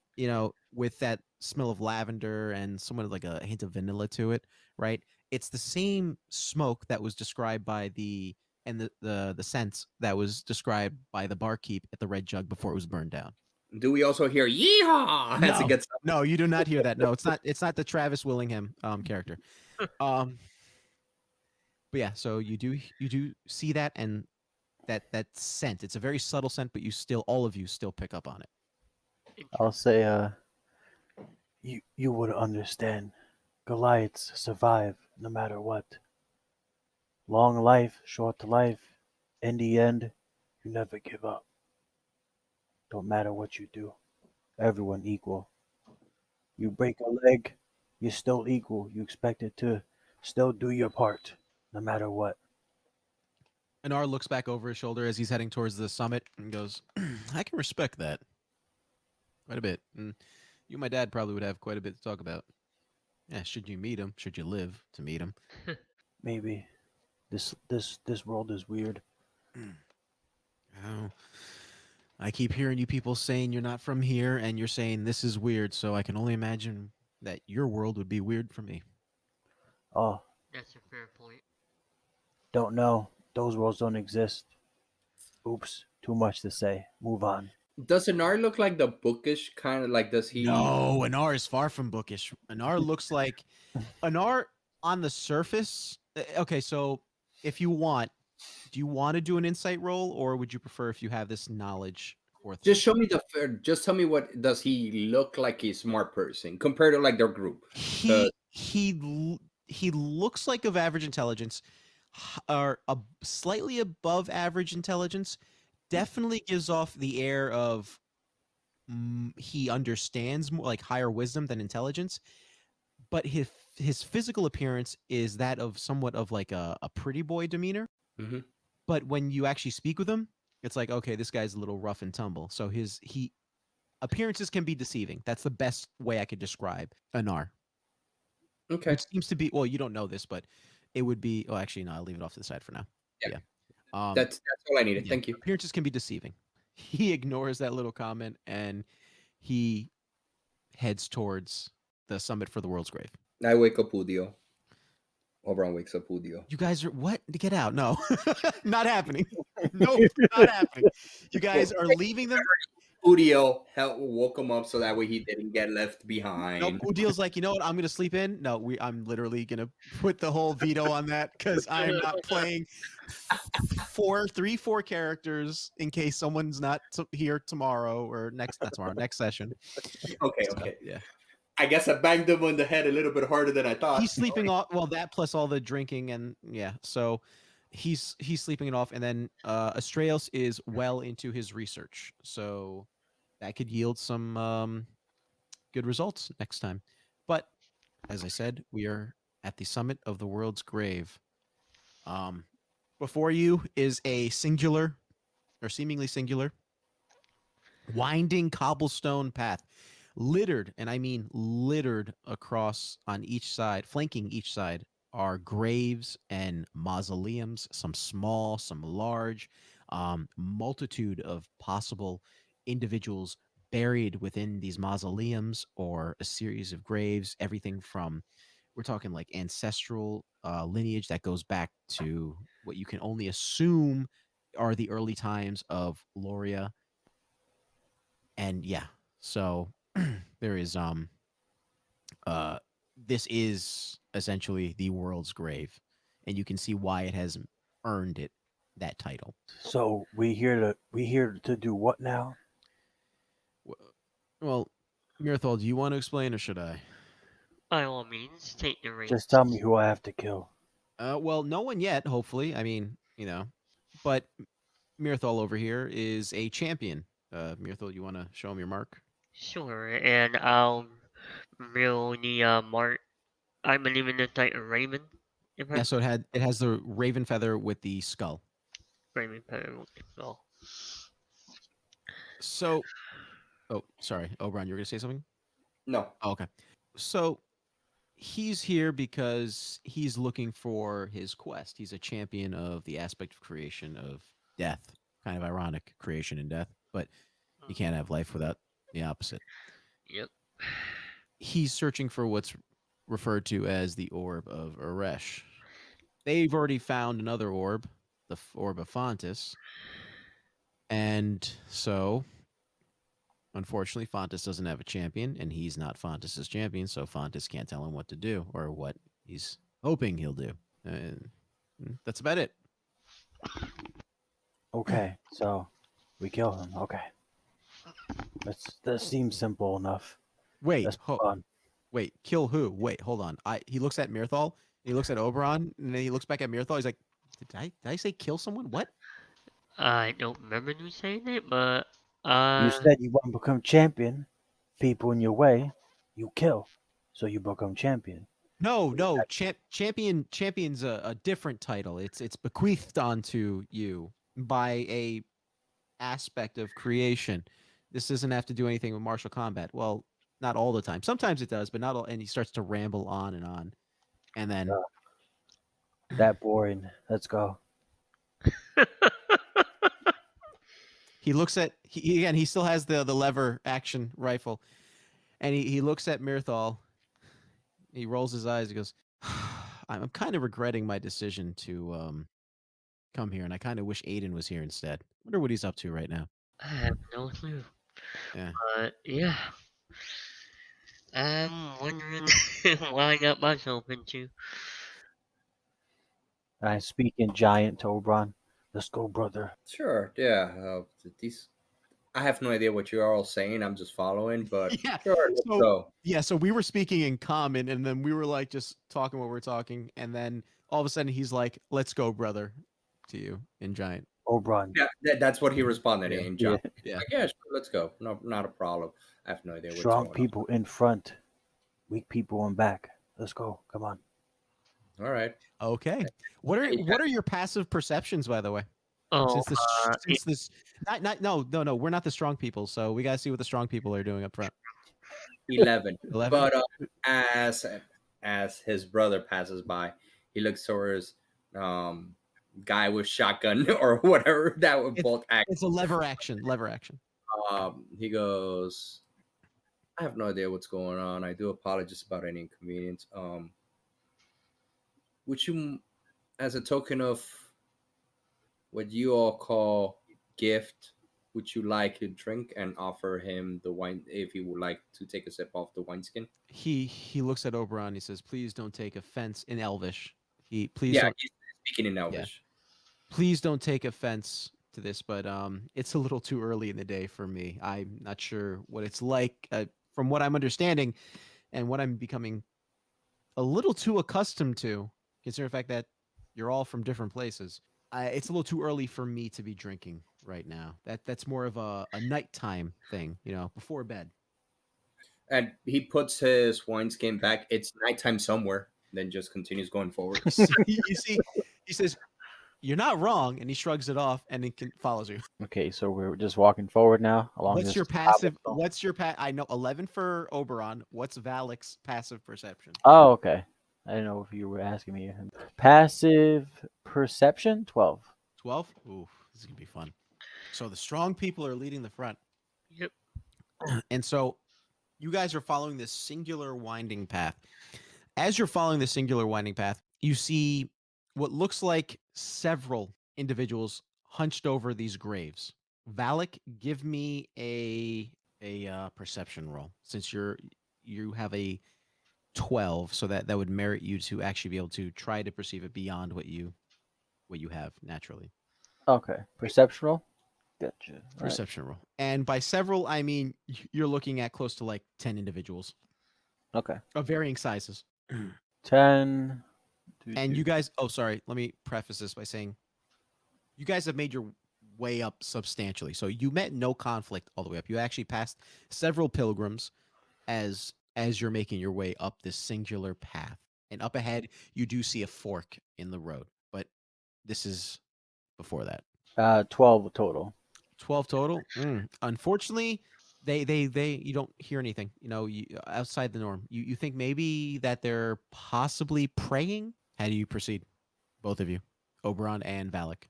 with that smell of lavender and somewhat like a hint of vanilla to it, right? It's the same smoke that was described by the scent that was described by the barkeep at the Red Jug before it was burned down.
Do we also hear "yeehaw" as it gets?
No, you do not hear that. No, it's not. It's not the Travis Willingham character. But yeah, so you do see that, and that scent. It's a very subtle scent, but all of you still pick up on it.
I'll say, you would understand. Goliaths survive no matter what. Long life, short life. In the end, you never give up. Don't matter what you do. Everyone equal. You break a leg, you're still equal. You expected to still do your part, no matter what.
Anar looks back over his shoulder as he's heading towards the summit and goes, "I can respect that quite a bit. And you and my dad probably would have quite a bit to talk about. Yeah, should you meet him? Should you live to meet him?"
Maybe this world is weird.
Oh, I keep hearing you people saying you're not from here, and you're saying this is weird. So I can only imagine that your world would be weird for me.
Oh,
That's a fair point.
don't know. Those worlds don't exist. Oops, too much to say. Move on.
Does Anar look like the bookish kind of like? Does he?
No, Anar is far from bookish. Anar looks like Anar on the surface. Okay, so if you want, do you want to do an insight roll, or would you prefer if you have this knowledge?
Just show me just tell me what does he look like a smart person compared to like their group.
He looks like of average intelligence, or slightly above average intelligence. Definitely gives off the air of he understands more, like higher wisdom than intelligence. But his physical appearance is that of somewhat of like a pretty boy demeanor.
Mm-hmm.
But when you actually speak with him, it's like, okay, this guy's a little rough and tumble. So he appearances can be deceiving. That's the best way I could describe Anar.
Okay.
Which seems to be, well, you don't know this, but it would be. Oh, actually, no. I'll leave it off to the side for now.
Yeah.
Yeah.
That's all I needed.
Yeah,
Thank you.
appearances can be deceiving. He ignores that little comment and he heads towards the summit for the world's grave.
I wake up Udio. Oberon wakes up Udio.
You guys are what? Get out! No, not happening. No, not happening. You guys are leaving them.
Udio woke him up so that way he didn't get left behind.
Nope. Udio's like, you know what? I'm gonna sleep in. No, I'm literally gonna put the whole veto on that because I'm not playing four characters in case someone's not here tomorrow or not tomorrow, next session.
Okay.
So, yeah.
I guess I banged him on the head a little bit harder than I thought.
He's sleeping off. Well, that plus all the drinking and yeah. So he's sleeping it off, and then Astraeus is well into his research, so that could yield some good results next time. But as I said, we are at the summit of the world's grave. Before you is a singular, or seemingly singular, winding cobblestone path, littered, and I mean littered across on each side, flanking each side, are graves and mausoleums, some small, some large, multitude of possible individuals buried within these mausoleums or a series of graves, everything from we're talking like ancestral lineage that goes back to what you can only assume are the early times of Loria. And yeah, so there is uh this is essentially the world's grave, and you can see why it has earned it that title.
So we here to do what now?
W- Well, Mirthal, do you want to explain or should I?
By all means, take the reins.
Just tell me who I have to kill.
Well, no one yet, hopefully. I mean, but Mirthal over here is a champion. Mirthal, you want to show him your mark?
Sure, and I'll mill the mark. I believe in the title Raven. If
Yeah,
I'm
so it has the raven feather with the skull.
Raven Power. Oh,
So, oh, sorry, Oberon, you were gonna say something?
No.
Oh, okay. So he's here because he's looking for his quest. He's a champion of the aspect of creation of death. Kind of ironic, creation and death, but you can't have life without the opposite.
yep.
He's searching for what's referred to as the orb of Eresh. They've already found another orb, the orb of Fontis, and so unfortunately, Fontis doesn't have a champion, and he's not Fontis's champion, so Fontis can't tell him what to do or what he's hoping he'll do. And that's about it.
Okay, so we kill him. Okay, that seems simple enough.
Wait,
That's fun.
wait, kill who? Wait, hold on. He looks at Mirthal, he looks at Oberon, and then he looks back at Mirthal. He's like, did I say kill someone? What?
I don't remember you saying it, but
You said you want to become champion. People in your way, you kill, so you become champion.
No, no, champion's a different title. It's bequeathed onto you by a aspect of creation. This doesn't have to do anything with martial combat. Well, not all the time. Sometimes it does, but not all. And he starts to ramble on, and then
That boring. Let's go.
he looks at again. He still has the lever action rifle, and he looks at Mirthal. He rolls his eyes. He goes, "I'm kind of regretting my decision to come here, and I kind of wish Aiden was here instead. Wonder what he's up to right now."
I have no clue.
Yeah.
But yeah, I'm wondering why I got myself into.
And I speak in giant to Oberon. Let's go, brother.
Sure. Yeah. These. I have no idea what you are all saying. I'm just following, but
Yeah.
sure. Let's
So
go.
yeah, so we were speaking in common, and then we were like just talking what we're talking, and then all of a sudden he's like, "Let's go, brother," to you in giant.
Oberon.
Yeah, that's what he responded
Yeah.
in
Yeah.
John.
Yeah.
Like, yeah, sure, let's go. No, not a problem. I have no idea what's
Strong
going
people in front, weak people in back. Let's go. Come on.
on. All right.
Okay.
Hey,
What are your passive perceptions, by the way?
Oh,
Since this not no, we're not the strong people, so we gotta see what the strong people are doing up front.
11.
11.
But as as his brother passes by, he looks towards um guy with shotgun or whatever that would
It's
both act.
it's a lever action. Lever action.
He goes, I have no idea what's going on. I do apologize about any inconvenience. Would you, as a token of what you all call gift, would you like a drink and offer him the wine if he would like to take a sip off the wineskin?
He looks at Oberon. He says, "Please don't take offense in Elvish. He please
Yeah,
don't
he's speaking in
yeah
Elvish.
please don't take offense to this, but it's a little too early in the day for me. I'm not sure what it's like from what I'm understanding and what I'm becoming a little too accustomed to, considering the fact that you're all from different places. It's a little too early for me to be drinking right now. That's more of a nighttime thing, before bed."
And he puts his wineskin back. It's nighttime somewhere. Then just continues going forward.
You see, he says, "You're not wrong," and he shrugs it off and follows you.
Okay, so we're just walking forward now along
What's
this
your passive?
cobblestone.
What's your I know 11 for Oberon. What's Valak's passive perception?
Oh, okay. I didn't know if you were asking me. Passive perception 12.
12. Ooh, this is gonna be fun. So the strong people are leading the front,
yep.
and so you guys are following this singular winding path. As you're following the singular winding path, you see what looks like several individuals hunched over these graves. Valak, give me a perception roll, since you have a 12, so that would merit you to actually be able to try to perceive it beyond what you have naturally.
Okay. Perceptual. Gotcha. All right.
Perception roll. And by several, I mean you're looking at close to like 10 individuals
Okay.
of varying sizes.
10.
And you guys, oh, sorry, let me preface this by saying you guys have made your way up substantially. So you met no conflict all the way up. You actually passed several pilgrims as you're making your way up this singular path. And up ahead, you do see a fork in the road, but this is before that.
12 total.
12 total. Unfortunately, they you don't hear anything, outside the norm. You think maybe that they're possibly praying. How do you proceed, both of you, Oberon and Valak?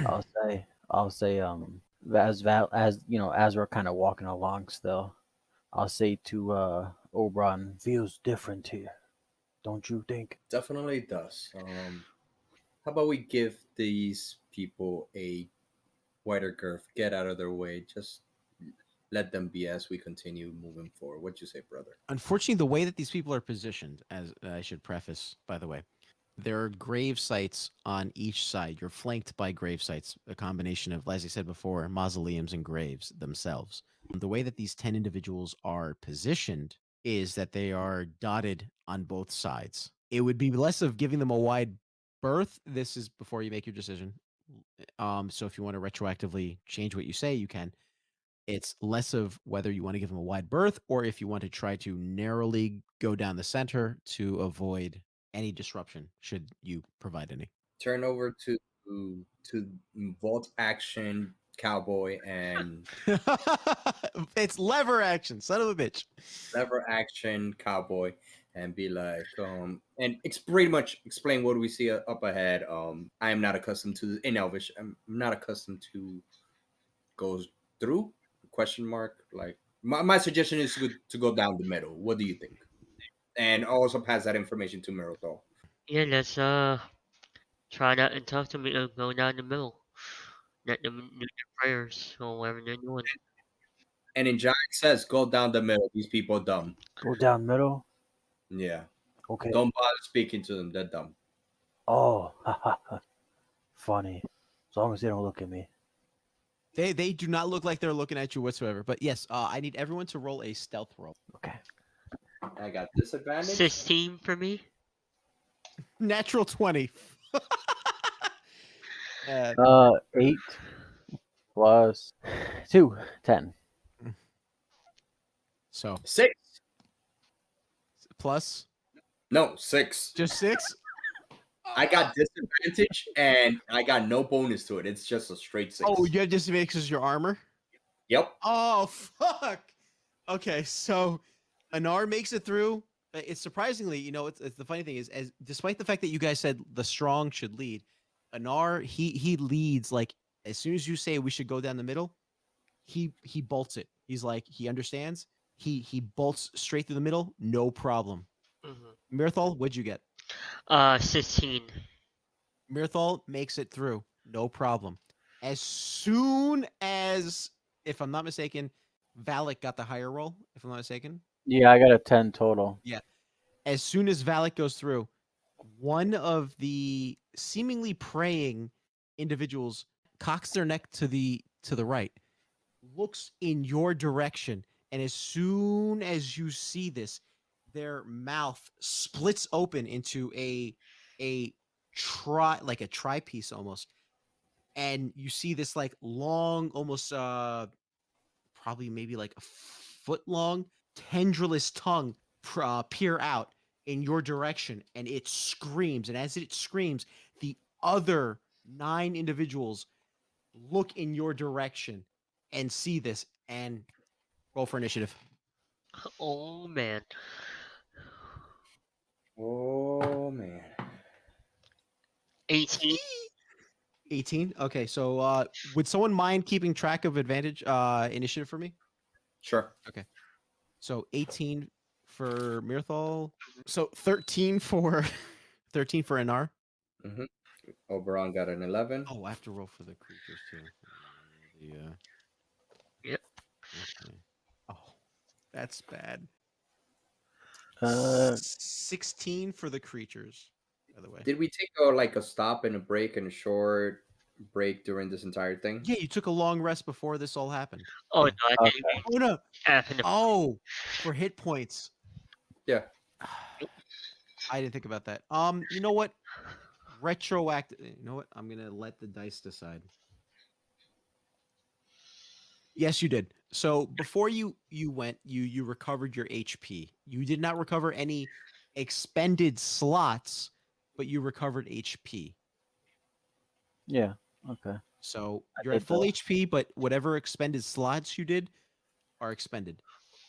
I'll say as we're kind of walking along still, I'll say to Oberon, feels different here, don't you think?
Definitely does. How about we give these people a wider girth, get out of their way, just let them be as we continue moving forward. What you say, brother?
Unfortunately, the way that these people are positioned, as I should preface, by the way, there are grave sites on each side. You're flanked by grave sites, a combination of, as I said before, mausoleums and graves themselves. The way that these 10 individuals are positioned is that they are dotted on both sides. It would be less of giving them a wide berth. This is before you make your decision. So if you want to retroactively change what you say, you can. It's less of whether you want to give them a wide berth or if you want to try to narrowly go down the center to avoid any disruption should you provide any.
Turn over to vault action cowboy and
It's lever action, son of a bitch.
lever action cowboy and be like and pretty much explain what we see up ahead. I am not accustomed to in Elvish. I'm not accustomed to goes through question mark. Like my suggestion is to go down the middle. What do you think? And also pass that information to Miracle.
Yeah, let's try not and talk to me. Go down the middle. Let them do their prayers or whatever they're doing.
And in Giant says, go down the middle. These people are dumb.
Go down middle.
Yeah.
Okay.
Don't bother speaking to them. They're dumb.
Oh, funny. As long as they don't look at me.
They do not look like they're looking at you whatsoever. But yes, I need everyone to roll a stealth roll.
Okay.
I got disadvantage.
16 for me.
Natural 20.
8 plus 2, 10.
So
6.
plus
No, 6.
just 6.
I got disadvantage and I got no bonus to it. It's just a straight 6.
Oh, you have disadvantage because your armor.
Yep.
Oh fuck. Okay, so Anar makes it through. It's surprisingly, it's the funny thing is, as despite the fact that you guys said the strong should lead, Anar he leads. Like as soon as you say we should go down the middle, he bolts it. He's like he understands. He bolts straight through the middle, no problem.
Mm-hmm.
Mirthal, what'd you get?
16.
Mirthal makes it through, no problem. As soon as, if I'm not mistaken, Valak got the higher roll, if I'm not mistaken.
Yeah, I got a 10 total.
Yeah. As soon as Valak goes through, one of the seemingly praying individuals cocks their neck to the right, looks in your direction, and as soon as you see this, their mouth splits open into a tri piece almost, and you see this like long, almost probably maybe like a foot long, tendrilous tongue peer out in your direction, and it screams. And as it screams, the other 9 individuals look in your direction and see this and roll for initiative.
Oh man.
Oh man.
18.
18. Okay, so would someone mind keeping track of advantage initiative for me?
Sure.
Okay. So 18 for Mirthal. So 13 for 13 for NR.
Mm-hmm. Oberon got an 11.
Oh, I have to roll for the creatures too. The
Yep.
okay. Oh, that's bad.
Uh,
16 for the creatures, by the way.
Did we take a stop and a break and a short break during this entire thing?
Yeah, you took a long rest before this all happened.
Oh
Yeah.
no, I
okay.
think
Oh no.
happened.
Oh, for hit points.
Yeah.
I didn't think about that. You know what? Retroactive. You know what? I'm gonna let the dice decide. Yes, you did. So before you went, you recovered your HP. You did not recover any expended slots, but you recovered HP.
Yeah. Okay.
So
I
you're at
did
full
the.
HP, but whatever expended slots you did are expended.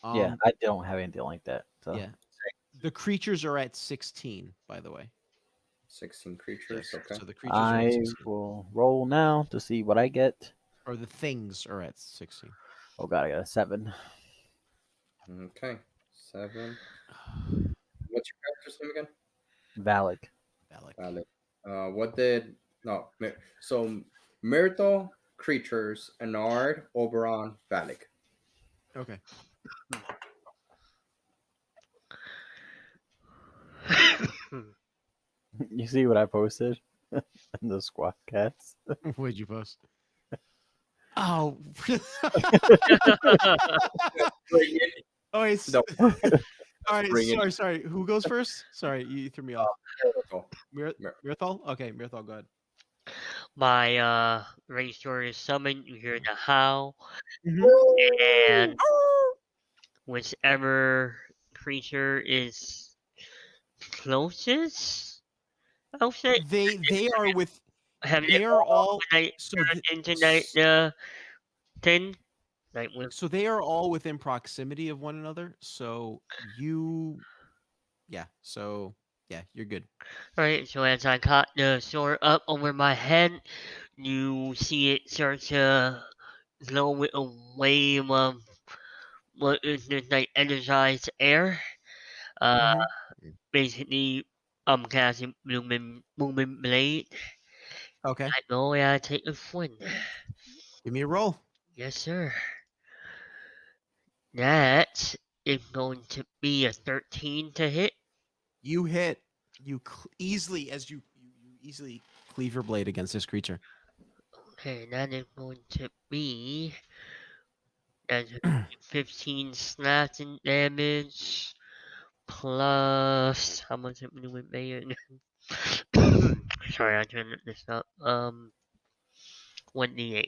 Yeah, I don't have anything like that. So
Yeah. The creatures are at 16, by the way.
16 creatures.
Yes.
Okay.
So the creatures are at
I
16.
will roll now to see what I get.
Or the things are at 16.
Oh god, I got a 7.
Okay. 7. What's your character's name again?
Valak.
Valak.
Valid. What did no? So Myrtle, creatures, Anard, Oberon, Valak.
Okay.
You see what I posted? The squad cats.
What'd you post? Oh. Oh, it's
No,
all right.
bring it.
Sorry. Who goes first? Sorry, you threw me off.
Myrtle.
Mirthal? Okay, Mirthal, go ahead.
My racer is summoned. You hear the howl,
Mm-hmm.
and whichever creature is closest, I'll say.
They are with
Have they
they are
all
all
when I
so
turned into the thing? Like with
so they are all within proximity of one another. So you're good.
right. So as I caught the sword up over my head, you see it start to glow with a wave of what is this like energized air. Uh,
Mm-hmm.
basically, I'm casting booming blade.
Okay,
I know I take a swing.
give me a roll.
Yes, sir. That is going to be a 13 to hit.
You hit. Easily as you easily cleave your blade against this creature.
Okay, that is going to be that's 15 slashing damage plus how much it would be. Sorry, I turned this up. 1d8.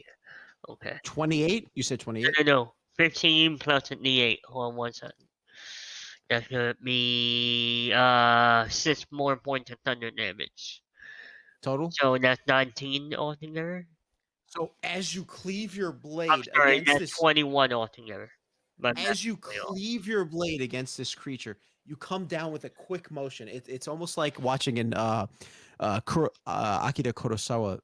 Okay.
28. You said 28
No. 15 plus a d8. Hold on one second. That's gonna be 6 more points of thunder damage.
total.
So that's 19 altogether.
So as you cleave your
I'm
blade
sorry,
against
that's
this
21 altogether. My math
as you
is way off.
cleave your blade against this creature, you come down with a quick motion. It's almost like watching an Akira Kurosawa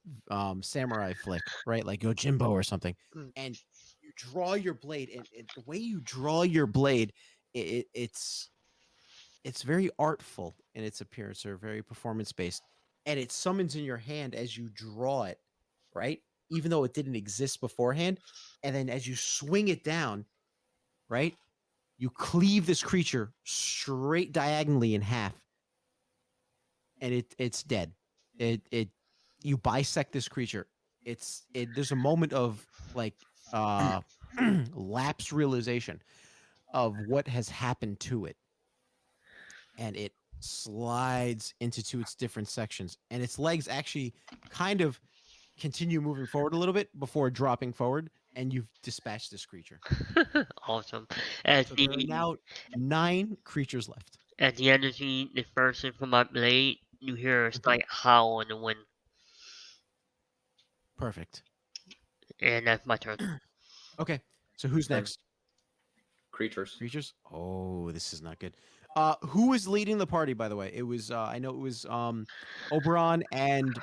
samurai flick, right? Like Yojimbo or something.
Mm.
And you draw your blade, and the way you draw your blade, it's very artful in its appearance, or very performance based, and it summons in your hand as you draw it, right? Even though it didn't exist beforehand, and then as you swing it down, right? You cleave this creature straight diagonally in half, and it's dead. It you bisect this creature. There's a moment of like lapse realization of what has happened to it, and it slides into its different sections, and its legs actually kind of continue moving forward a little bit before dropping forward, and you've dispatched this creature.
Awesome. As
So there are
the
now 9 creatures left.
as the energy disperses from my blade, you hear a
Mhm.
slight howl in the wind,
Perfect.
and that's my turn.
Okay. So who's
Turn.
next?
Creatures.
Creatures? Oh, this is not good. Who was leading the party, by the way? It was I know it was Oberon and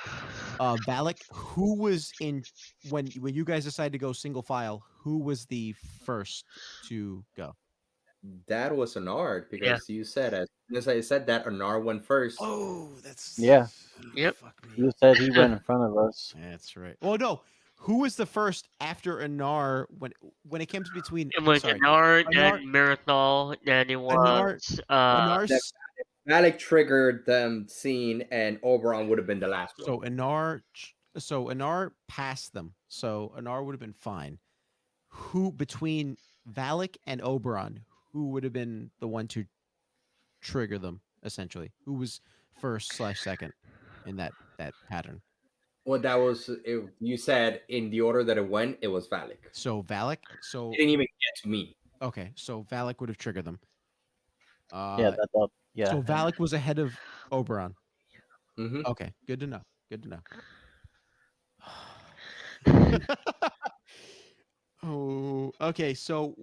Valak. Who was in when you guys decided to go single file, who was the first to go?
That was an art
Yeah.
because you said as soon as I said that an art went first.
Oh, that's
Yeah.
Yep.
Fuck me.
You said he went in front of us.
That's right. Well, no. Who was the first after Anar when it came to between?
It was
Sorry,
Anar,
Anar,
then Mirathol, then it
Anar,
was
That
Anar's.
Malik triggered them scene, and Oberon would have been the last one.
So Anar passed them. So Anar would have been fine. Who between Valak and Oberon? Who would have been the one to trigger them? Essentially, who was first/second in that pattern?
Well, that was you said in the order that it went. It was Valak.
So Valak. So
It didn't even get to me.
okay. So Valak would have triggered them.
Yeah, that's all. Yeah.
So Valak was ahead of Oberon.
Hmm.
Okay, good to know. Good to know. Oh, okay. So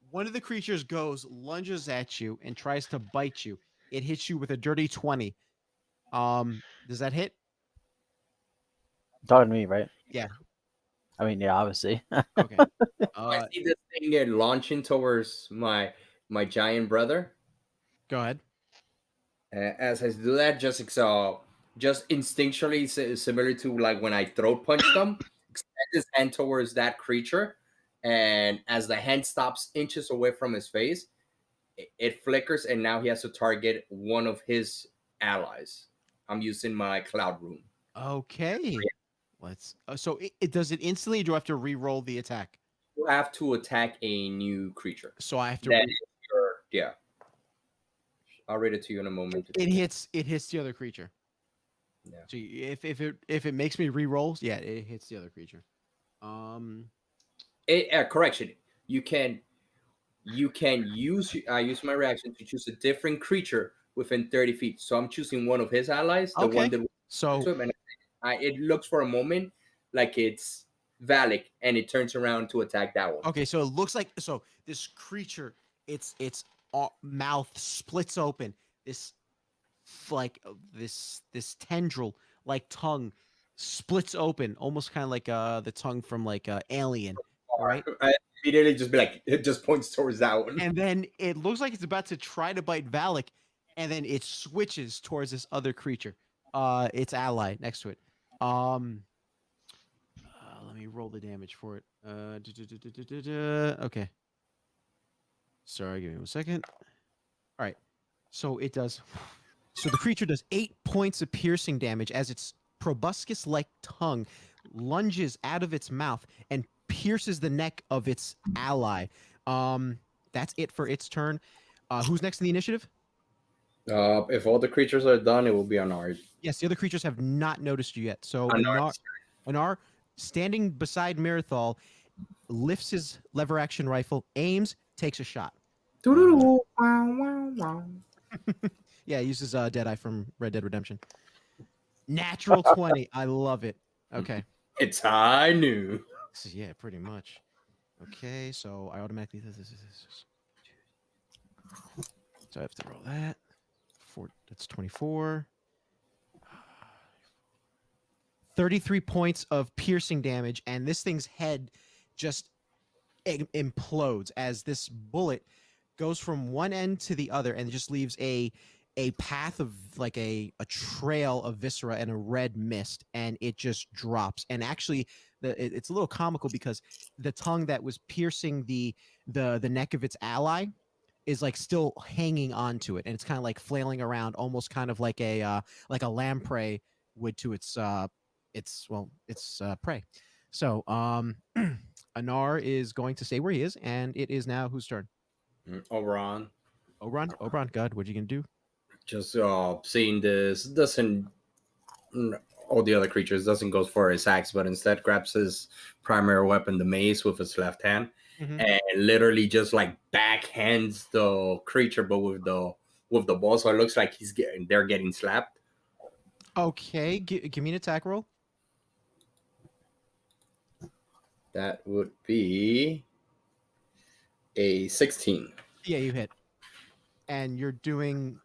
one of the creatures goes, lunges at you, and tries to bite you. It hits you with a dirty 20. Does that hit?
Talking to me, right?
Yeah.
I mean, yeah, obviously.
Okay.
I see this thing launching towards my giant brother.
Go ahead.
As I do that, just instinctually, similar to like when I throat punched him, extend his hand towards that creature, and as the hand stops inches away from his face, it flickers, and now he has to target one of his allies. I'm using my cloud room.
Okay. Let's. So it does it instantly. Or do I have to re-roll the attack?
You have to attack a new creature.
So I have to.
That is your, yeah. I'll read it to you in a moment.
It hits. It hits the other creature.
Yeah.
So if it makes me re-roll, yeah, it hits the other creature.
Correction. You can use use my reaction to choose a different creature within 30 feet. So I'm choosing one of his allies, the
Okay.
one that
So
to him, and it looks for a moment like it's Valak, and it turns around to attack that one.
okay, so it looks like this creature, its mouth splits open. This tendril like tongue splits open, almost kind of like the tongue from like Alien, right?
I immediately just be like, it just points towards that one.
And then it looks like it's about to try to bite Valak, and then it switches towards this other creature, its ally next to it. Let me roll the damage for it. Okay. Sorry, give me 1 second. All right. So it does. So the creature does 8 points of piercing damage as its proboscis-like tongue lunges out of its mouth and pierces the neck of its ally. That's it for its turn. Who's next in the initiative?
If all the creatures are done, it will be on ours.
Yes, the other creatures have not noticed you yet. So
Anar.
Anar, standing beside Mirathol, lifts his lever action rifle, aims, takes a shot. Yeah, uses Deadeye from Red Dead Redemption. Natural 20. I love it. Okay.
It's high noon.
Yeah, pretty much. Okay, so I automatically. So I have to roll that. That's 24. 33 points of piercing damage, and this thing's head just implodes as this bullet goes from one end to the other and just leaves a path of like a trail of viscera and a red mist, and it just drops. And actually it's a little comical because the tongue that was piercing the neck of its ally is like still hanging onto it, and it's kind of like flailing around, almost kind of like a lamprey would to its prey. So Anar is going to stay where he is, and it is now whose turn?
Oberon.
Oberon, God, what are you gonna do?
Just seeing this doesn't. All the other creatures doesn't go for his axe, but instead grabs his primary weapon, the mace, with his left hand, and literally just like backhands the creature, but with the ball, so it looks like they're getting slapped.
Okay, give me an attack roll.
That would be a 16.
Yeah, you hit, and you're doing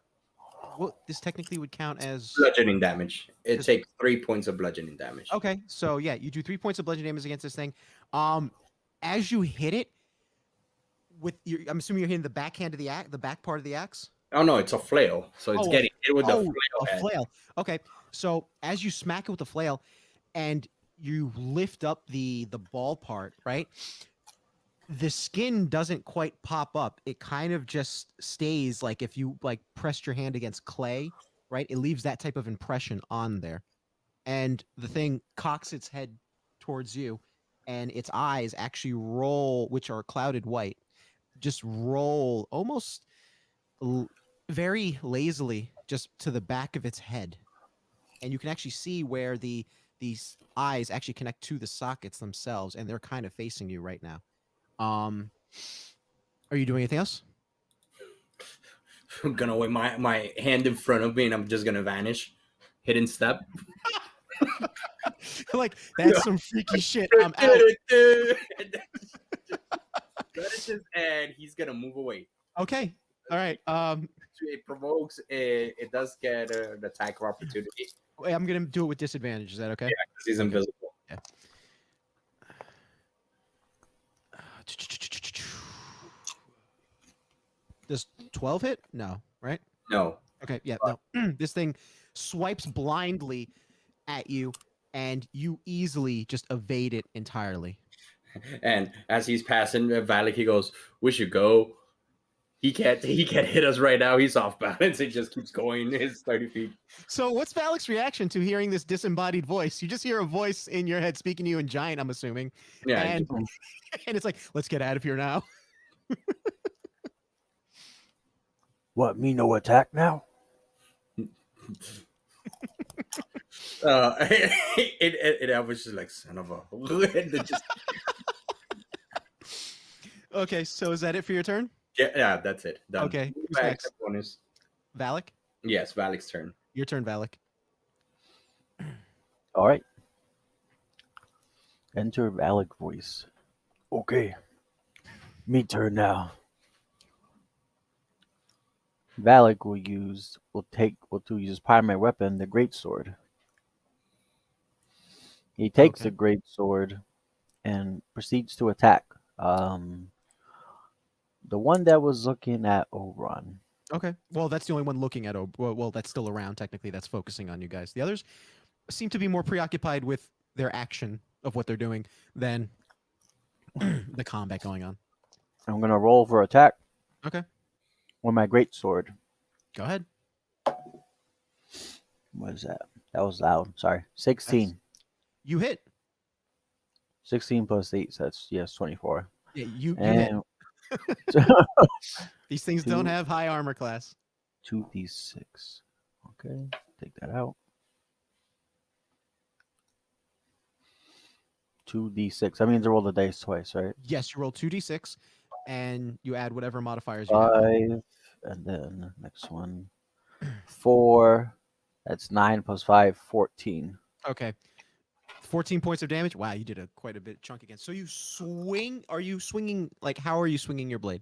what this technically would count as
Bludgeoning damage. It takes 3 points of bludgeoning damage.
Okay, so yeah, you do 3 points of bludgeoning damage against this thing. As you hit it, with your, I'm assuming you're hitting the backhand of the axe, the back part of the axe.
Oh no, it's a flail, so it's
Oh,
getting hit with the
oh,
flail
a
head.
flail. Okay, so as you smack it with the flail, and you lift up the ball part, right? The skin doesn't quite pop up. It kind of just stays like if you like pressed your hand against clay, right? It leaves that type of impression on there. And the thing cocks its head towards you, and its eyes actually roll, which are clouded white, just roll almost very lazily just to the back of its head. And you can actually see where these eyes actually connect to the sockets themselves, and they're kind of facing you right now. Are you doing anything else?
I'm gonna wave my hand in front of me, and I'm just gonna vanish. Hidden step.
Like that's some freaky shit. I'm out.
And he's gonna move away.
Okay. All right.
It provokes. It does get an attack of opportunity.
I'm gonna do it with disadvantage. Is that okay?
Yeah, because he's invisible.
Yeah. Does 12 hit? No, right?
No.
Okay, yeah, no. This thing swipes blindly at you, and you easily just evade it entirely.
And as he's passing Valak, he goes, "We should go." He can't hit us right now. He's off balance. It just keeps going. His 30 feet.
So what's Valak's reaction to hearing this disembodied voice? You just hear a voice in your head speaking to you in giant, I'm assuming.
Yeah.
And, and it's like, let's get out of here now.
What, me no attack now?
I was just like, son of a. Just...
Okay, so is that it for your turn?
Yeah, that's it. Done.
Okay. Who's
Back
next?
to bonus.
Valak?
Yes, Valak's turn.
Your turn, Valak.
All right. Enter Valak voice. Okay. Me turn now. Valak will use his primary weapon, the great sword. He takes
Okay.
the great sword and proceeds to attack. The one that was looking at Oberon.
Okay. Well, that's the only one looking at well, that's still around technically. That's focusing on you guys. The others seem to be more preoccupied with their action of what they're doing than the combat going on.
I'm gonna roll for attack.
Okay.
With my great sword.
Go ahead.
What is that? That was loud. Sorry. 16.
You hit.
16 plus 8, so that's 24.
Yeah, you hit.
And
These things don't have high armor class.
2d6. Okay, take that out. 2d6. That means I roll the dice twice, right?
Yes, you roll 2d6 and you add whatever modifiers you
5,
have.
and then next one 4. That's 9 plus 5, 14.
Okay. 14 points of damage. Wow, you did quite a bit chunk again. So you swing. Are you swinging? Like, how are you swinging your blade?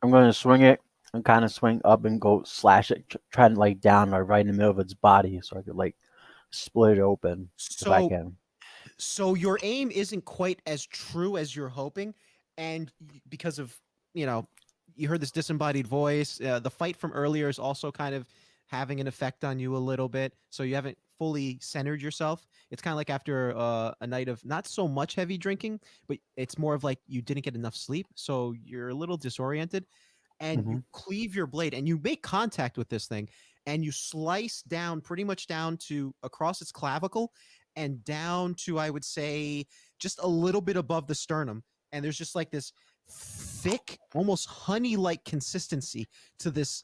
I'm going to swing it and kind of swing up and go slash it, try to like down or right in the middle of its body so I could like split it open if I can.
So your aim isn't quite as true as you're hoping, and because of, you heard this disembodied voice. The fight from earlier is also kind of having an effect on you a little bit, so you haven't fully centered yourself. It's kind of like after a night of not so much heavy drinking, but it's more of like you didn't get enough sleep, so you're a little disoriented, and you cleave your blade and you make contact with this thing, and you slice down pretty much down to across its clavicle and down to, I would say, just a little bit above the sternum, and there's just like this thick, almost honey-like consistency to this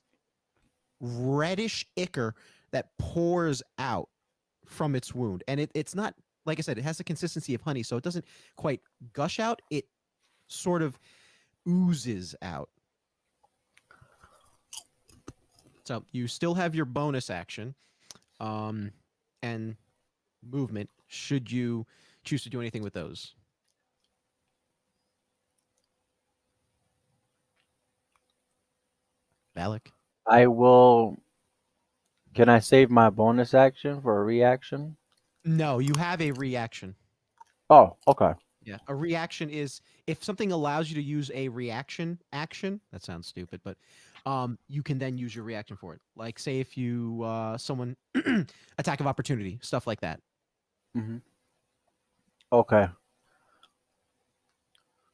reddish ichor that pours out from its wound. And it's not, like I said, it has the consistency of honey, so it doesn't quite gush out. It sort of oozes out. So you still have your bonus action and movement should you choose to do anything with those. Valak?
I will. Can I save my bonus action for a reaction?
No, you have a reaction.
Oh, okay.
Yeah, a reaction is if something allows you to use a reaction action. That sounds stupid, but you can then use your reaction for it. Like say if you someone attack of opportunity, stuff like that.
Hmm. Okay.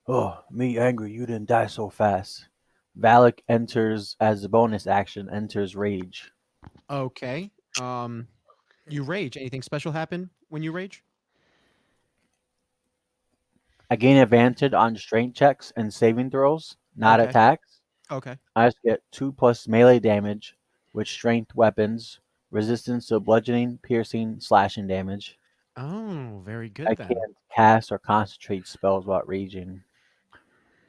Oh, me angry. You didn't die so fast. Valak enters as a bonus action. Enters rage.
Okay. You rage. Anything special happen when you rage?
I gain advantage on strength checks and saving throws, not
Okay.
attacks.
Okay.
I just get 2 plus melee damage with strength weapons, resistance to bludgeoning, piercing, slashing damage.
Oh, very
I
good then.
can't cast or concentrate spells while raging,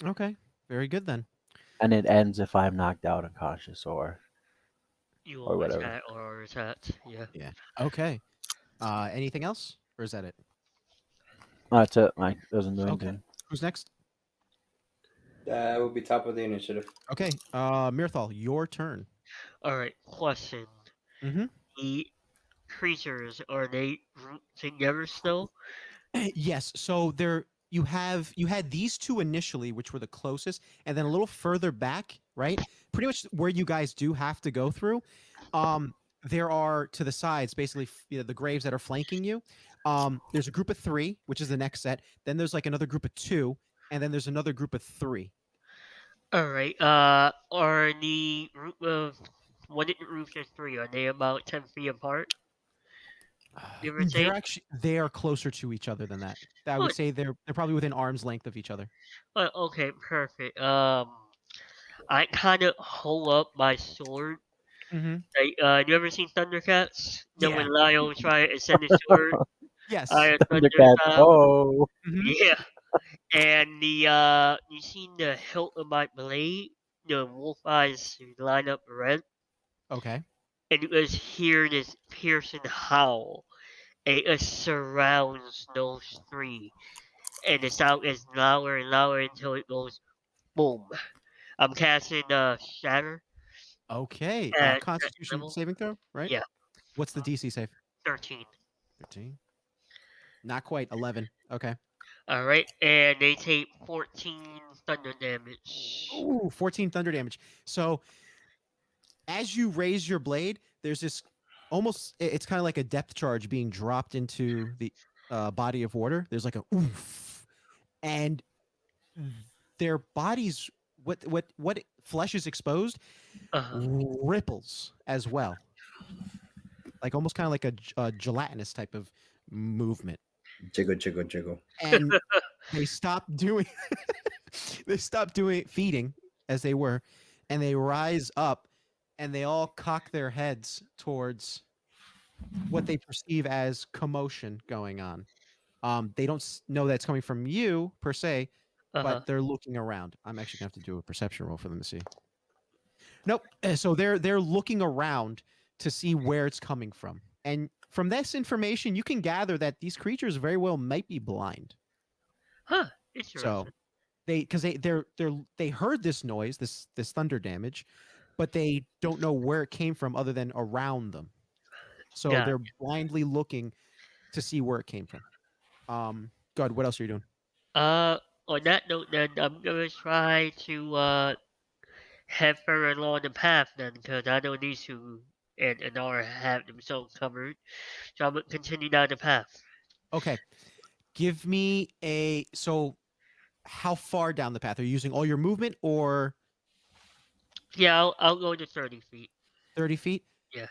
Okay. Very good then.
and it ends if I'm knocked out unconscious
You
or
will
whatever.
attack or attack. Yeah.
Yeah. Okay. Anything else, or is that it?
That's it. Like doesn't do
Okay.
anything.
Who's next?
That would be top of the initiative.
Okay. Mirthal, your turn.
All right. Question:
Mm-hmm.
the creatures are they grouped together still?
Yes. So there you had these two initially, which were the closest, and then a little further back, right? Pretty much where you guys do have to go through. Um, there are to the sides, basically, the graves that are flanking you. There's a group of three, which is the next set. Then there's like another group of two, and then there's another group of three.
All right. Are the group of what did the roofs are three? Are they about 10 feet apart? Give or
They're
take.
actually they are closer to each other than that. I
Oh,
would say they're probably within arm's length of each other.
okay, perfect. I kind of hold up my sword.
Mm-hmm.
Like, you ever seen Thundercats? You know
Yeah.
when Lyle try to send his sword,
Yes.
I thunder
Thundercats.
out.
Oh,
Mm-hmm.
Yeah, and the you seen the hilt of my blade, the wolf eyes line up red,
Okay.
and you guys hear this piercing howl. And it surrounds those three, and the sound is louder and louder until it goes boom. I'm casting shatter
Okay.
at that
Constitution
level.
saving throw, right?
Yeah,
What's the DC save?
13.
13. Not quite 11. Okay.
All right, and they take 14 thunder damage.
Ooh, 14 thunder damage. So as you raise your blade, there's this almost it's kind of like a depth charge being dropped into the body of water. There's like a oof, and their bodies what flesh is exposed
Uh huh.
ripples as well, like almost kind of like a gelatinous type of movement.
Jiggle, jiggle, jiggle.
And they stopped doing they stopped doing feeding as they were, and they rise up and they all cock their heads towards what they perceive as commotion going on. They don't know that it's coming from you per se,
Uh huh.
but they're looking around. I'm actually gonna have to do a perception roll for them to see. Nope. So they're looking around to see where it's coming from, and from this information, you can gather that these creatures very well might be blind.
Huh.
So
Interesting.
they heard this noise, this thunder damage, but they don't know where it came from other than around them. So
Yeah.
they're blindly looking to see where it came from. God, what else are you doing?
Uh, on that note, then I'm gonna try to head further along the path then, because I know these two and Anara have themselves covered. So I'm gonna continue down the path.
Okay, give me a so. How far down the path are you using all your movement or
Yeah, I'll go to 30 feet.
30 feet?
Yeah,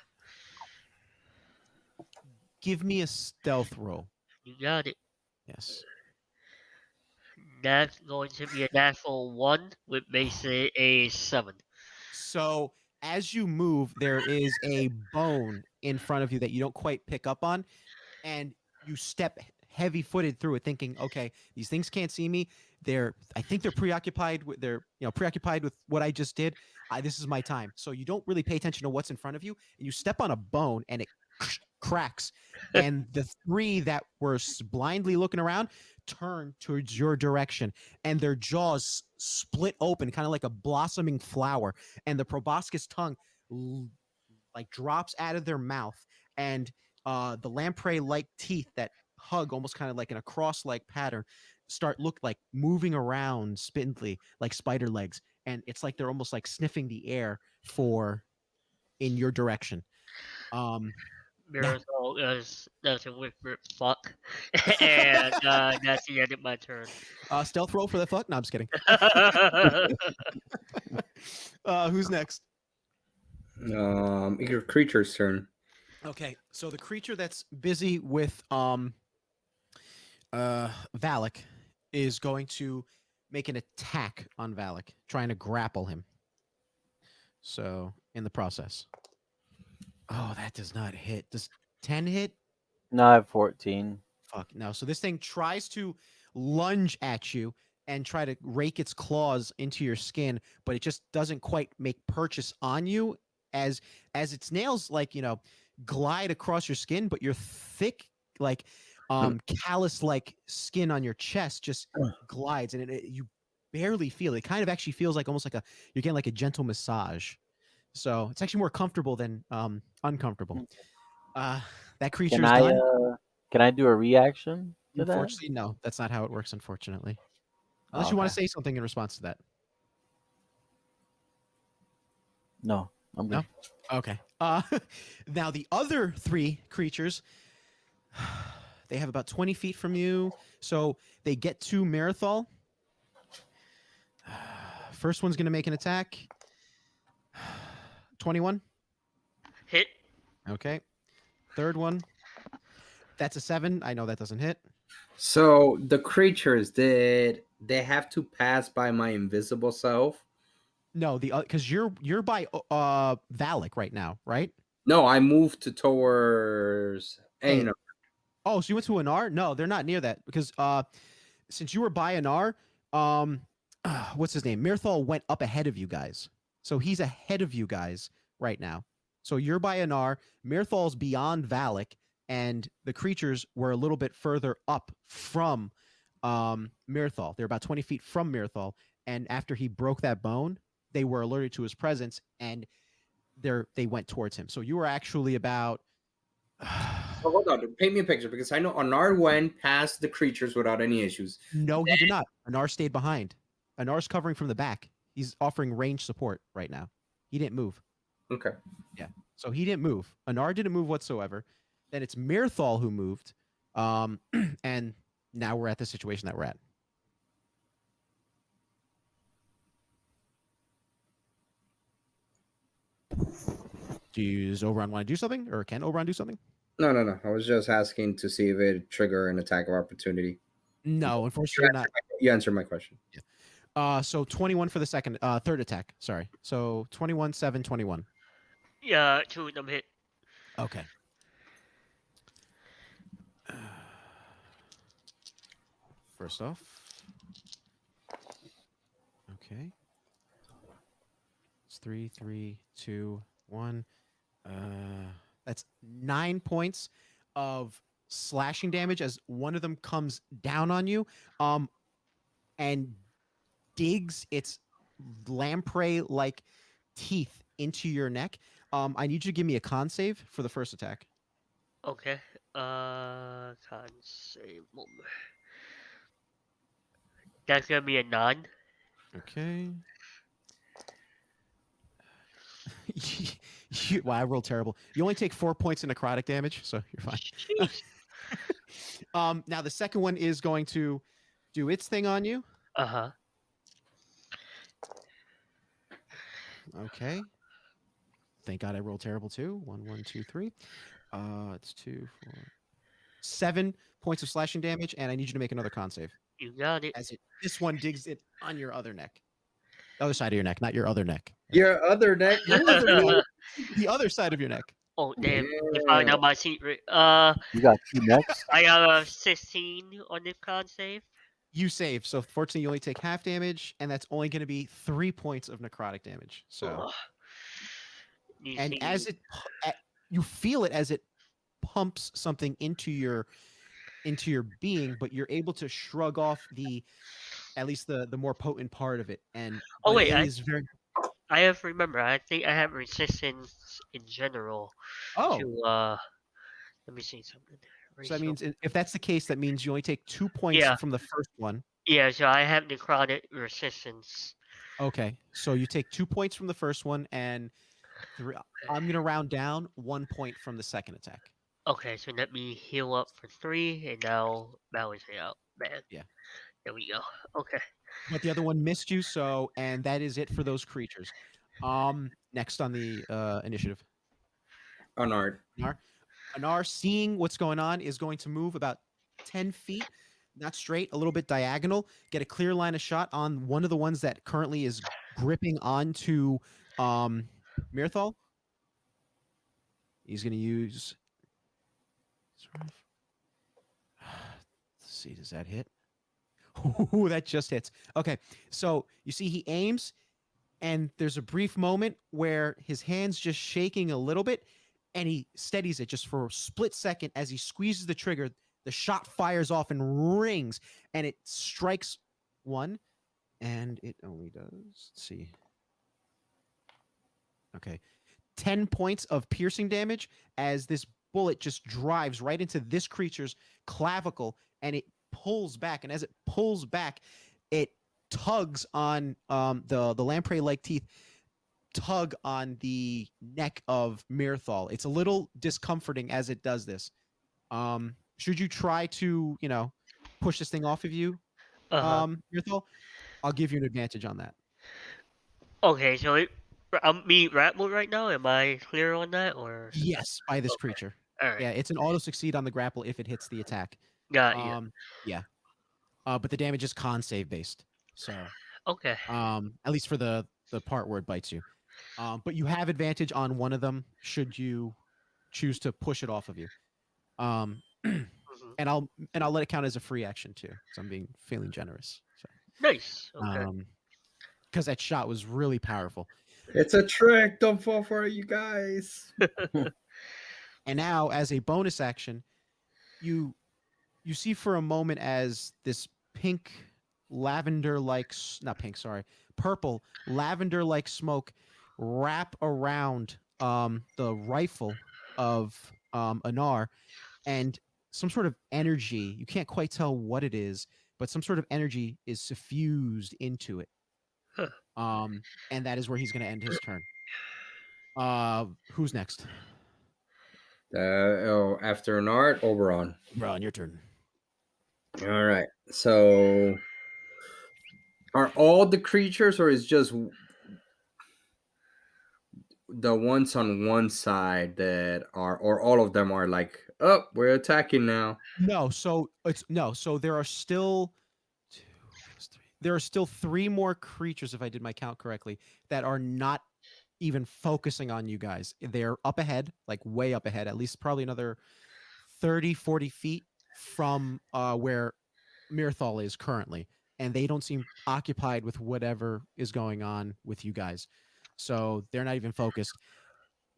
Give me a stealth roll.
you got it.
Yes.
That's going to be a natural one with basically a 7.
So as you move, there is a bone in front of you that you don't quite pick up on, and you step heavy footed through it, thinking, okay, these things can't see me. I think they're preoccupied with preoccupied with what I just did. This is my time. So you don't really pay attention to what's in front of you, and you step on a bone, and it cracks, and the three that were blindly looking around turn towards your direction, and their jaws split open, kind of like a blossoming flower, and the proboscis tongue like drops out of their mouth, and the lamprey like teeth that hug almost kind of like in a cross like pattern start look like moving around spindly like spider legs, and it's like they're almost like sniffing the air for in your direction. Um, now,
Miracle is that's a whisper fuck, and that's the end of my turn.
stealth roll for the fuck. No, I'm just kidding. Who's next?
Your creature's turn.
Okay, so the creature that's busy with Valak is going to make an attack on Valak, trying to grapple him. So in the process. Oh, that does not hit. Does 10 hit?
No, I have 14.
Fuck no. So this thing tries to lunge at you and try to rake its claws into your skin, but it just doesn't quite make purchase on you as its nails glide across your skin, but your thick callus like skin on your chest just glides, and you barely feel it. It kind of actually feels like almost like you're getting like a gentle massage. So it's actually more comfortable than uncomfortable. That creature's done.
Can I do a reaction to that?
Unfortunately, no. That's not how it works, unfortunately. Unless
Oh,
you want
okay.
to say something in response to that.
No, I'm good.
No? Okay. Now, the other three creatures, they have about 20 feet from you. So they get to Marathol. First one's going to make an attack. 21.
Hit.
Okay. Third one. That's a 7. I know that doesn't hit.
So the creatures, did they have to pass by my invisible self?
No, because you're by Valak right now, right?
No, I moved towards Aenar.
Oh, so you went to Anar? No, they're not near that because since you were by Anar, what's his name? Mirthal went up ahead of you guys. So he's ahead of you guys right now. So you're by Anar, Mirthal's beyond Valak, and the creatures were a little bit further up from Mirthal. They're about 20 feet from Mirthal, and after he broke that bone, they were alerted to his presence, and they went towards him. So you were actually about
So hold on, paint me a picture, because I know Anar went past the creatures without any issues.
No, he did not. Anar stayed behind. Anar's covering from the back. He's offering range support right now. He didn't move.
Okay.
Yeah. So he didn't move. Anar didn't move whatsoever. Then it's Mirthal who moved. And now we're at the situation that we're at. Does Oberon want to do something? Or can Oberon do something?
No. I was just asking to see if it trigger an attack of opportunity.
No, unfortunately not.
You answered my question.
Yeah. So 21 for the third attack. Sorry. So 21, 7, 21.
Yeah, 2 of them hit.
Okay. First off. Okay. It's 3, 3, 2, 1. That's 9 points of slashing damage as one of them comes down on you, and digs its lamprey like teeth into your neck. I need you to give me a con save for the first attack.
Okay. Can't say moment. That's gonna be a 9.
Okay. Wow, I rolled terrible. You only take 4 points of necrotic damage, so you're fine. Now the second one is going to do its thing on you.
Uh-huh.
Okay. Thank God I rolled terrible too. 1, 1, 2, 3. It's 2, 4, 7 points of slashing damage, and I need you to make another con save.
You got it.
As this one digs it on your other neck. The other side of your neck, not your other neck.
Your other neck.
The other side of your neck.
Oh damn! They found out my secret.
You got 2 necks?
I got a 16 on the con save.
You save, so fortunately you only take half damage, and that's only going to be 3 points of necrotic damage. So,
Ugh. You
and
see,
as you feel it as it pumps something into your being, but you're able to shrug off at least the more potent part of it. And
Oh,
but
wait,
it is very.
I have remember. I think I have resistance in general
Oh,
to let me see something
So that means if that's the case, that means you only take 2 points
Yeah.
from the first one.
Yeah, so I have necrotic resistance.
Okay, so you take 2 points from the first one, and I'm gonna round down 1 point from the second attack.
Okay, so let me heal up for 3, and now balance it out. Man.
Yeah.
There we go. Okay.
But the other one missed you, and that is it for those creatures. Next on the initiative,
Unart.
Anar, seeing what's going on, is going to move about 10 feet, not straight, a little bit diagonal, get a clear line of shot on one of the ones that currently is gripping onto Mirthal. He's going to use. Let's see, does that hit? Ooh, that just hits. Okay, so you see he aims, and there's a brief moment where his hand's just shaking a little bit, and he steadies it just for a split second. As he squeezes the trigger, the shot fires off and rings, and it strikes one, and it only does, let's see. Okay. 10 points of piercing damage as this bullet just drives right into this creature's clavicle, and it pulls back. And as it pulls back, it tugs on the lamprey-like teeth tug on the neck of Mirthal. It's a little discomforting as it does this. Should you try to, push this thing off of you, Mirthal, I'll give you an advantage on that.
Okay, so I'm being grappled right now. Am I clear on that, or?
Yes, by this creature.
All right.
Yeah, it's an auto succeed on the grapple if it hits the attack.
Got you.
Yeah. But the damage is con save based. So
Okay.
at least for the part where it bites you. But you have advantage on one of them should you choose to push it off of you. And I'll let it count as a free action too, because I'm feeling generous. So
Nice. Okay.
because that shot was really powerful.
It's a trick. Don't fall for it, you guys.
And now, as a bonus action, you see for a moment as this pink lavender like, not pink, sorry, purple lavender like smoke wrap around the rifle of Anar, and some sort of energy, you can't quite tell what it is, but some sort of energy is suffused into it.
Huh.
And that is where he's going to end his turn. Who's next?
After an art, Oberon.
Ron, your turn.
All right. So, are all the creatures, or is just the ones on one side that are, or all of them are like, oh, we're attacking now?
No, so there are still 2 plus 3. There are still 3 more creatures, if I did my count correctly, that are not even focusing on you guys. They're up ahead, like way up ahead, at least probably another 30, 40 feet from where Mirthal is currently. And they don't seem occupied with whatever is going on with you guys. So they're not even focused.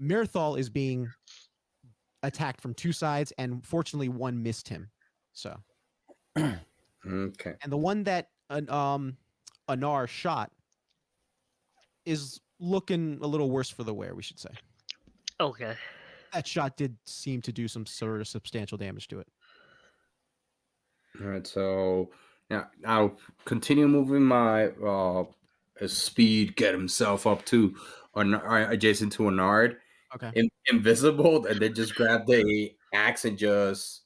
Mirthal is being attacked from 2 sides, and fortunately one missed him. So
Okay.
and the one that Anar shot is looking a little worse for the wear, we should say.
Okay.
That shot did seem to do some sort of substantial damage to it.
All right. So now I'll continue moving my speed, get himself up to adjacent to Anard.
Okay.
Invisible, and then just grab the axe and just,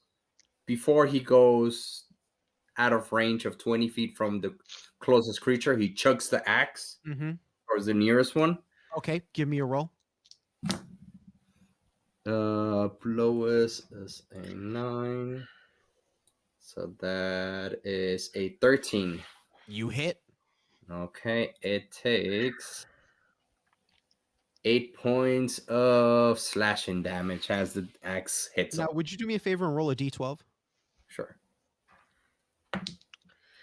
before he goes out of range of 20 feet from the closest creature, he chucks the axe towards the nearest one.
Okay, give me a roll.
Lowest is a 9. So that is a 13.
You hit.
Okay, it takes 8 points of slashing damage as the axe hits
Now,
him.
would you do me a favor and roll a d12?
Sure.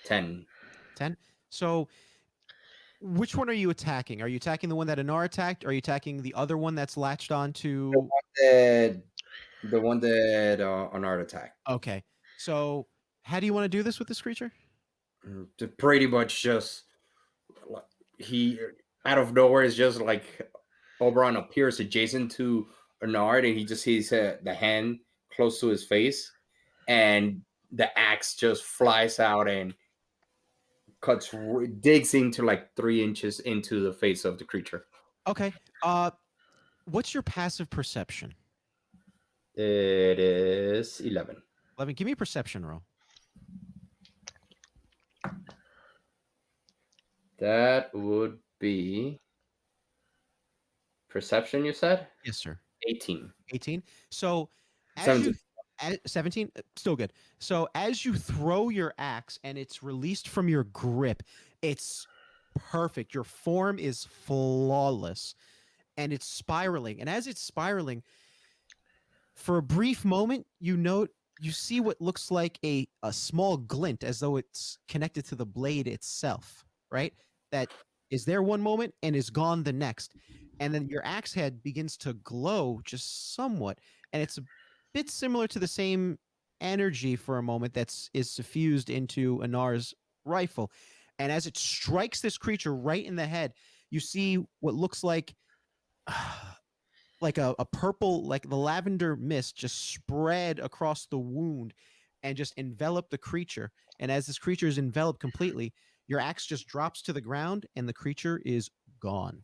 10.
10. So, which one are you attacking? Are you attacking the one that Anar attacked? Or are you attacking the other one that's latched onto?
The one that on art attack.
Okay. So, how do you want to do this with this creature?
To pretty much just, he out of nowhere is just like Oberon appears adjacent to Bernard, and he just sees the hand close to his face, and the axe just flies out and digs into like 3 inches into the face of the creature.
Okay. What's your passive perception?
It is 11.
11. Give me a perception roll.
That would be perception, you said?
Yes, sir.
18.
18. So as
17.
you 17, still good. So as you throw your axe and it's released from your grip, it's perfect. Your form is flawless and it's spiraling. And as it's spiraling, for a brief moment, you see what looks like a small glint as though it's connected to the blade itself, right? That is there one moment and is gone the next. And then your axe head begins to glow just somewhat. And it's a bit similar to the same energy for a moment is suffused into Anar's rifle. And as it strikes this creature right in the head, you see what looks like a purple, like the lavender mist just spread across the wound and just envelop the creature. And as this creature is enveloped completely, your axe just drops to the ground and the creature is gone.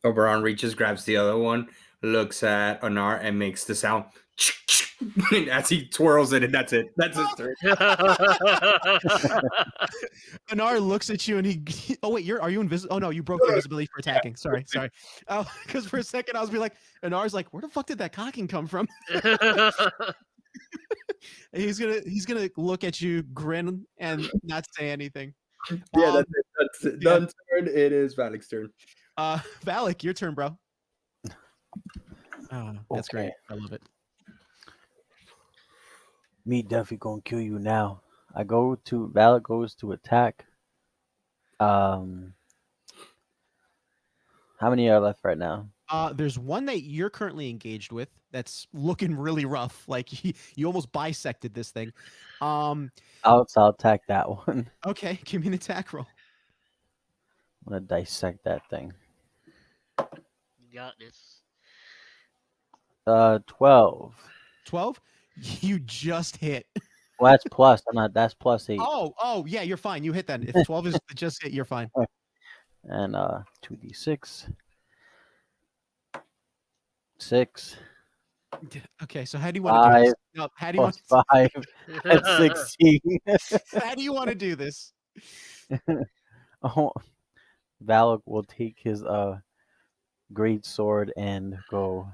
Oberon reaches, grabs the other one, looks at Anar, and makes the sound as he twirls it, and that's it. That's his turn.
Anar looks at you and he oh wait, are you invisible? Oh no, you broke the invisibility for attacking. Sorry. Oh, because for a second I was like, Anar's like, where the fuck did that cocking come from? He's gonna look at you, grin, and not say anything.
Yeah, that's it. That's it.
yeah.
Done turn. It is Valik's turn.
Valik, your turn, bro. Oh, that's
Okay.
great. I love it.
Me definitely gonna kill you now. Valak goes to attack. How many are left right now?
There's one that you're currently engaged with that's looking really rough. Like you almost bisected this thing.
I'll attack that one.
Okay, give me an attack roll.
I'm gonna dissect that thing.
You got this.
12.
12. You just hit.
Well, that's plus. That's plus 8.
Oh, yeah, you're fine. You hit that. If 12 is just hit, you're fine.
And 2d6. 6.
Okay, so how do you want to do this? No, how do you want?
Plus 5. That's 16.
How do you want to do this?
Oh, Valak will take his great sword and go,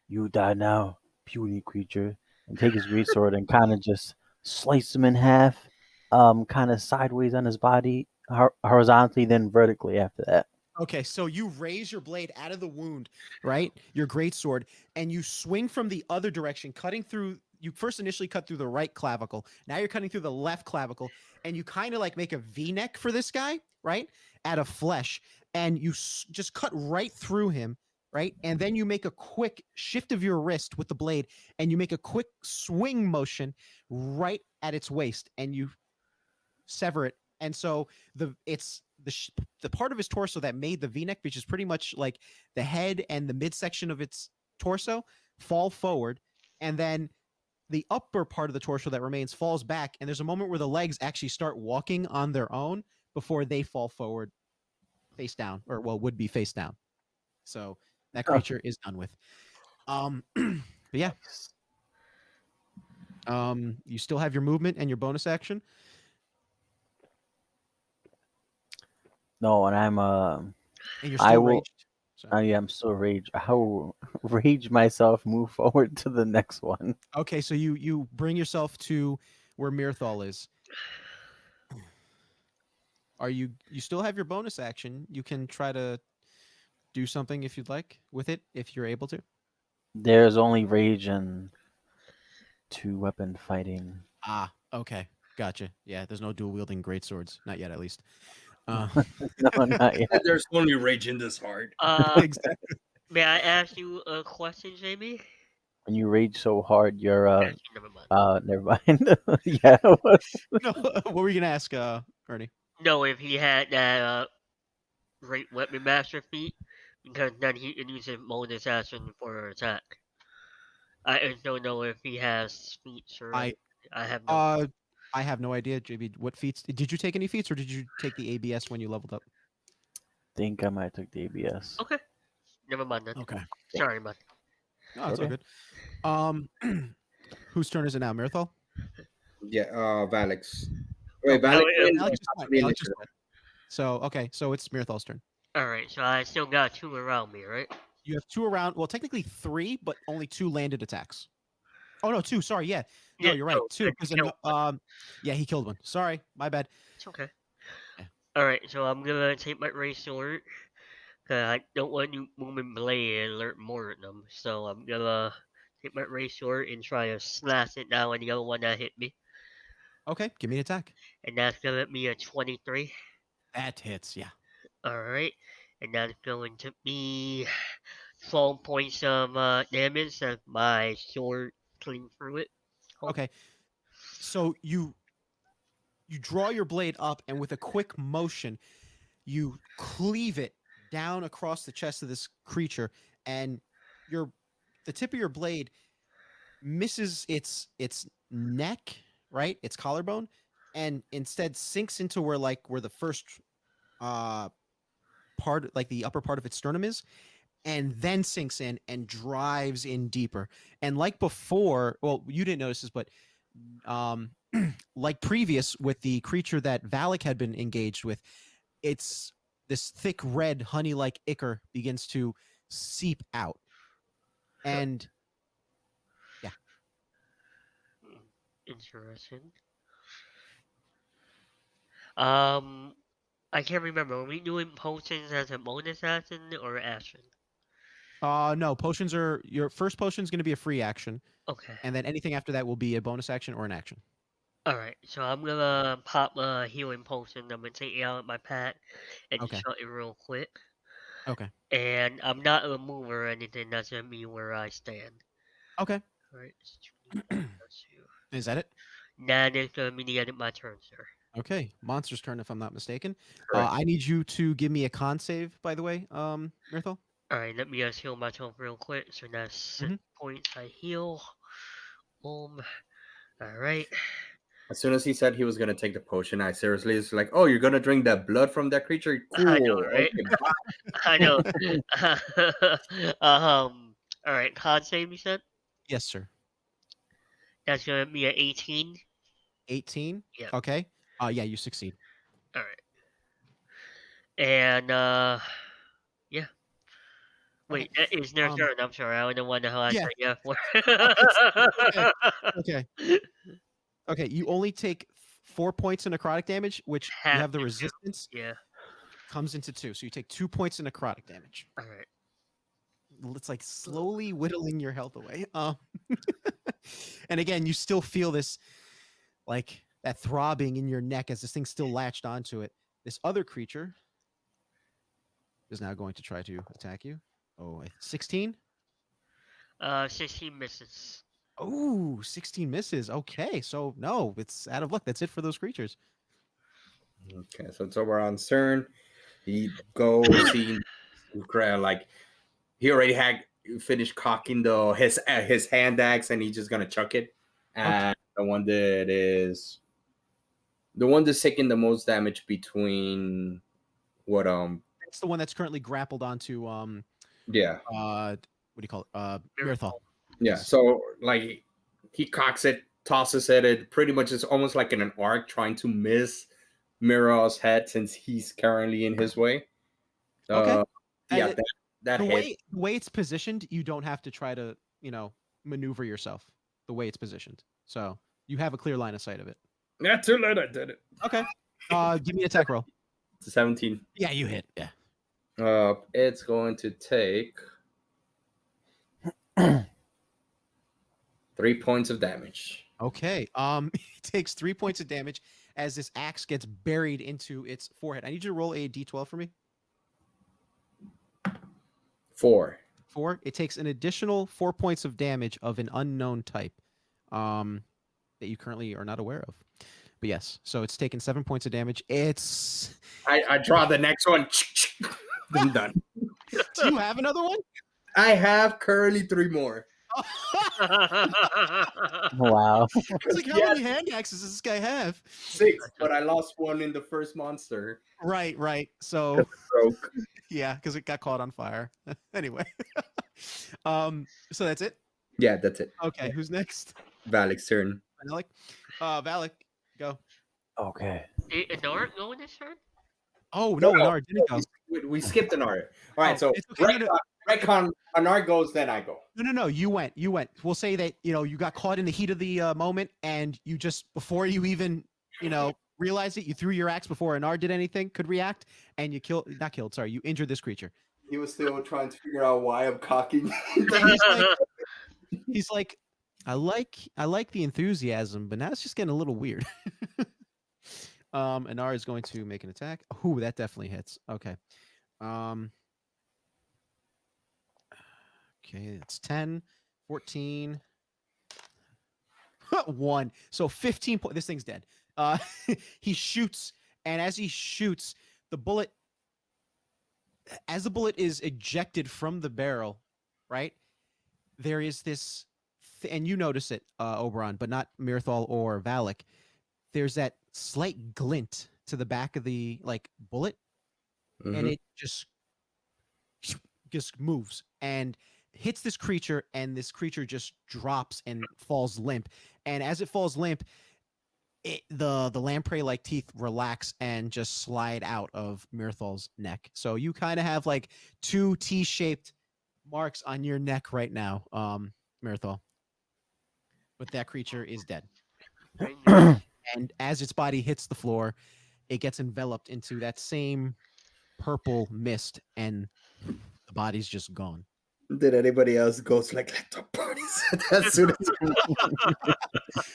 "You die now, puny creature," and take his great sword and kind of just slice him in half, kind of sideways on his body, horizontally, then vertically after that.
Okay, so you raise your blade out of the wound, right? Your great sword, and you swing from the other direction, cutting through. You first initially cut through the right clavicle. Now you're cutting through the left clavicle, and you kind of like make a V-neck for this guy, right? Out of flesh, and you just cut right through him, right? And then you make a quick shift of your wrist with the blade, and you make a quick swing motion right at its waist, and you sever it. And so it's the part of his torso that made the V-neck, which is pretty much like the head and the midsection of its torso, fall forward, and then the upper part of the torso that remains falls back, and there's a moment where the legs actually start walking on their own before they fall forward face down, or well, would be face down. So that creature is done with. But yeah. You still have your movement and your bonus action.
No, and I'm
And you're still raged. So.
I'm still rage. I will rage myself, move forward to the next one.
Okay, so you bring yourself to where Mirthal is. You still have your bonus action? You can try to do something if you'd like with it, if you're able to.
There's only rage and 2-weapon fighting.
Ah, okay, gotcha. Yeah, there's no dual wielding great swords, not yet, at least.
No, not yet.
There's only rage in this heart.
Exactly.
May I ask you a question, Jamie?
When you rage so hard, you're
Never mind.
never mind. Yeah.
No, what were you gonna ask, Ernie?
No, if he had that great weapon master feat, because then he can use his bonus action for attack. I just don't know if he has feats or
I
I have no.
I have no idea, JB. What feats did you take? Any feats, or did you take the ABS when you leveled up?
Think I might took the ABS.
Okay, never mind then.
Okay.
Sorry, man.
No, it's all
Okay.
good. Whose turn is it now? Mirathol?
Yeah, Valix.
No,
Wait, Valix wins
Alex
or
is
top
fine.
of the
Alex is
initiative?
fine. So okay, so it's Mirathol's turn.
All right, so I still got 2 around me, right?
You have 2 around. Well, technically 3, but only 2 landed attacks. Oh no, 2. Sorry, yeah. No,
Yeah,
you're right.
no,
2
I
because
killed one.
yeah, he killed one. Sorry, my bad.
It's okay.
Yeah.
All right, so I'm gonna take my race sword because I don't want to move and blade and alert more at them. So I'm gonna take my race sword and try to slash it down on the other one that hit me,
Okay, give me an attack.
and that's gonna be a 23.
That hits. Yeah.
All right, and that's going to be 12 points of damage as my sword clean through it. Oh,
Okay. So you draw your blade up, and with a quick motion, you cleave it down across the chest of this creature, and the tip of your blade misses its neck, right? Its collarbone, and instead sinks into where the first uh part, like the upper part of its sternum is, and then sinks in and drives in deeper. And like before, well, you didn't notice this, but um like previous with the creature that Valak had been engaged with, it's this thick red honey-like ichor begins to seep out. And yeah.
interesting. I can't remember. Are we doing potions as a bonus action or action?
No, potions are your first potion is going to be a free action,
Okay.
and then anything after that will be a bonus action or an action.
Alright, so I'm gonna pop a healing potion. I'm gonna take it out of my pack and
Okay.
shut it real quick.
Okay.
And I'm not a mover or anything. That's gonna be where I stand.
Okay.
Alright.
Is that it?
That is gonna be the end of my turn, sir.
Okay. Monster's turn, if I'm not mistaken.
Correct.
I need you to give me a con save, by the way, Mirthal.
Alright, let me just heal myself real quick. So that's 6
Mhm.
points I heal. Boom. Alright.
As soon as he said he was gonna take the potion, I seriously was like, "Oh, you're gonna drink that blood from that creature?
I know,
Cool.
right?
Okay, bye."
I know. Alright, con save you said?
Yes, sir.
That's gonna be an 18.
18.
Yeah.
Okay. Yeah, you succeed.
Alright. And yeah. Wait,
Okay.
that is their turn. I'm sorry. I don't know what the hell I
Yeah.
said yeah for.
Okay. Okay. Okay. You only take 4 points of necrotic damage, which you
Half
have the
to two.
resistance
Yeah.
comes into 2. So you take 2 points of necrotic damage.
Alright.
It's like slowly whittling your health away. And again, you still feel this, like that throbbing in your neck as this thing's still latched onto it. This other creature is now going to try to attack you. Oh, 16?
16 misses.
Oh, 16 misses. Okay, so no, it's out of luck. That's it for those creatures.
Okay, so it's over on Cern. He goes, he like he already had finished cocking his hand axe, and he's just gonna chuck it at the one that's taking the most damage between what
It's the one that's currently grappled onto
yeah
what do you call it? Mirthal.
Miracle.
yeah.
Yes.
So like he cocks it, tosses it. It pretty much is almost like in an arc, trying to miss Miro's head since he's currently in his way.
Okay.
Yeah,
Uh,
that
the
hit.
way it's positioned, you don't have to try to, maneuver yourself the way it's positioned. So you have a clear line of sight of it.
Yeah, too late. I did it.
Okay. Give me an attack roll.
It's a 17.
Yeah, you hit. Yeah.
It's going to take 3 points of damage.
Okay. It takes 3 points of damage as this axe gets buried into its forehead. I need you to roll a d12 for me.
4.
4. It takes an additional 4 points of damage of an unknown type, that you currently are not aware of. But yes, so it's taken 7 points of damage. It's.
I draw the next one. I'm done.
Do you have another one?
I have currently 3 more.
Wow.
It's like, how
Yeah,
many hand axes does this guy have?
6, but I lost one in the first monster.
Right. So
Broke.
yeah, because it got caught on fire. Anyway, so that's it.
Yeah, that's it.
Okay, who's next?
Valik's turn.
Valak. Valak, go.
Okay.
Did Anor go in this turn?
Oh no, Anar didn't go.
We skipped an art. All right,
Oh,
so
it's okay. No,
Retcon, an art goes, then I go.
no. You went. We'll say that you got caught in the heat of the moment, and you just before you even realized it, you threw your axe before Anar did anything, could react, and you not killed. Sorry, you injured this creature.
He was still trying to figure out why I'm cocking.
He's like, I like the enthusiasm, but now it's just getting a little weird. Anar is going to make an attack. Ooh, that definitely hits. Okay. Okay, it's 10, 14, 1. So 15 points. This thing's dead. He shoots, and as he shoots, as the bullet is ejected from the barrel, right? There is this, and you notice it, Oberon, but not Mirthal or Valak. There's that slight glint to the back of the bullet, and it just moves and hits this creature, and this creature just drops and falls limp. And as it falls limp, the lamprey like teeth relax and just slide out of Mirthal's neck. So you kind of have like 2 T-shaped marks on your neck right now, Mirthal. But that creature is dead. And as its body hits the floor, it gets enveloped into that same purple mist, and the body's just gone.
Did anybody else go like, let the parties? As soon as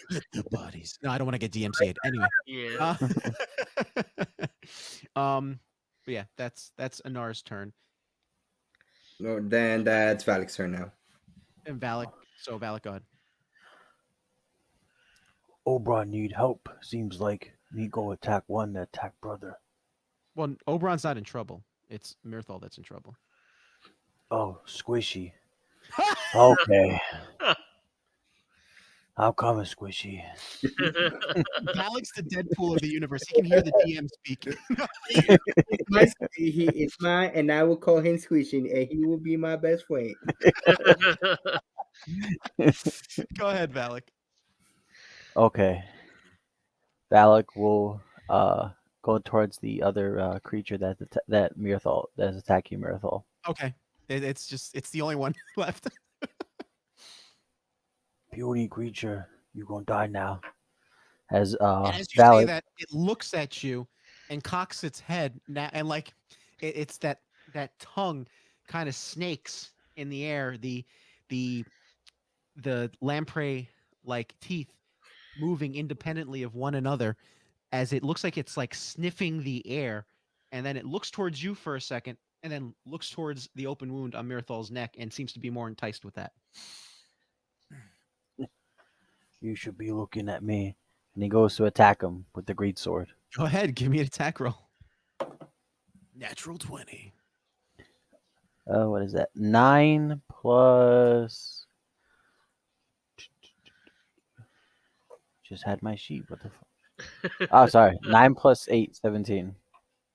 Let the bodies. No, I don't want to get DMCA'd. Anyway.
Yeah.
But yeah, that's Anar's turn.
No, then that's Valik's turn now.
And Valak. So Valak, go ahead.
Oberon need help. Seems like me go attack one, attack brother.
Well, Oberon's not in trouble. It's Mirthal that's in trouble.
Oh, squishy. Okay. I'll come, squishy.
Valak's the Deadpool of the universe. He can hear the DM speak.
It's mine, and I will call him Squishing, and he will be my best friend.
Go ahead, Valak.
Okay. Valak will go towards the other creature that Mirthal that is attacking Mirthal.
Okay. It's the only one left.
Puny creature, you gonna die now. As
and as you
Valak,
say that, it looks at you and cocks its head now, and it's that tongue kind of snakes in the air. The lamprey like teeth moving independently of one another, as it looks like it's like sniffing the air, and then it looks towards you for a second, and then looks towards the open wound on Mirthal's neck, and seems to be more enticed with that.
you should be looking at me. And he goes to attack him with the great sword.
Go ahead, give me an attack roll. Natural 20.
What is that? 9 plus. Just had my sheet. What the fuck? Oh, sorry. 9 plus 8, 17.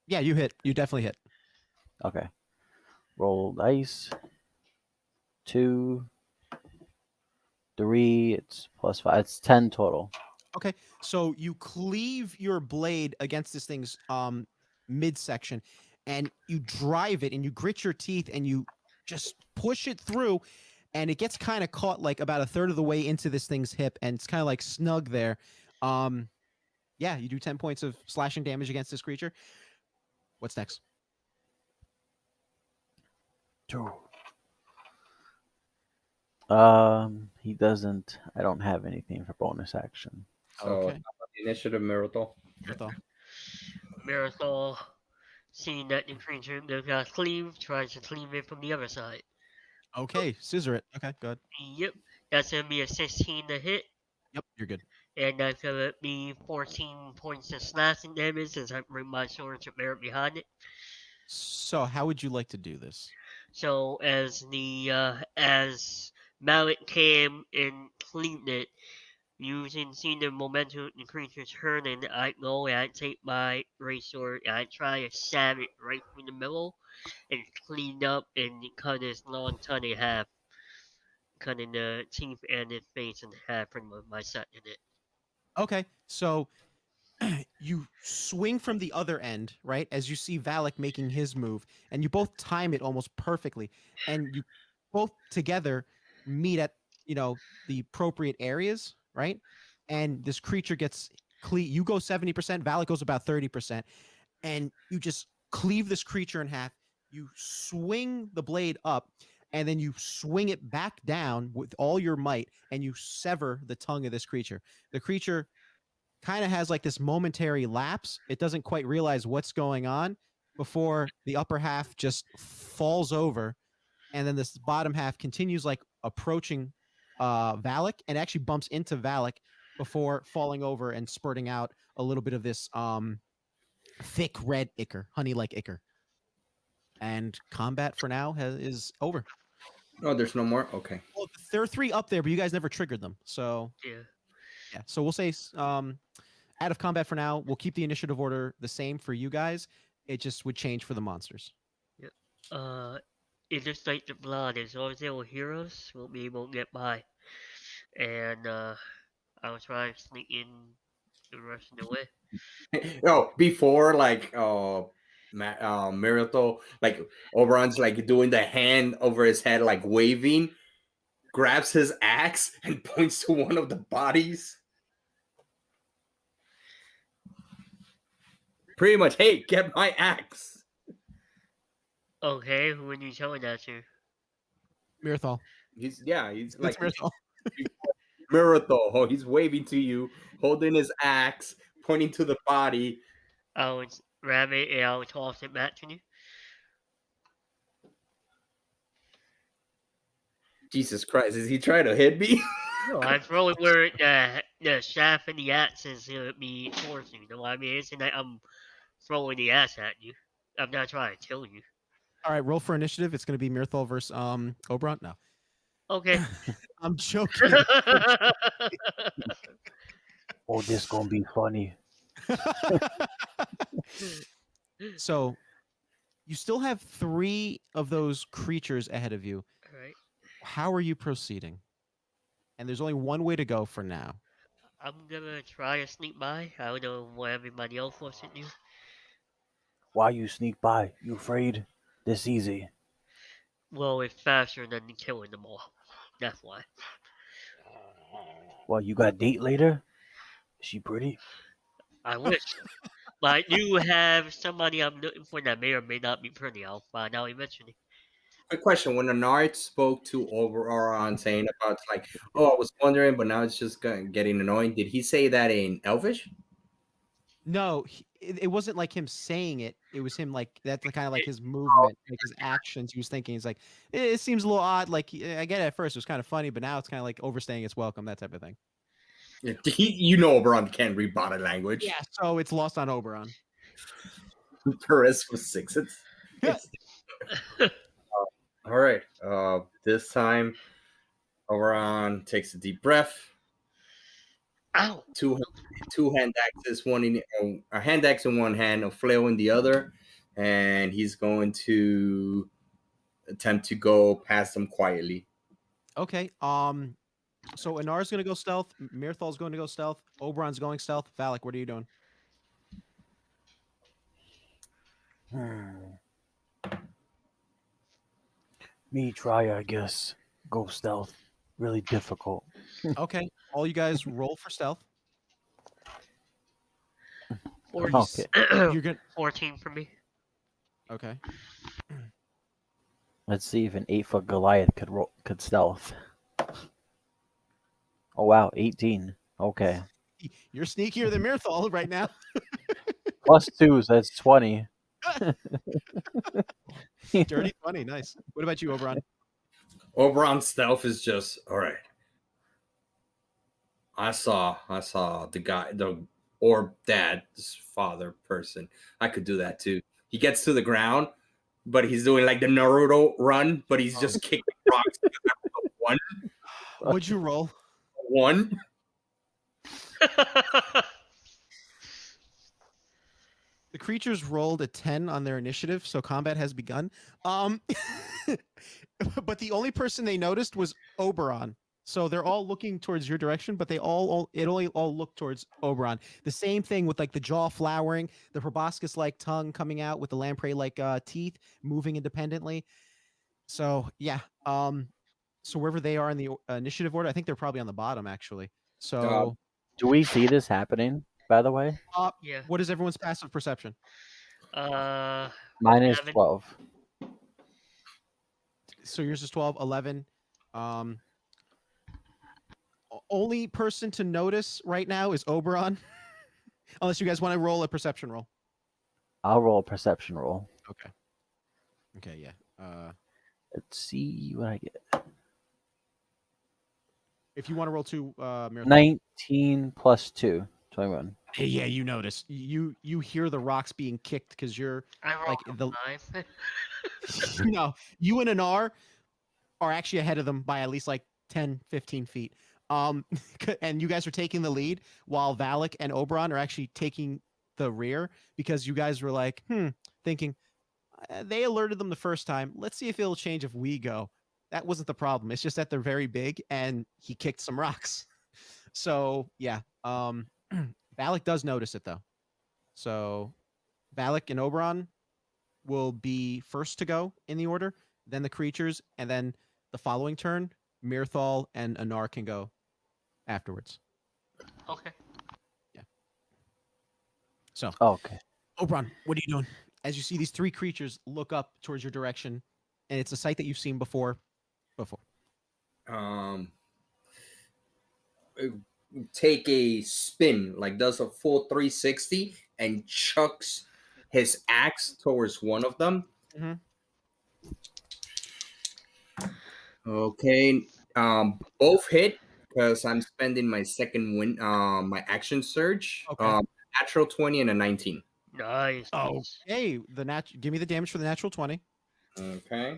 Yeah, you hit. You definitely hit.
Okay. Roll dice. 2, 3. It's plus 5. It's 10 total.
Okay, so you cleave your blade against this thing's midsection, and you drive it, and you grit your teeth, and you just push it through, and it gets kind of caught like about a third of the way into this thing's hip, and it's kind of like snug there. Yeah, you do 10 points of slashing damage against this creature. What's next?
2. He doesn't. I don't have anything for bonus action.
So,
Okay.
the initiative, Miracle.
Mirthal.
Mirthal, seeing that the creature that got cleaved, tries to cleave it from the other side.
Okay, scissor it. Okay, good.
Yep, that's gonna be a 16 to hit,
Yep, you're good.
and that's gonna be 14 points of slashing damage since I bring my sword to bear behind it.
So, how would you like to do this?
So as Malik came and cleaned it. Using seeing the momentum of the creature turning, I go and I take my razor and I try to stab it right through the middle and clean up and cut his long tongue in half, cutting the teeth and the face in half from my set in it.
Okay, so you swing from the other end, right? As you see Valak making his move, and you both time it almost perfectly, and you both together meet at the appropriate areas, right? And this creature gets you go 70%, Valak goes about 30%, and you just cleave this creature in half. You swing the blade up, and then you swing it back down with all your might, and you sever the tongue of this creature. The creature kind of has like this momentary lapse. It doesn't quite realize what's going on before the upper half just falls over, and then this bottom half continues like approaching Valak and actually bumps into Valak before falling over and spurting out a little bit of this thick red ichor, honey-like ichor. And combat for now is over.
Oh, there's no more. Okay.
Well, there are 3 up there, but you guys never triggered them. So
Yeah.
so we'll say out of combat for now. We'll keep the initiative order the same for you guys. It just would change for the monsters.
It's just like the blood. As long as they were heroes, we'll be able to get by. And I'll try to sneak in the rest of the way.
Oh, before like Miracle, like Oberon's like doing the hand over his head, like waving, grabs his axe and points to one of the bodies. Pretty much, hey, get my axe.
Okay, who are you showing that to?
Mirthal.
He's like
Mirthal.
Miracle. Oh, he's waving to you, holding his axe, pointing to the body.
I would grab it and I would toss it back to you.
Jesus Christ, is he trying to hit me?
No, I throw it where the shaft and the axe is to be towards you. You know what I mean? It's like I'm throwing the axe at you. I'm not trying to kill you.
All right, roll for initiative. It's going to be Mirthal versus Oberon. No,
Okay.
I'm joking.
Oh, this gonna be funny.
So you still have 3 of those creatures ahead of you.
All right.
How are you proceeding? And there's only one way to go for now.
I'm gonna try to sneak by. I don't know what everybody else wants to do.
Why you sneak by? You afraid? This easy.
Well, it's faster than killing them all. That's why.
Well, you got a date later? Is she pretty?
I wish. But I do have somebody I'm looking for that may or may not be pretty. I'll find out eventually.
Quick question: when the Nard spoke to Oberon, saying about like, "Oh, I was wondering," but now it's just getting annoying. Did he say that in Elvish?
No, it wasn't like him saying it. It was him like that's kind of like his movement, like his actions. He was thinking, he's like, it seems a little odd. Like I get it at first, it was kind of funny, but now it's kind of like overstaying its welcome, that type of thing.
Oberon can't read body language.
Yeah, so it's lost on Oberon.
Charisma 6. All right. This time, Oberon takes a deep breath.
Ow!
Two hand axes, a hand axe in one hand, a flail in the other, and he's going to attempt to go past them quietly.
Okay. So Inar's gonna go stealth. Mirthal's going to go stealth. Oberon's going stealth. Valak, what are you doing?
Me try, I guess. Go stealth. Really difficult.
Okay. All you guys roll for stealth.
40,
Okay.
You're gonna
14 for me.
Okay.
Let's see if an 8-foot Goliath could stealth. Oh wow, 18. Okay.
You're sneakier than Mirthal right now.
Plus 2, so that's 20.
Dirty 20, nice. What about you, Oberon?
Oberon's stealth is just all right. I saw the guy, the orb dad's father person. I could do that too. He gets to the ground, but he's doing like the Naruto run, but he's just kicking rocks. One.
What'd you roll?
1.
The creatures rolled a 10 on their initiative, so combat has begun. But the only person they noticed was Oberon. So they're all looking towards your direction, but they all look towards Oberon. The same thing with like the jaw flowering, the proboscis like tongue coming out with the lamprey like teeth moving independently. So yeah, so wherever they are in the initiative order, I think they're probably on the bottom actually. So
Do we see this happening, by the way?
Yeah.
what is everyone's passive perception?
Mine is
11.
12.
So yours is 12, 11. Only person to notice right now is Oberon. Unless you guys want to roll a perception roll.
I'll roll a perception roll.
Okay. Okay, yeah.
Let's see what I get.
If you want to roll 2, Miracle.
19 plus 2, 21.
Hey, yeah, you notice. You hear the rocks being kicked because you're
I rolled
like
a
the
5.
no, you and Anar are actually ahead of them by at least like 10, 15 feet. And you guys are taking the lead while Valak and Oberon are actually taking the rear because you guys were like, thinking, they alerted them the first time. Let's see if it'll change if we go. That wasn't the problem. It's just that they're very big and he kicked some rocks. So yeah, Valak does notice it though. So Valak and Oberon will be first to go in the order, then the creatures, and then the following turn, Mirthal and Anar can go afterwards.
Okay.
So,
Okay.
Oberon, what are you doing? As you see these 3 creatures look up towards your direction, and it's a sight that you've seen before.
Take a spin, like does a full 360 and chucks his axe towards one of them.
Mhm.
Okay. Both hit because I'm spending my second win, my action surge.
Okay.
Natural 20 and a 19.
Nice.
Hey, give me the damage for the natural 20.
Okay.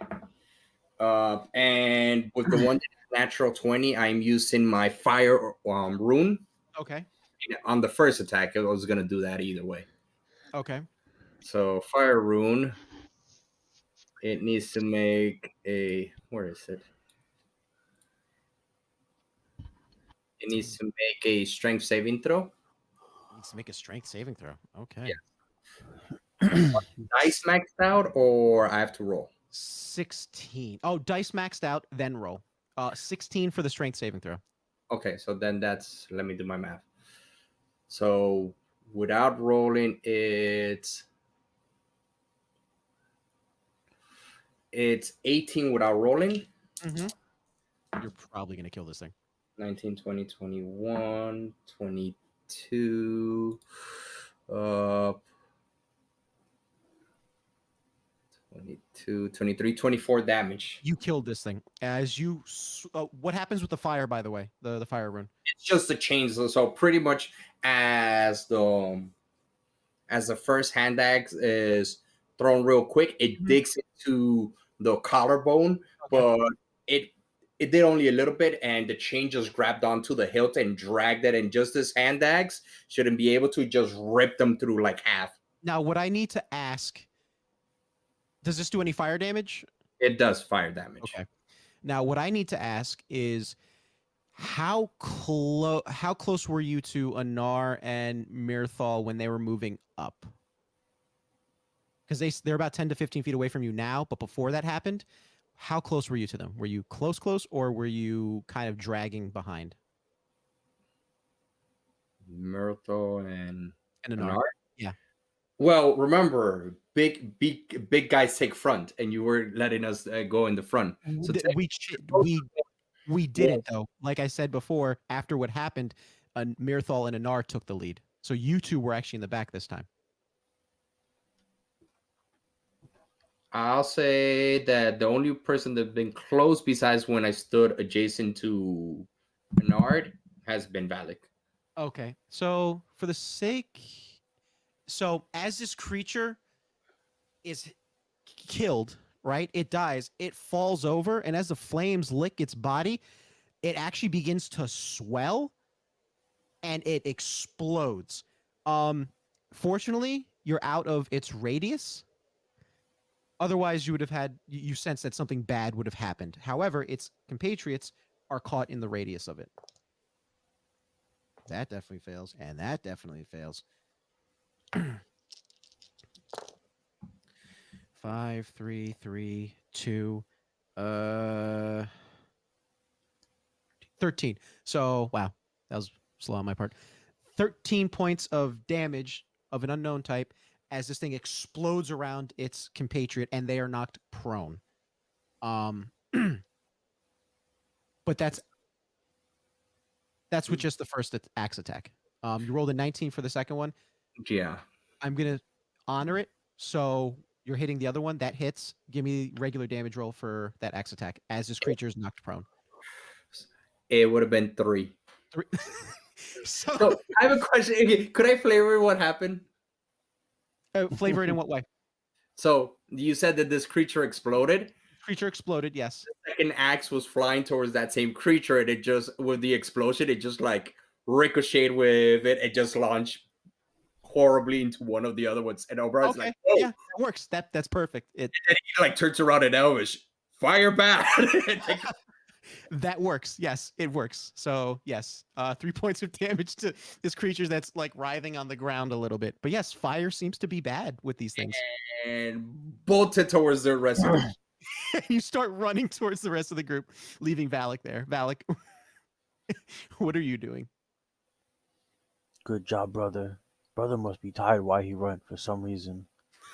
And with the one natural 20, I'm using my fire rune.
Okay.
On the first attack, I was gonna do that either way.
Okay.
So fire rune. It needs to make a, where is it? It needs to make a strength saving throw.
Needs to make a strength saving throw. Okay.
Yeah. Dice maxed out, or I have to roll?
16. Oh, dice maxed out, then roll. 16 for the strength saving throw.
Okay, so then that's, let me do my math. So without rolling, it's 18 without rolling.
Mm-hmm. You're probably going to kill this thing.
19, 20, 21, 22, 22, 23, 24 damage.
You killed this thing. As you, what happens with the fire, by the way, the fire rune?
It's just the chains. So pretty much as the first hand axe is thrown real quick, it digs into the collarbone, but it did only a little bit, and the chain just grabbed onto the hilt and dragged it, and just this hand axe shouldn't be able to just rip them through like half.
Now, what I need to ask, does this do any fire damage?
It does fire damage.
Okay. Now, what I need to ask is how close were you to Anar and Mirthal when they were moving up? Because they're about 10 to 15 feet away from you now, but before that happened, how close were you to them? Were you close, or were you kind of dragging behind?
Myrtle and
Anar. Yeah.
Well, remember, big guys take front, and you were letting us go in the front. So
we didn't though. Like I said before, after what happened, Mirthal and Anar took the lead. So you two were actually in the back this time.
I'll say that the only person that's been close, besides when I stood adjacent to Bernard, has been Valak.
Okay, so for the sake, so as this creature is killed, right? It dies. It falls over, and as the flames lick its body, it actually begins to swell and it explodes. Fortunately, you're out of its radius. Otherwise, you would have had you sense that something bad would have happened. However, its compatriots are caught in the radius of it. That definitely fails, and that definitely fails. 5, 3, 3, 2, 13. So wow, that was slow on my part. 13 points of damage of an unknown type as this thing explodes around its compatriot and they are knocked prone. But that's with just the first axe attack. You rolled a 19 for the second one.
Yeah.
I'm gonna honor it. So you're hitting the other one. That hits. Give me regular damage roll for that axe attack as this creature is knocked prone.
It would have been 3.
3. So
So I have a question. Okay, could I flavor what happened?
flavor it in what way?
So you said that this creature exploded.
Creature exploded. Yes.
The second axe was flying towards that same creature, and it just, with the explosion, it just like ricocheted with it. It just launched horribly into one of the other ones, and Oberon's
Okay.
like, "Oh!"
Yeah, that works. That's perfect. It
And he like turns around in Elvish, "Fire back!"
that works. Yes, it works. So yes, 3 points of damage to this creature that's like writhing on the ground a little bit. But yes, fire seems to be bad with these things.
and bolted towards the rest of the.
You start running towards the rest of the group, leaving Valak there. Valak, what are you doing?
Good job, brother. Brother must be tired while he run for some reason.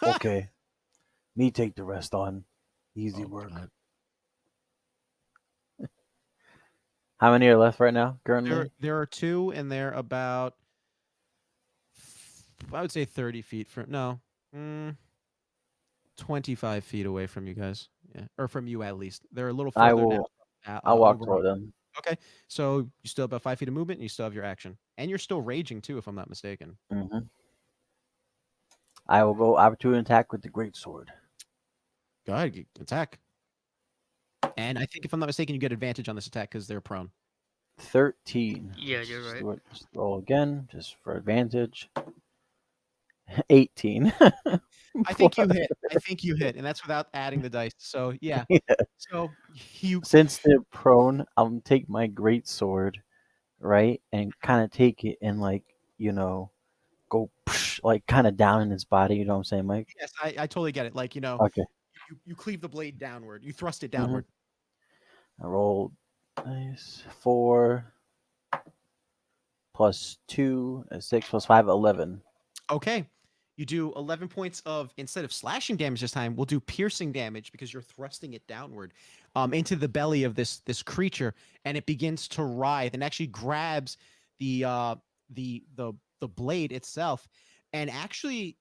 Okay. Me take the rest on. Easy
Oh,
work.
God.
How many are left right now, currently?
There are 2, and they're about, I would say 30 feet from, no, 25 feet away from you guys. Yeah, or from you at least. They're a little
I
further
will.
now.
I'll walk
Over
toward them.
Okay, so you still have about 5 feet of movement, and you still have your action, and you're still raging too, if I'm not mistaken.
Mm-hmm. I will go opportunity attack with the great sword.
Go ahead, attack. And I think, if I'm not mistaken, you get advantage on this attack because they're prone.
13.
Yeah, you're right.
Just roll again, just for advantage. 18.
I think you hit. I think you hit, and that's without adding the dice. So yeah.
Yeah.
So you.
Since they're prone, I'll take my great sword, right, and kind of take it and go like kind of down in his body. You know what I'm saying, Mike?
Yes, I totally get it. Like
Okay.
you cleave the blade downward. You thrust it
Mhm.
downward.
I rolled nice 4 plus 2, 6 plus 5, 11.
Okay. You do 11 points of, instead of slashing damage this time, we'll do piercing damage because you're thrusting it downward into the belly of this creature, and it begins to writhe and actually grabs the blade itself. And actually,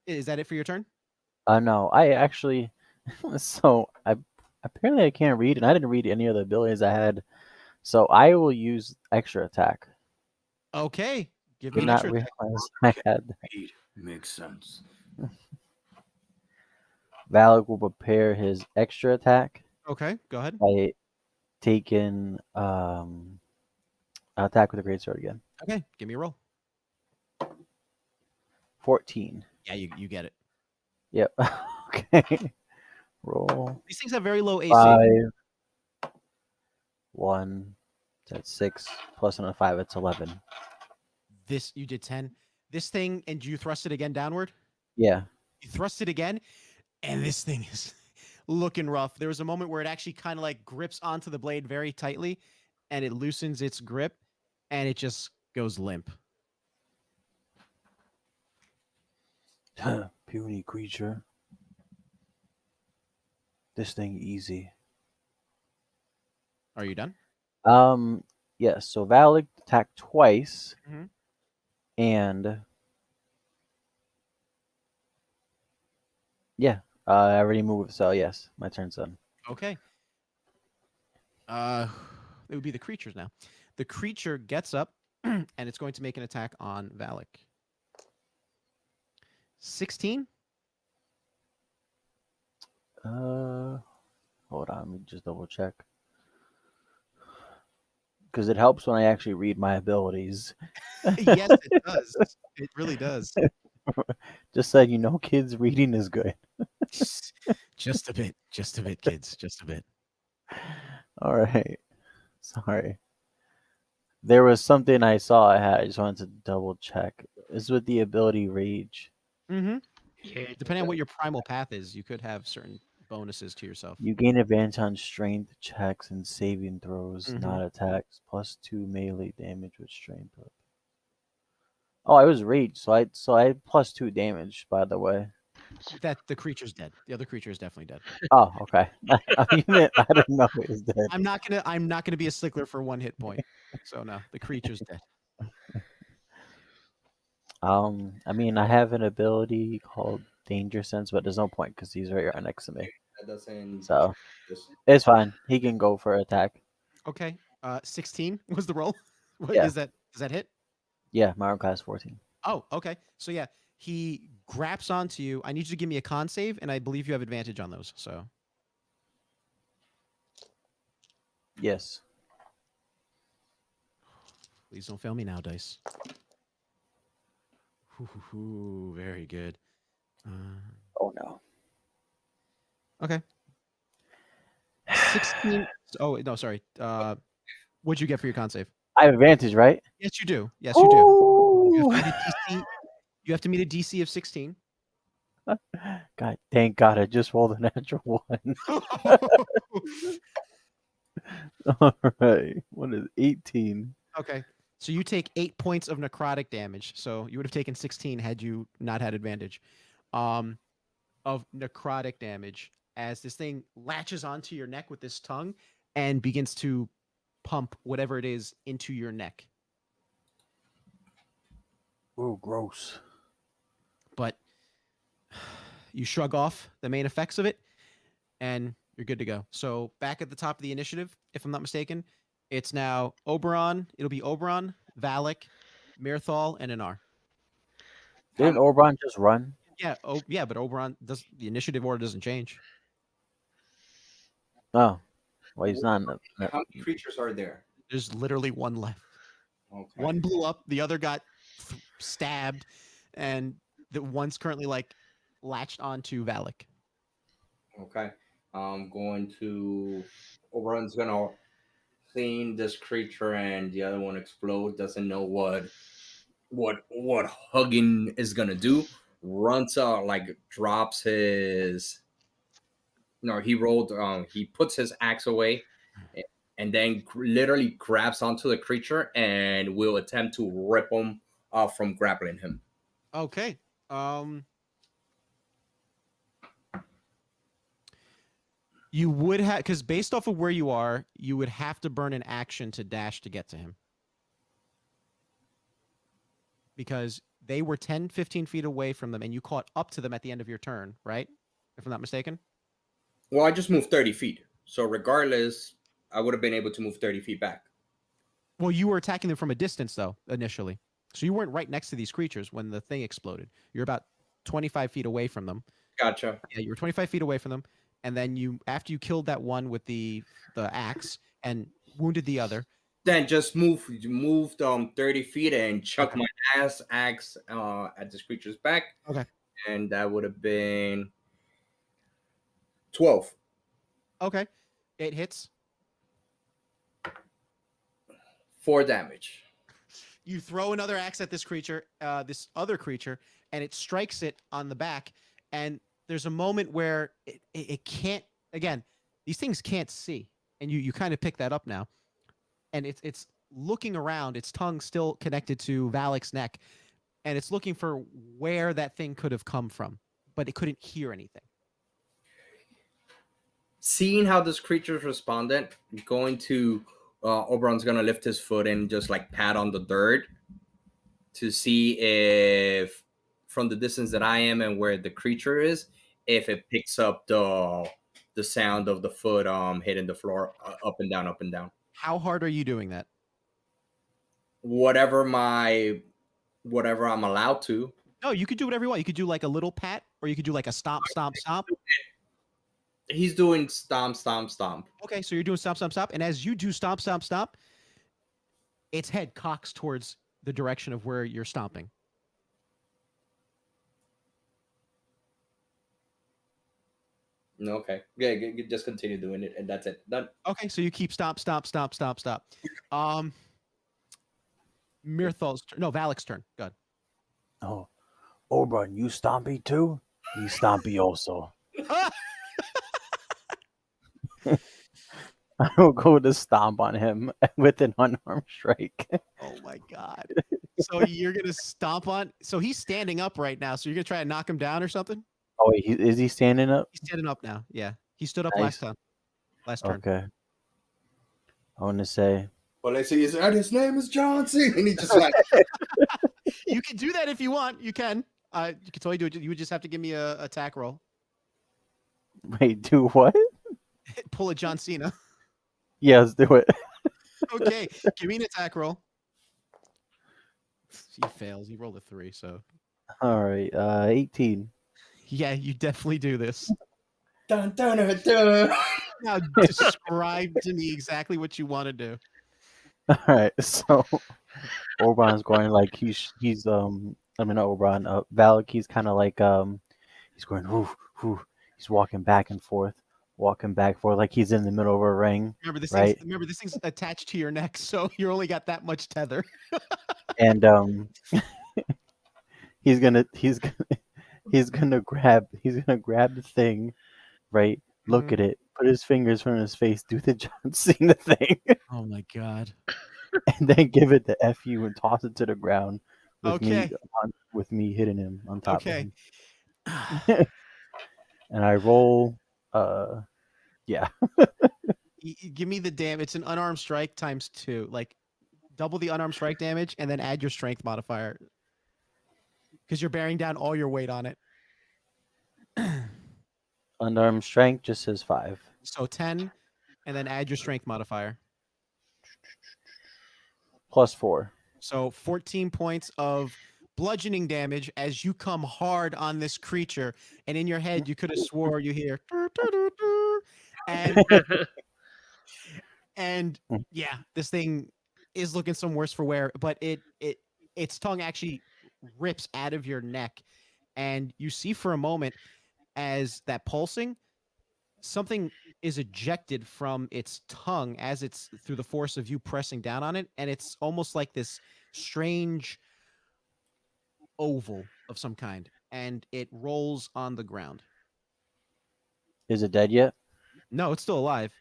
is that it for your turn?
No, I actually. So I apparently I can't read, and I didn't read any of the abilities I had. So I will use extra attack.
Okay. Give me
Did
an
not
extra attack.
realize I had.
Makes sense.
Valak will prepare his extra attack
Okay, go ahead.
by taking attack with the great sword again.
Okay, give me a roll.
14.
Yeah, you get it.
Yep. Okay. Roll
These things have very low AC.
5. 1. That's 6 plus another 5. It's 11.
This, you did 10. This thing, and you thrust it again downward?
Yeah.
You thrust it again, and this thing is looking rough. There was a moment where it actually kind of like grips onto the blade very tightly, and it loosens its grip, and it just goes limp.
Puny creature. This thing easy.
Are you done?
Yes. So Valak attacked twice,
Mhm.
and yeah, I already moved. So yes, my turn's done.
Okay. It would be the creatures now. The creature gets up, and it's going to make an attack on Valak. 16.
Hold on, let me just double check. because it helps when I actually read my abilities.
Yes, it does. It really does.
Just so you know, kids, reading is good.
Just a bit, kids, just a bit.
All right. Sorry. There was something I saw I had. I just wanted to double check. Is with the ability Rage.
Mm-hmm.
Yeah,
Depending on what your primal path is, you could have certain bonuses to yourself.
You gain advantage on strength checks and saving throws,
Mhm.
not attacks. +2 melee damage with strength up. Oh, I was Rage, so I had +2 damage. By the way.
That the creature's dead. The other creature is definitely dead.
Oh, okay. I didn't know it was dead.
I'm not gonna be a stickler for 1 hit point. So no, the creature's dead.
I mean, I have an ability called Danger Sense, but there's no point because he's right next to me.
That doesn't.
So
Just,
it's fine. He can go for attack.
Okay. 16 was the roll. What
Yeah.
is that? Does that hit?
Yeah, my arm class 14.
Oh, okay. So yeah, he grabs onto you. I need you to give me a con save, and I believe you have advantage on those. So
Yes.
please don't fail me now, dice. Ooh, very good.
Oh no.
Okay. 16. Oh no, sorry. What'd you get for your con save?
I have advantage, right?
Yes, you do. Yes, you do. You
Ooh!
have to meet a DC. You have to meet a DC of 16.
God, thank God, I just rolled a natural one. All right. What is 18?
Okay. So you take 8 points of necrotic damage. So you would have taken 16 had you not had advantage. Of necrotic damage as this thing latches onto your neck with this tongue and begins to pump whatever it is into your neck.
Oh, gross.
But you shrug off the main effects of it and you're good to go. So back at the top of the initiative, if I'm not mistaken, it's now Oberon. It'll be Oberon, Valak, Mirthal, and Anar.
Didn't Oberon just run?
Yeah, yeah, but Oberon does the initiative order doesn't change.
Oh. Well, he's not in the.
how many creatures are there?
There's literally one left.
Okay.
One blew up, the other got stabbed, and the one's currently like latched onto Valak.
Okay. I'm going to. Oberon's gonna clean this creature, and the other one explode. Doesn't know what hugging is gonna do. Runs out, like drops his. No, he rolled. He puts his axe away, and then literally grabs onto the creature and will attempt to rip him off from grappling him.
Okay. You would have, because based off of where you are, you would have to burn an action to dash to get to him. Because they were 10, 15 feet away from them, and you caught up to them at the end of your turn, right? If I'm not mistaken.
Well, I just moved 30 feet. So regardless, I would have been able to move 30 feet back.
Well, you were attacking them from a distance, though, initially. So you weren't right next to these creatures when the thing exploded. You're about 25 feet away from them.
Gotcha.
Yeah, you were 25 feet away from them. And then after you killed that one with the axe and wounded the other.
Then just moved 30 feet and chucked
Okay.
my axe at this creature's back.
Okay.
And that would have been 12.
Okay. It hits.
4 damage.
You throw another axe at this creature, this other creature, and it strikes it on the back. And there's a moment where it can't. Again, these things can't see, and you kind of pick that up now. And it's looking around. Its tongue still connected to Valak's neck, and it's looking for where that thing could have come from, but it couldn't hear anything.
Seeing how this creature responded, Oberon's gonna lift his foot and just like pat on the dirt to see if, from the distance that I am and where the creature is, if it picks up the sound of the foot hitting the floor, up and down, up and down.
How hard are you doing that?
Whatever I'm allowed to.
No, you could do whatever you want. You could do like a little pat, or you could do like a stomp, stomp, stomp.
He's doing stomp, stomp, stomp.
Okay, so you're doing stomp, stomp, stomp. And as you do stomp, stomp, stomp, its head cocks towards the direction of where you're stomping.
No, okay. Yeah, just continue doing it, and that's it. Done.
Okay, so you keep stop. Mirthal's turn. No, Valak's turn. Go ahead.
Oh, Oberon, you stompy too? You stompy also. I will go to stomp on him with an unarmed strike.
Oh my god. So you're gonna stomp on. So he's standing up right now. So you're gonna try to knock him down or something?
Oh, wait, is he standing up?
He's standing up now. Yeah, he stood up
Nice.
last turn.
Okay. I want to say.
Well, I see his name is John C. And he just like,
You can do that if you want. You can. You can totally do it. You would just have to give me a attack roll.
Wait, do what?
Pull a John Cena.
Yeah, let's do it.
Okay, give me an attack roll. He fails. He rolled a 3, so
All right, 18.
yeah, you definitely do this.
dun, dun, dun, dun.
Now describe to me exactly what you want to do.
All right, so Oberon's going like he's I mean not Oberon, Valak. He's kind of like he's going whoo whoo. He's walking back and forth, like he's in the middle of a ring.
Remember this
Right.
thing's attached to your neck, so you only got that much tether.
And he's gonna grab the thing, right? Look at it, put his fingers in his face, do the John Cena thing,
Oh my god.
and then give it the FU and toss it to the ground with
Okay.
me hitting him on top of
Okay.
him. And I roll yeah.
Give me the damage. It's an unarmed strike times 2. Like double the unarmed strike damage and then add your strength modifier. Because you're bearing down all your weight on it.
Unarmed strength just says 5.
So 10, and then add your strength modifier.
Plus 4.
So 14 points of bludgeoning damage as you come hard on this creature. And in your head, you could have swore you hear. "Dur, dur, dur, dur," and yeah, this thing is looking some worse for wear, but its tongue actually rips out of your neck. And you see for a moment as that pulsing, something is ejected from its tongue as it's through the force of you pressing down on it, and it's almost like this strange oval of some kind, and it rolls on the ground.
Is it dead yet?
No, it's still alive.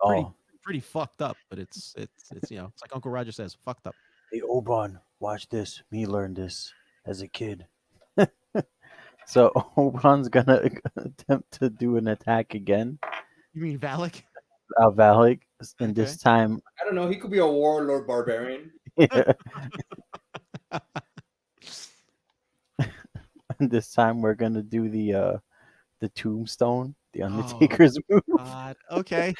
Oh.
Pretty fucked up, but it's it's like Uncle Roger says, fucked up.
Hey Oberon, watch this. Me learn this as a kid. So Oberon's gonna attempt to do an attack again.
You mean Valak?
Valak, and
Okay.
this time
I don't know. He could be a warlord barbarian.
this time we're gonna do the tombstone, the Undertaker's move.
God. Okay.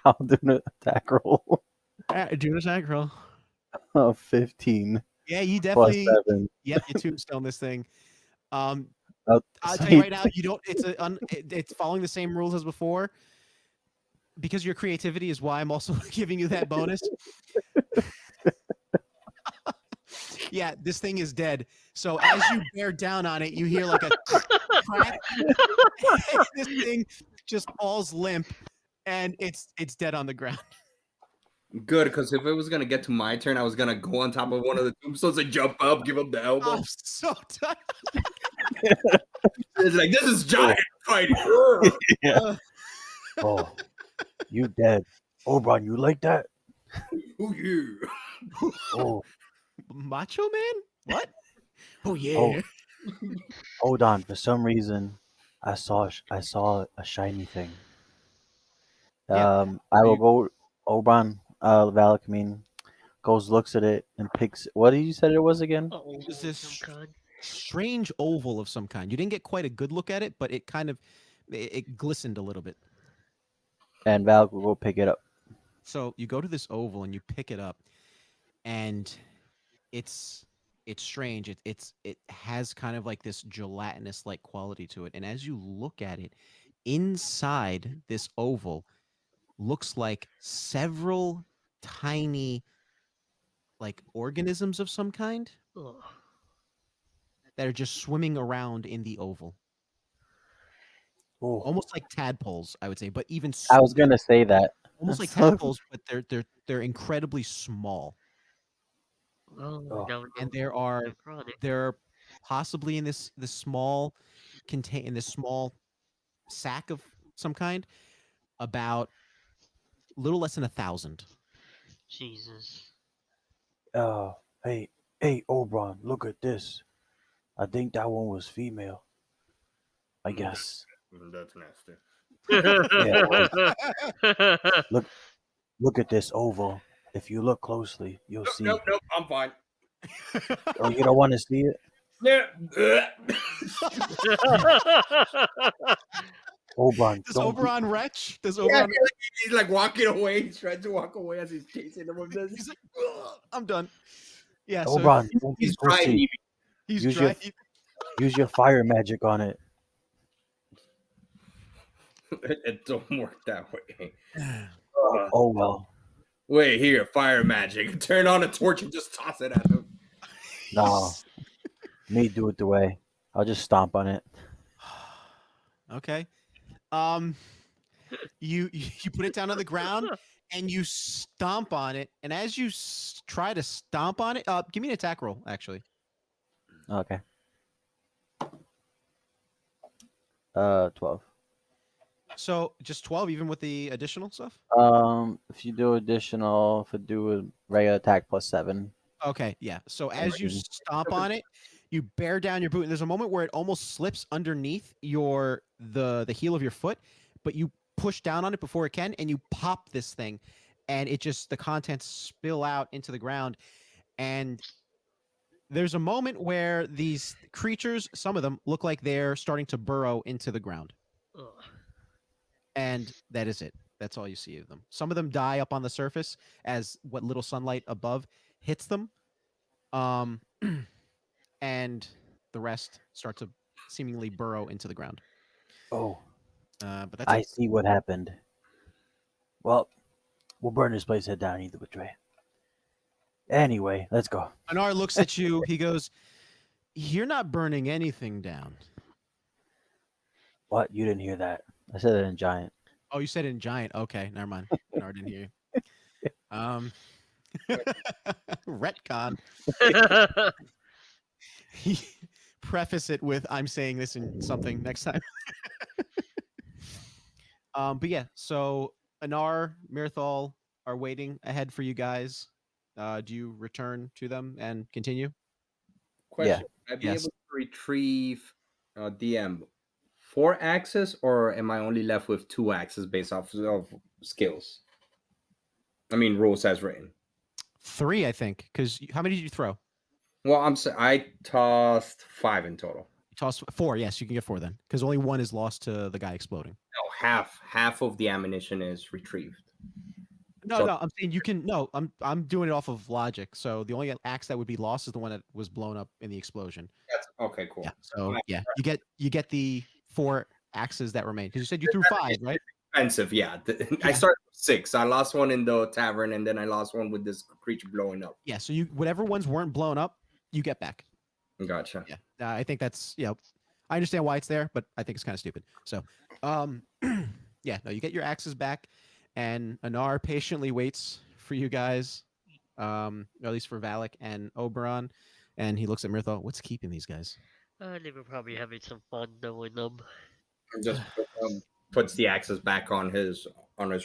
I'll do an attack roll
Do an attack roll.
of 15
Yeah, you
plus
definitely.
7.
Yep, you tombstone this thing. I'll
Oh,
tell you right now, you don't. It's following the same rules as before. Because your creativity is why I'm also giving you that bonus. Yeah, this thing is dead. So as you bear down on it, you hear like a crack. This thing just falls limp, and it's dead on the ground.
Good, because if it was gonna get to my turn, I was gonna go on top of one of the tombstones and jump up, give him the elbow.
I'm so tired.
It's like, this is giant fighting.
Yeah. Oh, you dead. Oberon, you like that?
Oh yeah.
Oh,
Macho Man? What? Oh yeah.
Oh. Hold on. For some reason, I saw a shiny thing.
Yeah.
I will go. Oberon, Valak, I mean, goes, looks at it, and picks. What did you said it was again?
Is this strange oval of some kind? You didn't get quite a good look at it, but it kind of it glistened a little bit.
And Valak will go pick it up.
So you go to this oval and you pick it up, and it's strange. It has kind of like this gelatinous like quality to it. And as you look at it, inside this oval looks like several tiny like organisms of some kind
Ugh.
that are just swimming around in the oval,
Oh,
almost like tadpoles, I would say, but even
I was gonna say that.
almost like
So-
tadpoles, but they're incredibly small,
Oh,
Oh.
no,
and
no, necrotic.
they're possibly in this small in this small sack of some kind, about a little less than 1,000.
Jesus.
Hey, Oberon, look at this. I think that one was female. I guess.
That's nasty.
Look at this oval. If you look closely, you'll see.
Nope, I'm fine.
Oh, you don't want to see it?
Yeah.
Oberon,
Does
don't.
Oberon retch? Does
Yeah,
Oberon?
he's like walking away. He's trying to walk away as he's chasing him with this.
He's like, "Ugh, I'm done. Yeah, so
Oberon, don't be
He's dry
pussy.
heaving.
he's
use
dry.
Use your fire magic on it.
It don't work that way.
Oh well.
Wait, here, fire magic. Turn on a torch and just toss it at him.
No, me do it the way. I'll just stomp on it.
Okay. You put it down on the ground and you stomp on it, and as you try to stomp on it, give me an attack roll, actually.
Okay. 12.
So just 12, even with the additional stuff.
If you do additional, if you do a regular attack plus 7.
Okay, yeah. So as you
Okay.
stomp on it, you bear down your boot, and there's a moment where it almost slips underneath the heel of your foot, but you push down on it before it can, and you pop this thing, and it just the contents spill out into the ground, and there's a moment where these creatures, some of them, look like they're starting to burrow into the ground,
Ugh.
and that is it. That's all you see of them. Some of them die up on the surface as what little sunlight above hits them. And the rest start to seemingly burrow into the ground.
Oh,
But that's
I
it.
see what happened. Well, we'll burn this place head down either way. Anyway, let's go.
Anar looks at you. He goes, "You're not burning anything down."
What? You didn't hear that? I said it in giant.
Oh, you said it in giant. Okay, never mind. Anar didn't hear you. Retcon. He preface it with, "I'm saying this in something next time." But yeah, so Anar, Mirthal are waiting ahead for you guys. Do you return to them and continue?
Question: I'd be
Yes.
able to retrieve DM 4 axes, or am I only left with 2 axes based off of skills? I mean, rules as written.
3, I think. Because how many did you throw?
Well, I tossed 5 in total.
You tossed 4. Yes, you can get 4 then, because only 1 is lost to the guy exploding.
No, half of the ammunition is retrieved.
No,
So-
no, I'm saying you can. No, I'm doing it off of logic. So the only axe that would be lost is the one that was blown up in the explosion.
That's okay. Cool.
Yeah. So
Alright.
yeah, you get the 4 axes that remain, because you said you threw 5, right?
Expensive, yeah. I started with 6. I lost one in the tavern, and then I lost one with this creature blowing up.
Yeah. So you whatever ones weren't blown up, you get back.
Gotcha.
Yeah. I think that's I understand why it's there, but I think it's kind of stupid. So, yeah, no, you get your axes back, and Anar patiently waits for you guys, or at least for Valak and Oberon, and he looks at Mirthal. What's keeping these guys?
They were probably having some fun knowing them.
Just puts the axes back on his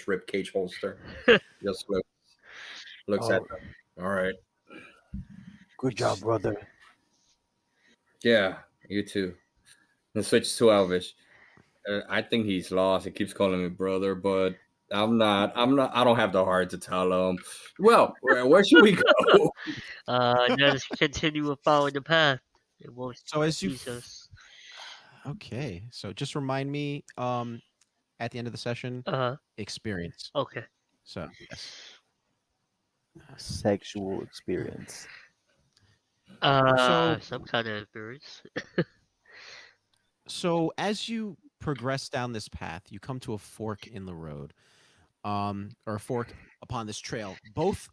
rib cage holster. Just looks at
Oh.
them. All right.
Good job, brother.
Yeah, you too. And switch to Elvish. I think he's lost. He keeps calling me brother, but I'm not. I don't have the heart to tell him. Well, where should we go?
Just continue following the path. It won't
So as you
lead us.
Okay, so just remind me at the end of the session experience.
Okay.
So yes.
Sexual experience.
Some kind of experience.
So as you progress down this path, you come to a fork in the road, or a fork upon this trail. Both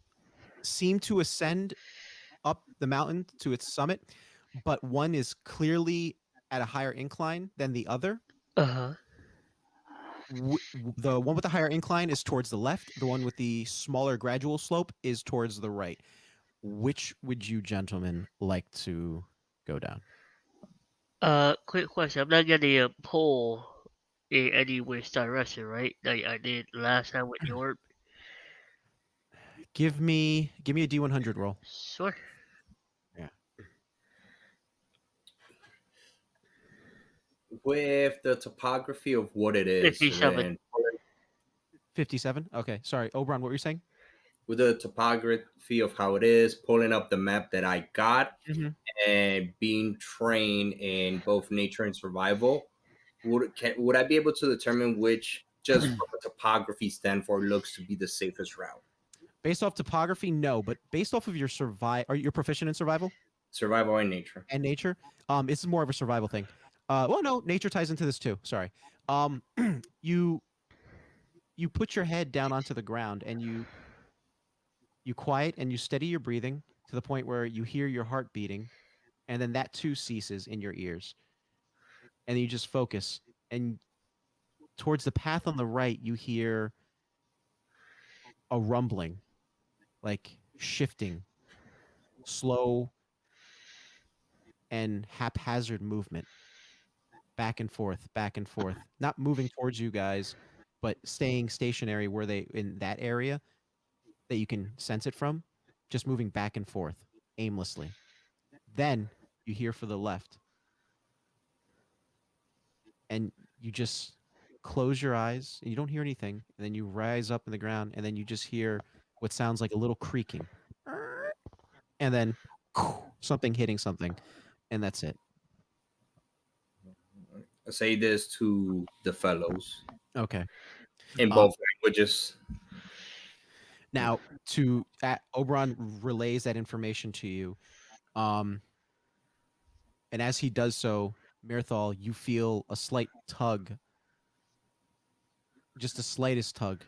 seem to ascend up the mountain to its summit, but one is clearly at a higher incline than the other.
Uh-huh.
The one with the higher incline is towards the left. The one with the smaller gradual slope is towards the right. Which would you gentlemen like to go down?
Quick question. I'm not gonna pull in any which direction, right? Like I did last time with the orb.
Give me a D100 roll.
Sure.
Yeah.
With the topography of what it is,
57.
and
57. Okay, sorry, Oberon. What were you saying?
with the topography of how it is, pulling up the map that I got,
Mhm.
and being trained in both nature and survival, would I be able to determine which, just from a topography standpoint, looks to be the safest route?
Based off topography, no, but based off of your are you proficient in survival
Survival and nature.
and nature? This is more of a survival thing. Well, no, nature ties into this too. Sorry. You put your head down onto the ground and you quiet and you steady your breathing to the point where you hear your heart beating, and then that too ceases in your ears, and you just focus. And towards the path on the right, you hear a rumbling, like shifting, slow and haphazard movement, back and forth, not moving towards you guys, but staying stationary where they in that area that you can sense it from, just moving back and forth aimlessly. Then you hear for the left, and you just close your eyes and you don't hear anything, and then you rise up in the ground, and then you just hear what sounds like a little creaking, and then something hitting something, and that's it.
I say this to the fellows
Okay.
in
Um,
both languages.
Now, Oberon relays that information to you, and as he does so, Mirthal, you feel a slight tug, just the slightest tug,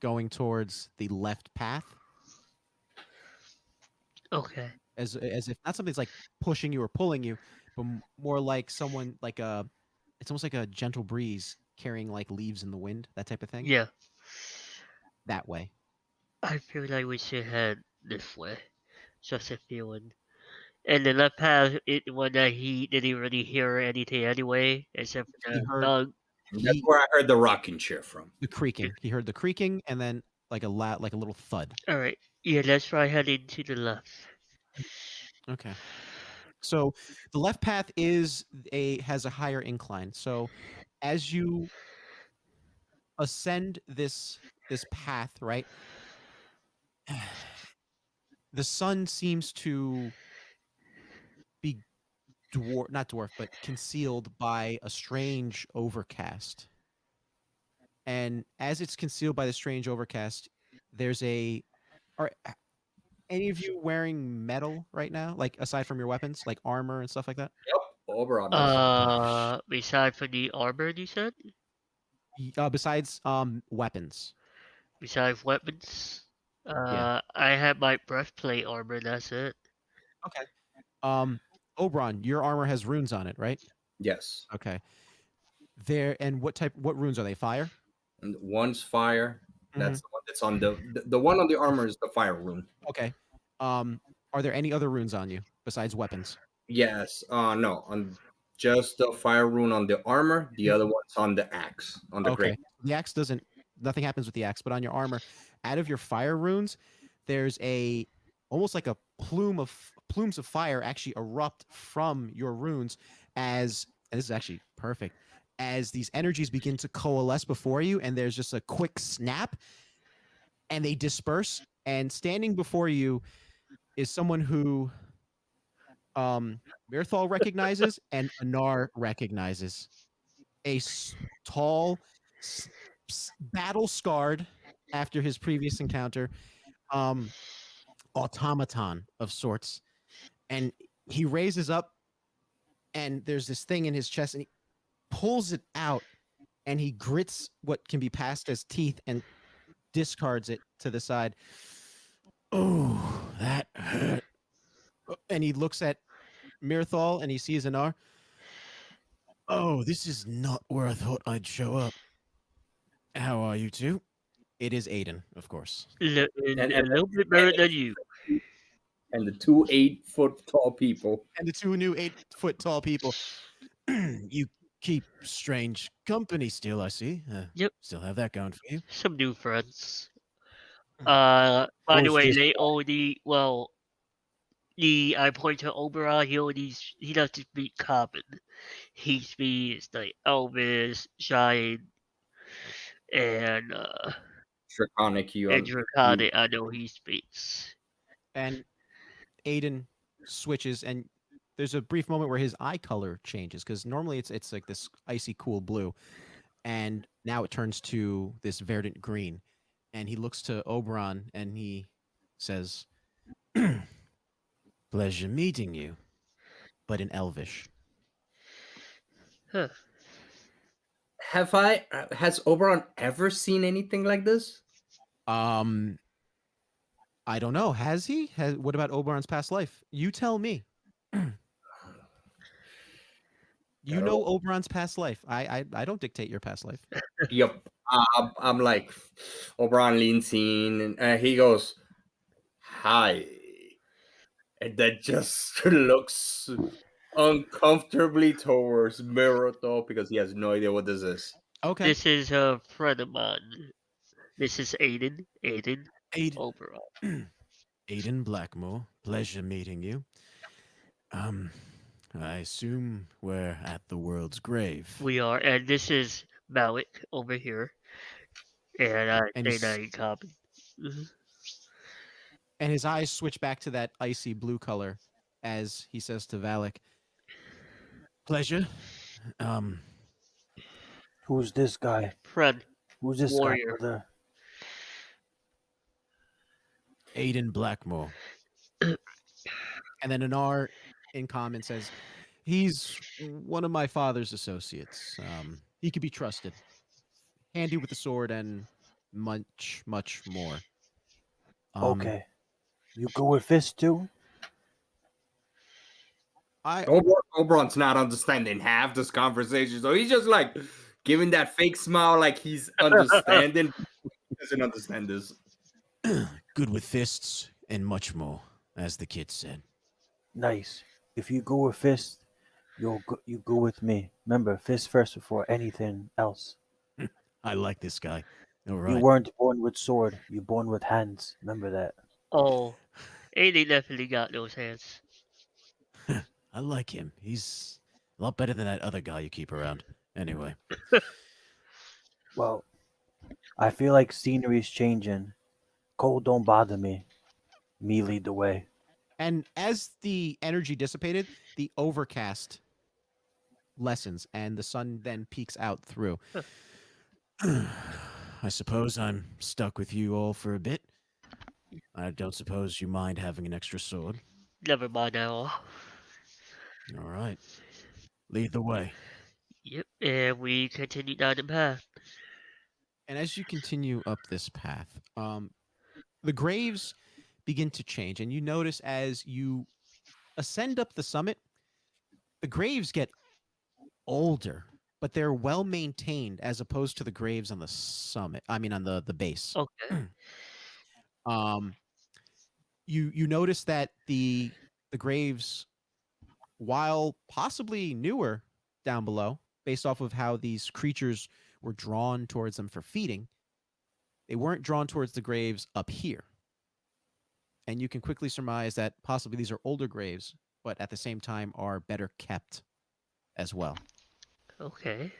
going towards the left path,
Okay.
as if not something's like pushing you or pulling you, but more like someone like it's almost like a gentle breeze carrying like leaves in the wind, that type of thing.
Yeah.
That way.
I feel like we should head this way. Just a feeling. And the left path, it when he didn't really hear anything anyway, except for
He
the
heard
dog.
That's
he
where I heard the rocking chair from.
the creaking. He heard the creaking, and then like like a little thud.
All right. Yeah, let's try heading to the left.
Okay. So the left path has a higher incline. So as you ascend this path, right? The sun seems to be not dwarfed, but concealed by a strange overcast. And as it's concealed by the strange overcast, there's are any of you wearing metal right now? Like aside from your weapons, like armor and stuff like that?
Yep, Oberon is.
Beside for the armor, you said?
Besides weapons.
Besides weapons?
Yeah.
I have my breastplate armor, that's it.
Okay. Oberon, your armor has runes on it, right?
Yes.
Okay. And what runes are they? Fire?
And one's fire.
Mhm.
That's the one that's on the one on the armor is the fire rune.
Okay. Are there any other runes on you besides weapons?
Yes. No, on just the fire rune on the armor. The other one's on the axe, on the
Okay.
great.
The axe doesn't nothing happens with the axe, but on your armor, out of your fire runes, there's almost like a plumes of fire actually erupt from your runes and this is actually perfect, as these energies begin to coalesce before you, and there's just a quick snap and they disperse, and standing before you is someone who Mirthal recognizes and Anar recognizes. Tall, battle scarred after his previous encounter, um, automaton of sorts, and he raises up, and there's this thing in his chest, and he pulls it out, and he grits what can be passed as teeth and discards it to the side. Oh, that hurt. And he looks at Mirthal and he sees Anar. Oh, this is not where I thought I'd show up. How are you two? It is Aiden, of course.
A
And
little bit better than you.
the two 8 foot tall people.
And the two new 8-foot tall people. You keep strange company still, I see.
Yep.
Still have that going for you.
Some new friends.
Mm.
By the
Who's
way,
this
they
guy?
only I point to Oberon. He doesn't speak common. He speaks like Elvis, Giant, and
Draconic,
and
you
Draconic. I know he speaks.
And Aiden switches, and there's a brief moment where his eye color changes because normally it's like this icy cool blue, and now it turns to this verdant green. And he looks to Oberon and he says, "Pleasure meeting you," but in Elvish.
Huh.
has Oberon ever seen anything like this?
Um, I don't know. Has he? What about Oberon's past life? You tell me. You know Oberon's past life. I don't dictate your past life.
Yep. I'm like, Oberon leans in and he goes, "Hi," and then just looks uncomfortably towards Miroto because he has no idea what this is.
Okay.
This is a friend of mine. This is Aiden. Aiden
Aiden,
Oberon.
Aiden Blackmore. Pleasure meeting you. I assume we're at the world's grave.
We are, and this is Malik over here, and I
And
say
he's
that in common. Mhm.
and his eyes switch back to that icy blue color as he says to Valak, "Pleasure. Um,
Who's this guy?
Friend,
Who's this guy,
warrior.
brother?
Aiden Blackmore." And then Anar in common says, "He's one of my father's associates. He could be trusted. Handy with the sword and much, much more."
Okay. You go with Fist too?
I
Oberon's not understanding half this conversation, so he's just like giving that fake smile, like he's understanding. He doesn't understand this.
good with fists and much more, as the kid said.
Nice. If you go with Fist, you go with me. Remember, Fist first before anything else.
I like this guy. All
You
right.
weren't born with sword. You born with hands. Remember that.
Oh, Aiden definitely got those hands.
I like him. He's a lot better than that other guy you keep around. Anyway.
Well, I feel like scenery's changing. Cold don't bother me. Me lead the way.
And as the energy dissipated, the overcast lessens and the sun then peeks out through. I suppose I'm stuck with you all for a bit. I don't suppose you mind having an extra sword.
Never mind at all.
All right. Lead the way.
Yep, and we continue down the path.
And as you continue up this path, the graves begin to change. And you notice as you ascend up the summit, the graves get older, but they're well maintained as opposed to the graves on the summit. I mean, on the base.
Okay.
um, you notice that the graves, while possibly newer down below, based off of how these creatures were drawn towards them for feeding, they weren't drawn towards the graves up here. And you can quickly surmise that possibly these are older graves, but at the same time are better kept as well.
Okay.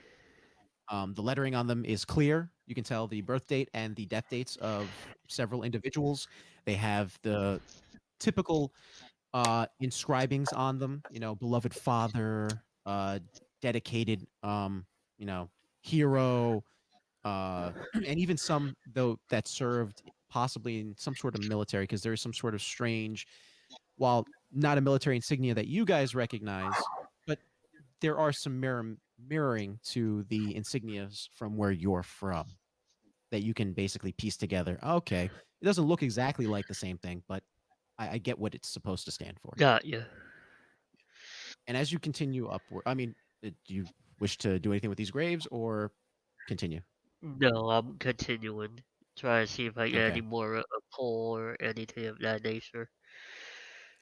The lettering on them is clear. You can tell the birth date and the death dates of several individuals. They have the typical inscribings on them, beloved father, dedicated, hero, and even some though that served possibly in some sort of military, because there is some sort of strange, while not a military insignia that you guys recognize, but there are some mirroring to the insignias from where you're from. that you can basically piece together. Okay, it doesn't look exactly like the same thing, but I get what it's supposed to stand for.
Got you.
And as you continue upward, I mean, do you wish to do anything with these graves or continue?
No, I'm continuing. Try to see if I get
Okay.
any more pull or anything of that nature.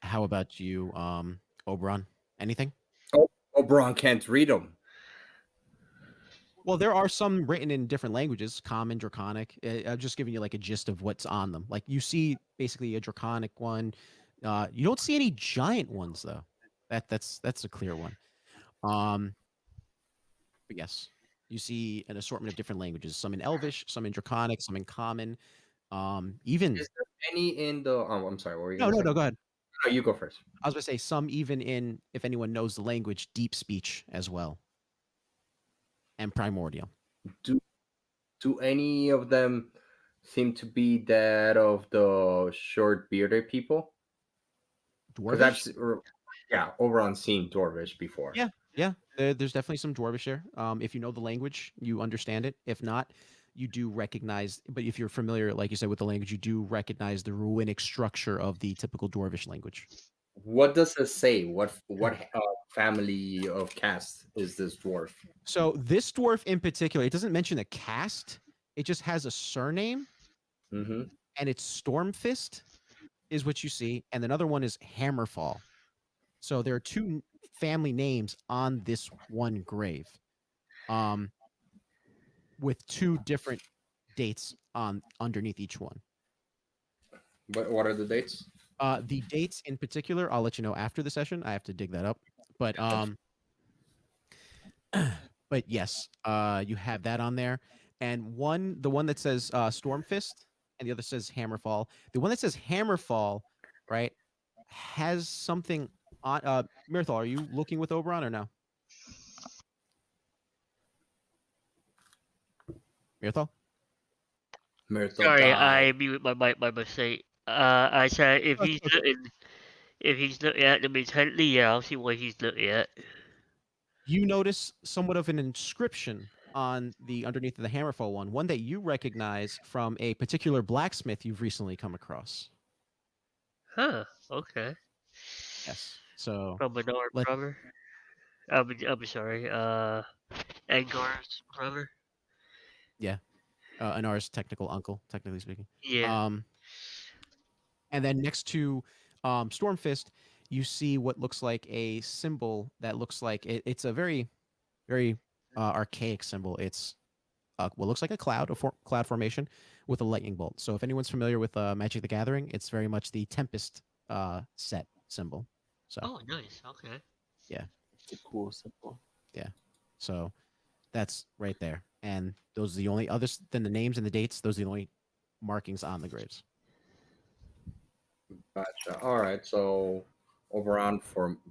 How about you, Oberon? Anything?
Oh, Oberon can't read them.
Well, there are some written in different languages, Common, Draconic. I'm just giving you like a gist of what's on them. Like you see basically a Draconic one. You don't see any giant ones though. That's a clear one. Um, but yes, you see an assortment of different languages. Some in Elvish, some in Draconic, some in Common. Even
Is there any in the? I'm sorry. What were you
no,
gonna
no,
say?
no. Go ahead.
No, you go first.
I was gonna say some even in, if anyone knows the language, Deep Speech as well, and Primordial.
Do do any of them seem to be that of the short bearded people? Because
Dwarvish.
yeah, Oberon seen Dwarvish before.
Yeah, yeah. There's definitely some Dwarvish there. If you know the language, you understand it. If not, you do recognize. But if you're familiar, like you said, with the language, you do recognize the ruinic structure of the typical Dwarvish language.
What does it say? What family of caste is this dwarf?
So this dwarf in particular, it doesn't mention a caste. It just has a surname,
Mm-hmm.
and it's Stormfist is what you see, and another one is Hammerfall. So there are two family names on this one grave, um, with two different dates on underneath each one.
What are the dates?
The dates in particular, I'll let you know after the session. I have to dig that up, but but yes, you have that on there, and the one that says Stormfist, and the other says Hammerfall. The one that says Hammerfall, right, has something on. Mirthal, are you looking with Oberon or no? Mirthal?
Myrtle
Sorry,
died.
I muted my mic by mistake. I said if he's looking at them intently, yeah, I'll see what he's looking at.
You notice somewhat of an inscription on the underneath of the Hammerfall one that you recognize from a particular blacksmith you've recently come across.
Huh? Okay.
Yes. So
From Bernard
let
brother. I'm sorry. Edgar's brother.
yeah, Anar's technical uncle, technically speaking.
Yeah.
And then next to Stormfist, you see what looks like a symbol that looks like it's a very, very archaic symbol. It's what looks like a cloud, cloud formation with a lightning bolt. So if anyone's familiar with Magic the Gathering, it's very much the Tempest set symbol. So
Oh, nice. Okay.
yeah,
It's a cool symbol.
yeah. So that's right there. And those are the only others than the names and the dates. Those are the only markings on the graves.
Gotcha. All right. So Oberon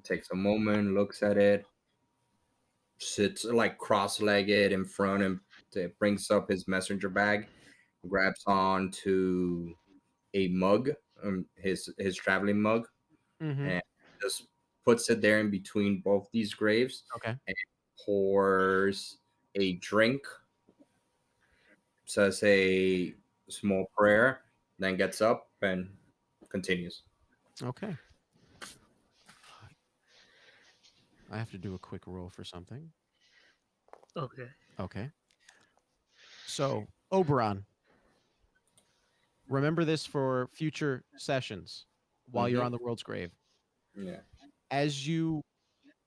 takes a moment, looks at it, sits like cross-legged in front, and brings up his messenger bag, grabs onto a mug, his traveling mug,
Mm-hmm.
and just puts it there in between both these graves,
Okay.
and pours a drink, says a small prayer, then gets up and continues.
Okay. I have to do a quick roll for something.
Okay.
Okay. So, Oberon, remember this for future sessions while you're
Mm-hmm.
on the world's grave.
Yeah.
As you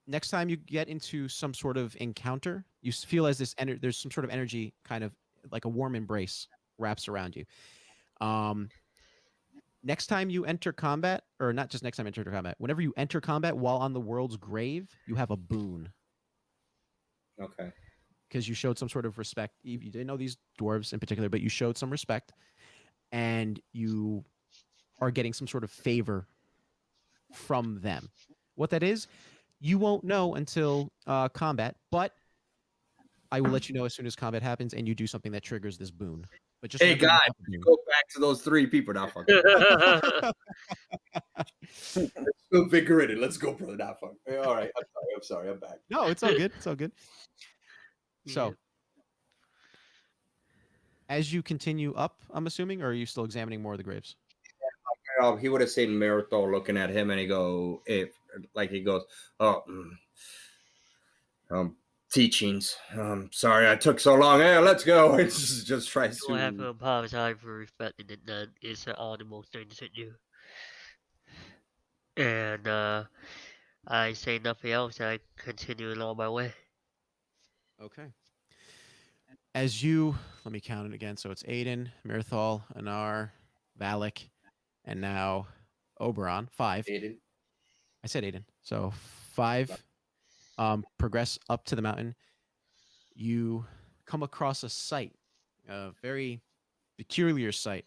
next time you get into some sort of encounter, you feel as there's some sort of energy, kind of like a warm embrace wraps around you. Next time you enter combat, or not just next time you enter combat, whenever you enter combat while on the world's grave, you have a boon
Okay.
because you showed some sort of respect. You didn't know these dwarves in particular, but you showed some respect, and you are getting some sort of favor from them. What that is, you won't know until combat, but I will let you know as soon as combat happens and you do something that triggers this boon. But just
Hey
remember, you
guys,
have a boon.
go back to those three people. Not fucking. Invigorated. Let's go, brother. Not fucking. All right. I'm sorry. I'm back.
No, it's all good. It's all good.
Yeah.
So, As you continue up, I'm assuming, or are you still examining more of the graves?
He would have seen Mirathol looking at him, and he go, if like he goes, oh, teachings. Sorry I took so long. Hey, let's go. It's just tries
You will have to
to.
apologize for respecting it. Then it's an audible thing to do. And I say nothing else. I continue along my way.
Okay. As you let me count it again. So it's Aiden, Mirthal, Anar, Valak, and now Oberon. Five.
Aiden.
I said Aiden. So five. Progress up to the mountain. You come across a sight, a very peculiar sight.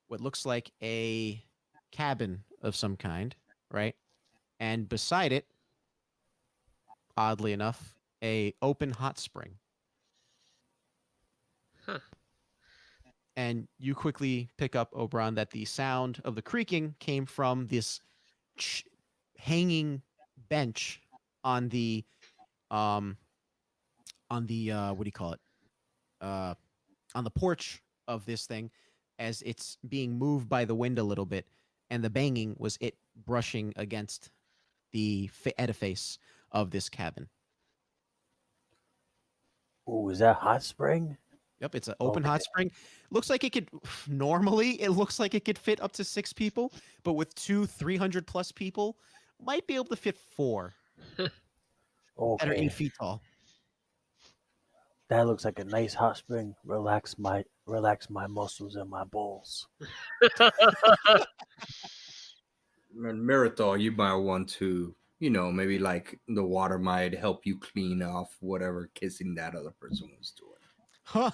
What looks like a cabin of some kind, right? And beside it, oddly enough, a open hot spring.
Huh.
And you quickly pick up, Oberon, that the sound of the creaking came from this hanging bench on the um what do you call it? Uh on the porch of this thing as it's being moved by the wind a little bit, and the banging was it brushing against the edifice of this cabin.
Oh, is that hot spring?
Yep, it's an open
Okay.
hot spring. Looks like it could normally it looks like it could fit up to 6 people, but with 300 plus people, might be able to fit 4 that are
Okay.
8 feet tall.
That looks like a nice hot spring. Relax my muscles and my balls.
Mirathol, you might want to, maybe like the water might help you clean off whatever kissing that other person was doing.
Huh.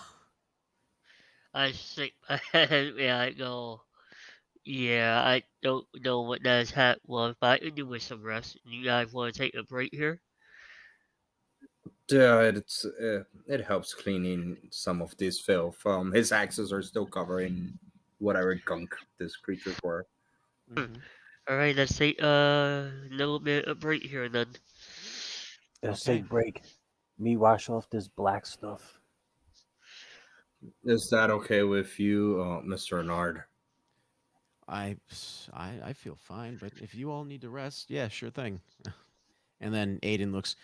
I shake my head and I go, yeah, I don't know what that's hat was, but I could do with some rest. You guys want to take a break here?
Yeah, it helps cleaning some of this filth. His axes are still covering whatever gunk this creature were.
Mm-hmm.
All right, let's take a little bit of break here then.
Let's
Okay.
take break. Me wash off this black stuff.
Is that okay with you, Mr. Nard?
I, I feel fine, but if you all need to rest, yeah, sure thing. And then Aiden looks,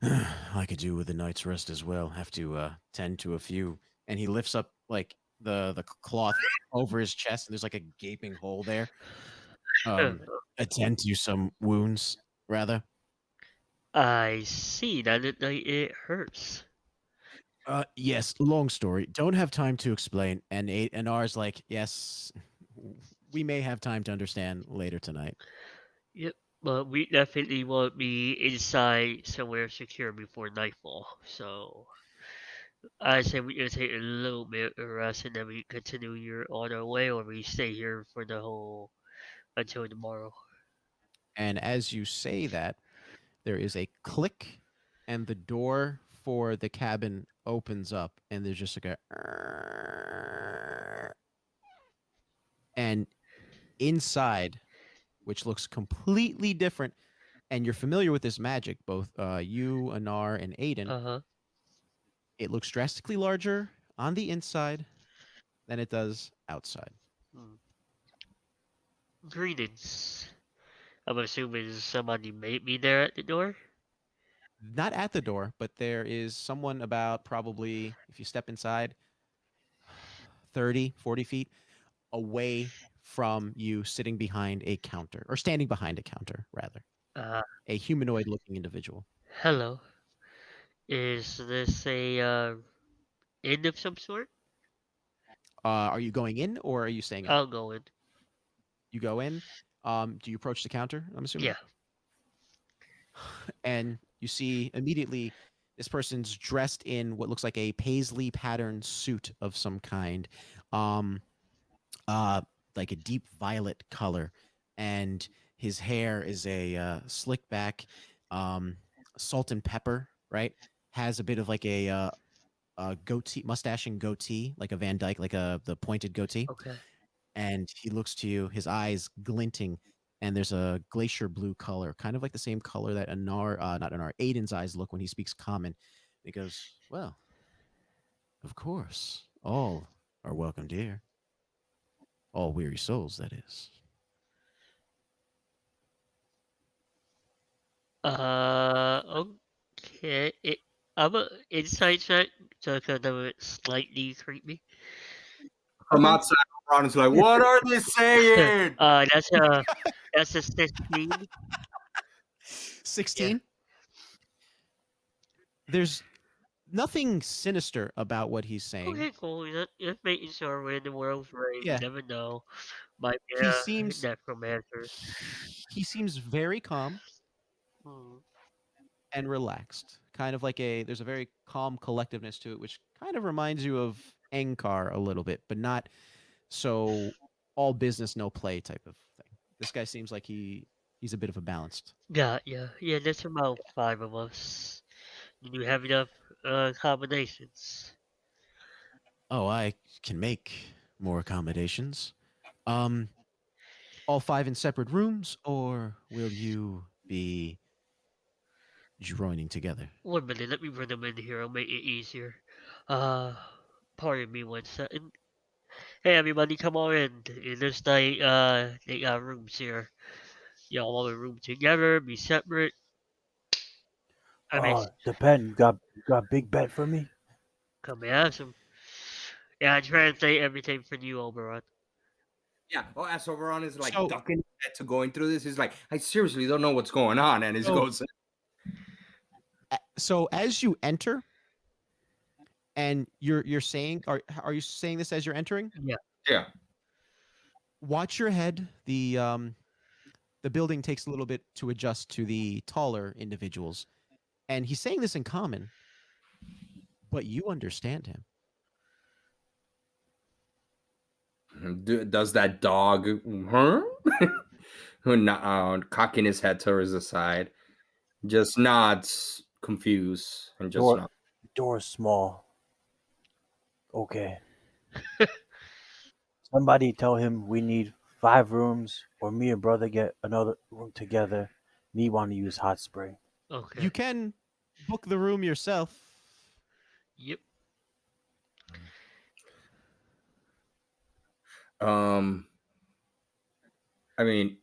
I could do with a night's rest as well. Have to tend to a few. And he lifts up like the cloth over his chest, and there's like a gaping hole there. Attend to some wounds, rather.
I see that it hurts.
Yes, long story. Don't have time to explain. And R's like, yes, we may have time to understand later tonight.
Yep, but we definitely won't be inside somewhere secure before nightfall. So I say we can take a little bit of rest and then we continue on our way, or we stay here for the whole until tomorrow.
And as you say that, there is a click, and the door for the cabin opens up, and there's just like a and inside, which looks completely different, and you're familiar with this magic, both you, Anar, and Aiden.
Uh huh.
It looks drastically larger on the inside than it does outside.
Hmm. Greetings. I'm assuming somebody made me there at the door.
Not at the door, but there is someone about probably, if you step inside, 30, 40 feet away from you, sitting behind a counter, or standing behind a counter, rather.
Uh,
A humanoid looking individual.
hello. Is this a inn of some sort?
Are you going in or are you staying out?
I'll go in.
You go in. Do you approach the counter? I'm assuming.
Yeah.
And you see immediately this person's dressed in what looks like a paisley patterned suit of some kind, um, uh, like a deep violet color, and his hair is a slick back, um, salt and pepper. Right, has a bit of like a goatee, mustache and goatee, like a Van Dyke, like the pointed goatee.
Okay.
And he looks to you, his eyes glinting, and there's a glacier blue color, kind of like the same color that not Anar, Aiden's eyes look when he speaks common. And he goes, "Well, of course, all are welcomed here. All weary souls, that is.
Okay. I'm a insight check to kind of slightly creepy.
From
Okay.
outside, Ron is like, "What are they saying?"
That's a 16. Yeah.
16. There's nothing sinister about what he's saying.
Okay, cool. Just making sure we're in the world's right. You
Yeah.
never know. Might be
He
a
seems
necromancer.
he seems very calm
Hmm.
and relaxed. Kind of like there's a very calm collectiveness to it, which kind of reminds you of Engkar a little bit, but not so all business, no play type of thing. This guy seems like he's a bit of a balanced.
Yeah. Yeah, there's about 5 of us. You do have enough combinations.
Oh, I can make more accommodations. Um, all five in separate rooms, or will you be joining together?
1 minute, let me bring them in here. I'll make it easier. Uh, pardon me 1 second. Hey everybody, come on in. In this night, they got rooms here. Y'all want a room together, be separate. I mean,
Depend. You got a big bet for me?
come and ask them. Yeah, I translate everything for you, Oberon.
Yeah. Oh, as Ron is like
So,
ducking his head to going through this. He's like, "I seriously don't know what's going on," and he
so,
goes,
so as you enter, and you're saying, are you saying this as you're entering?
Yeah.
"Yeah."
Watch your head. The building takes a little bit to adjust to the taller individuals, and he's saying this in common, but you understand him.
Does that dog, huh? Who cocking his head towards the side, just nods, confused, and just
Door
nods.
door small. Okay. Somebody tell him we need 5 rooms, or me and brother get another room together. Me want to use hot spring.
You
Okay.
can book the room yourself.
Yep.
Um, I mean,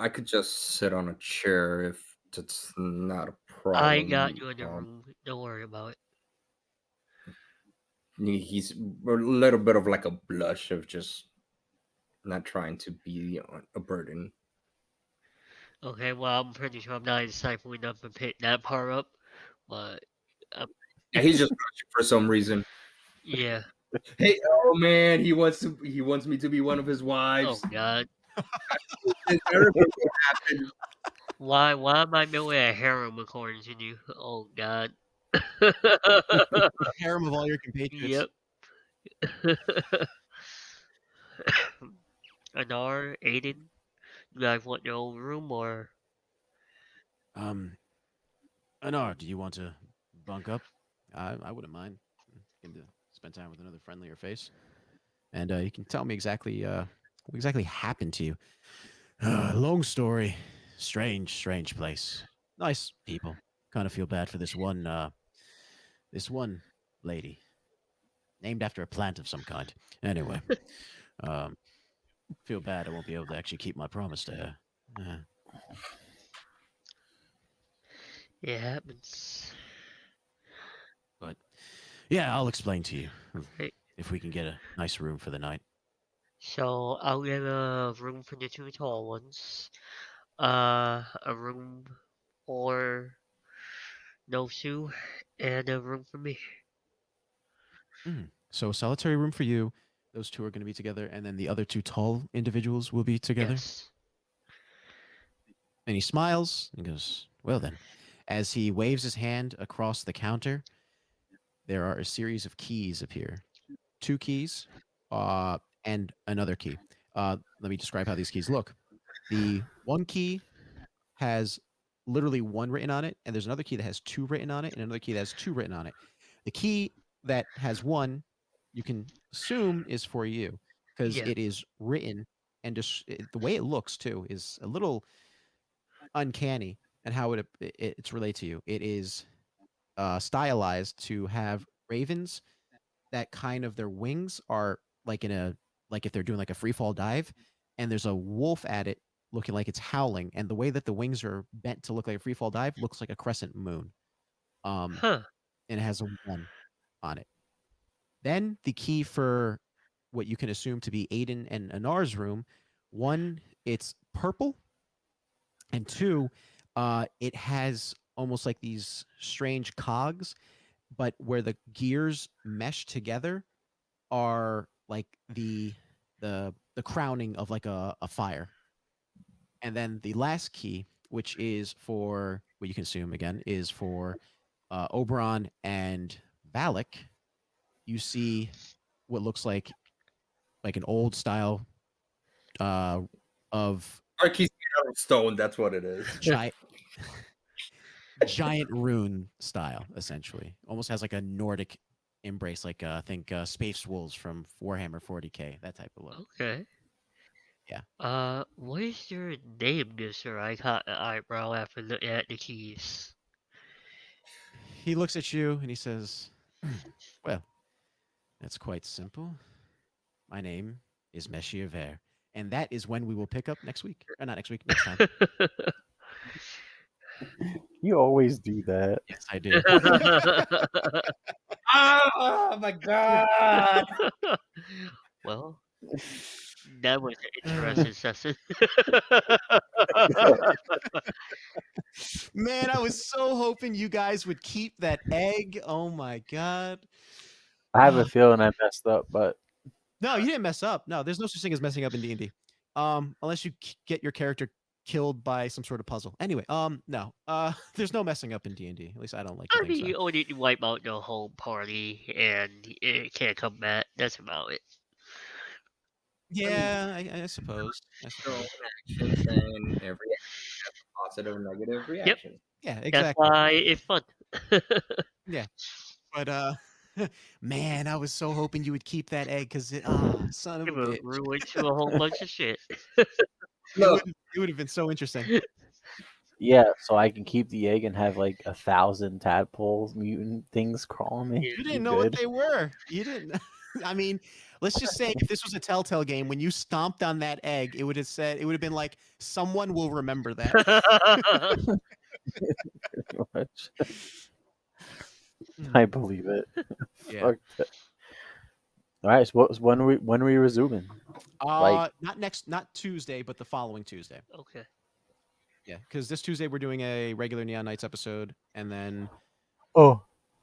I could just sit on a chair if that's not a
I got
problem.
you in the room. Don't worry about it.
He's a little bit of like a blush of just not trying to be a burden.
Okay, well, I'm pretty sure I'm not insightful enough to pick that part up, but um,
And he's just blushing for some reason.
yeah.
Hey, oh man, he wants me to be one of his
Oh
wives.
God.
Everything will happen.
Why am I knowing a harem according to you? Oh God.
Harem of all your compatriots.
Yep. Anar, Aiden, you guys want your own room or?
Um, Anar, do you want to bunk up? I wouldn't mind. Getting to spend time with another friendlier face, and you can tell me exactly what exactly happened to you. Long story. Strange place. Nice people. Kind of feel bad for this one lady named after a plant of some kind. Anyway, um, feel bad I won't be able to actually keep my promise to her.
It happens.
But yeah, I'll explain to you
Right.
if we can get a nice room for the night.
So I'll get a room for the two tall ones. A room for Nosu, and a room for me.
So a solitary room for you. Those two are going to be together, and then the other two tall individuals will be together.
Yes.
And he smiles and goes, "Well then." As he waves his hand across the counter, there are a series of keys appear. Two keys, and another key. Let me describe how these keys look. The one key has literally one written on it, and there's another key that has two written on it, and another key that has two written on it. The key that has one, you can assume is for you because
Yeah.
it is written, and the way it looks too is a little uncanny, and how it's related to you. It is stylized to have ravens that kind of their wings are like like if they're doing like a free fall dive, and there's a wolf at it looking like it's howling, and the way that the wings are bent to look like a free fall dive looks like a crescent moon.
Huh.
And it has a 1 on it. Then the key for what you can assume to be Aiden and Anar's room, 1, it's purple, and 2, it has almost like these strange cogs, but where the gears mesh together are like the crowning of like a fire. And then the last key, which is for what you can assume again is for Oberon and Valak, you see what looks like an old style of
Marquis Stone, that's what it is.
giant rune style, essentially. Almost has like a Nordic embrace, like I think Space Wolves from Warhammer 40k, that type of look.
Okay.
Yeah.
What is your name, Mister? I caught an eyebrow after looking at the keys.
He looks at you and he says, "Well, that's quite simple. My name is Messier Ver, and that is when we will pick up next week. Or not next week, next time."
You always do that.
Yes, I do.
Oh my god!
Well, that was an interesting session.
Man, I was so hoping you guys would keep that egg. Oh my god.
I have a feeling I messed up, but
No, you didn't mess up. No, there's no such thing as messing up in D&D. Unless you get your character killed by some sort of puzzle. Anyway, no. There's no messing up in D&D. At least I don't like to
I
think
mean,
so.
you only need to wipe out the whole party and it can't come back. That's about it.
Yeah, I suppose. I
So
suppose.
actions and every action has a positive and negative reaction.
Yeah,
That's
exactly.
why it's fun.
Yeah. But man, I was so hoping you would keep that egg because son of a
It will
bitch.
ruin to a whole bunch of shit.
Look,
It would have been so interesting.
yeah, so I can keep the egg and have like 1,000 tadpoles, mutant things crawling me.
You didn't know
good.
what they were. You didn't. I mean, let's just say if this was a Telltale game, when you stomped on that egg, it would have been like someone will remember that.
Pretty much. I believe it.
Yeah.
Fuck that. All right, so when are we resuming? Like-
not Tuesday, but the following Tuesday.
Okay.
Yeah, because this Tuesday we're doing a regular Neon Nights episode, and then
Oh,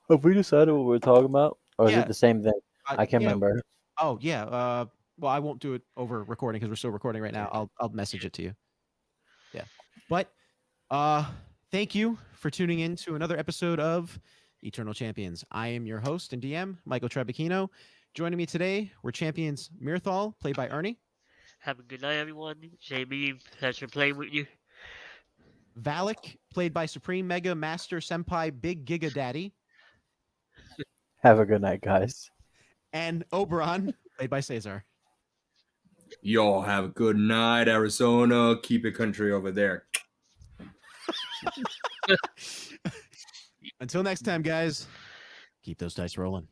have we decided what we're talking about, or is
Yeah.
it the same thing? I can't
yeah.
remember.
Oh yeah. Well, I won't do it over recording because we're still recording right now. I'll message it to you. Yeah. But thank you for tuning in to another episode of Eternal Champions. I am your host and DM, Michael Trebekino. Joining me today were champions Mirthal, played by Ernie,
Have a good night, everyone. Jamie, pleasure playing with you.
Valak, played by Supreme Mega Master Senpai Big Giga Daddy,
Have a good night, guys.
and Oberon, played by Cesar.
y'all have a good night, Arizona. Keep it country over there.
Until next time, guys, keep those dice rolling.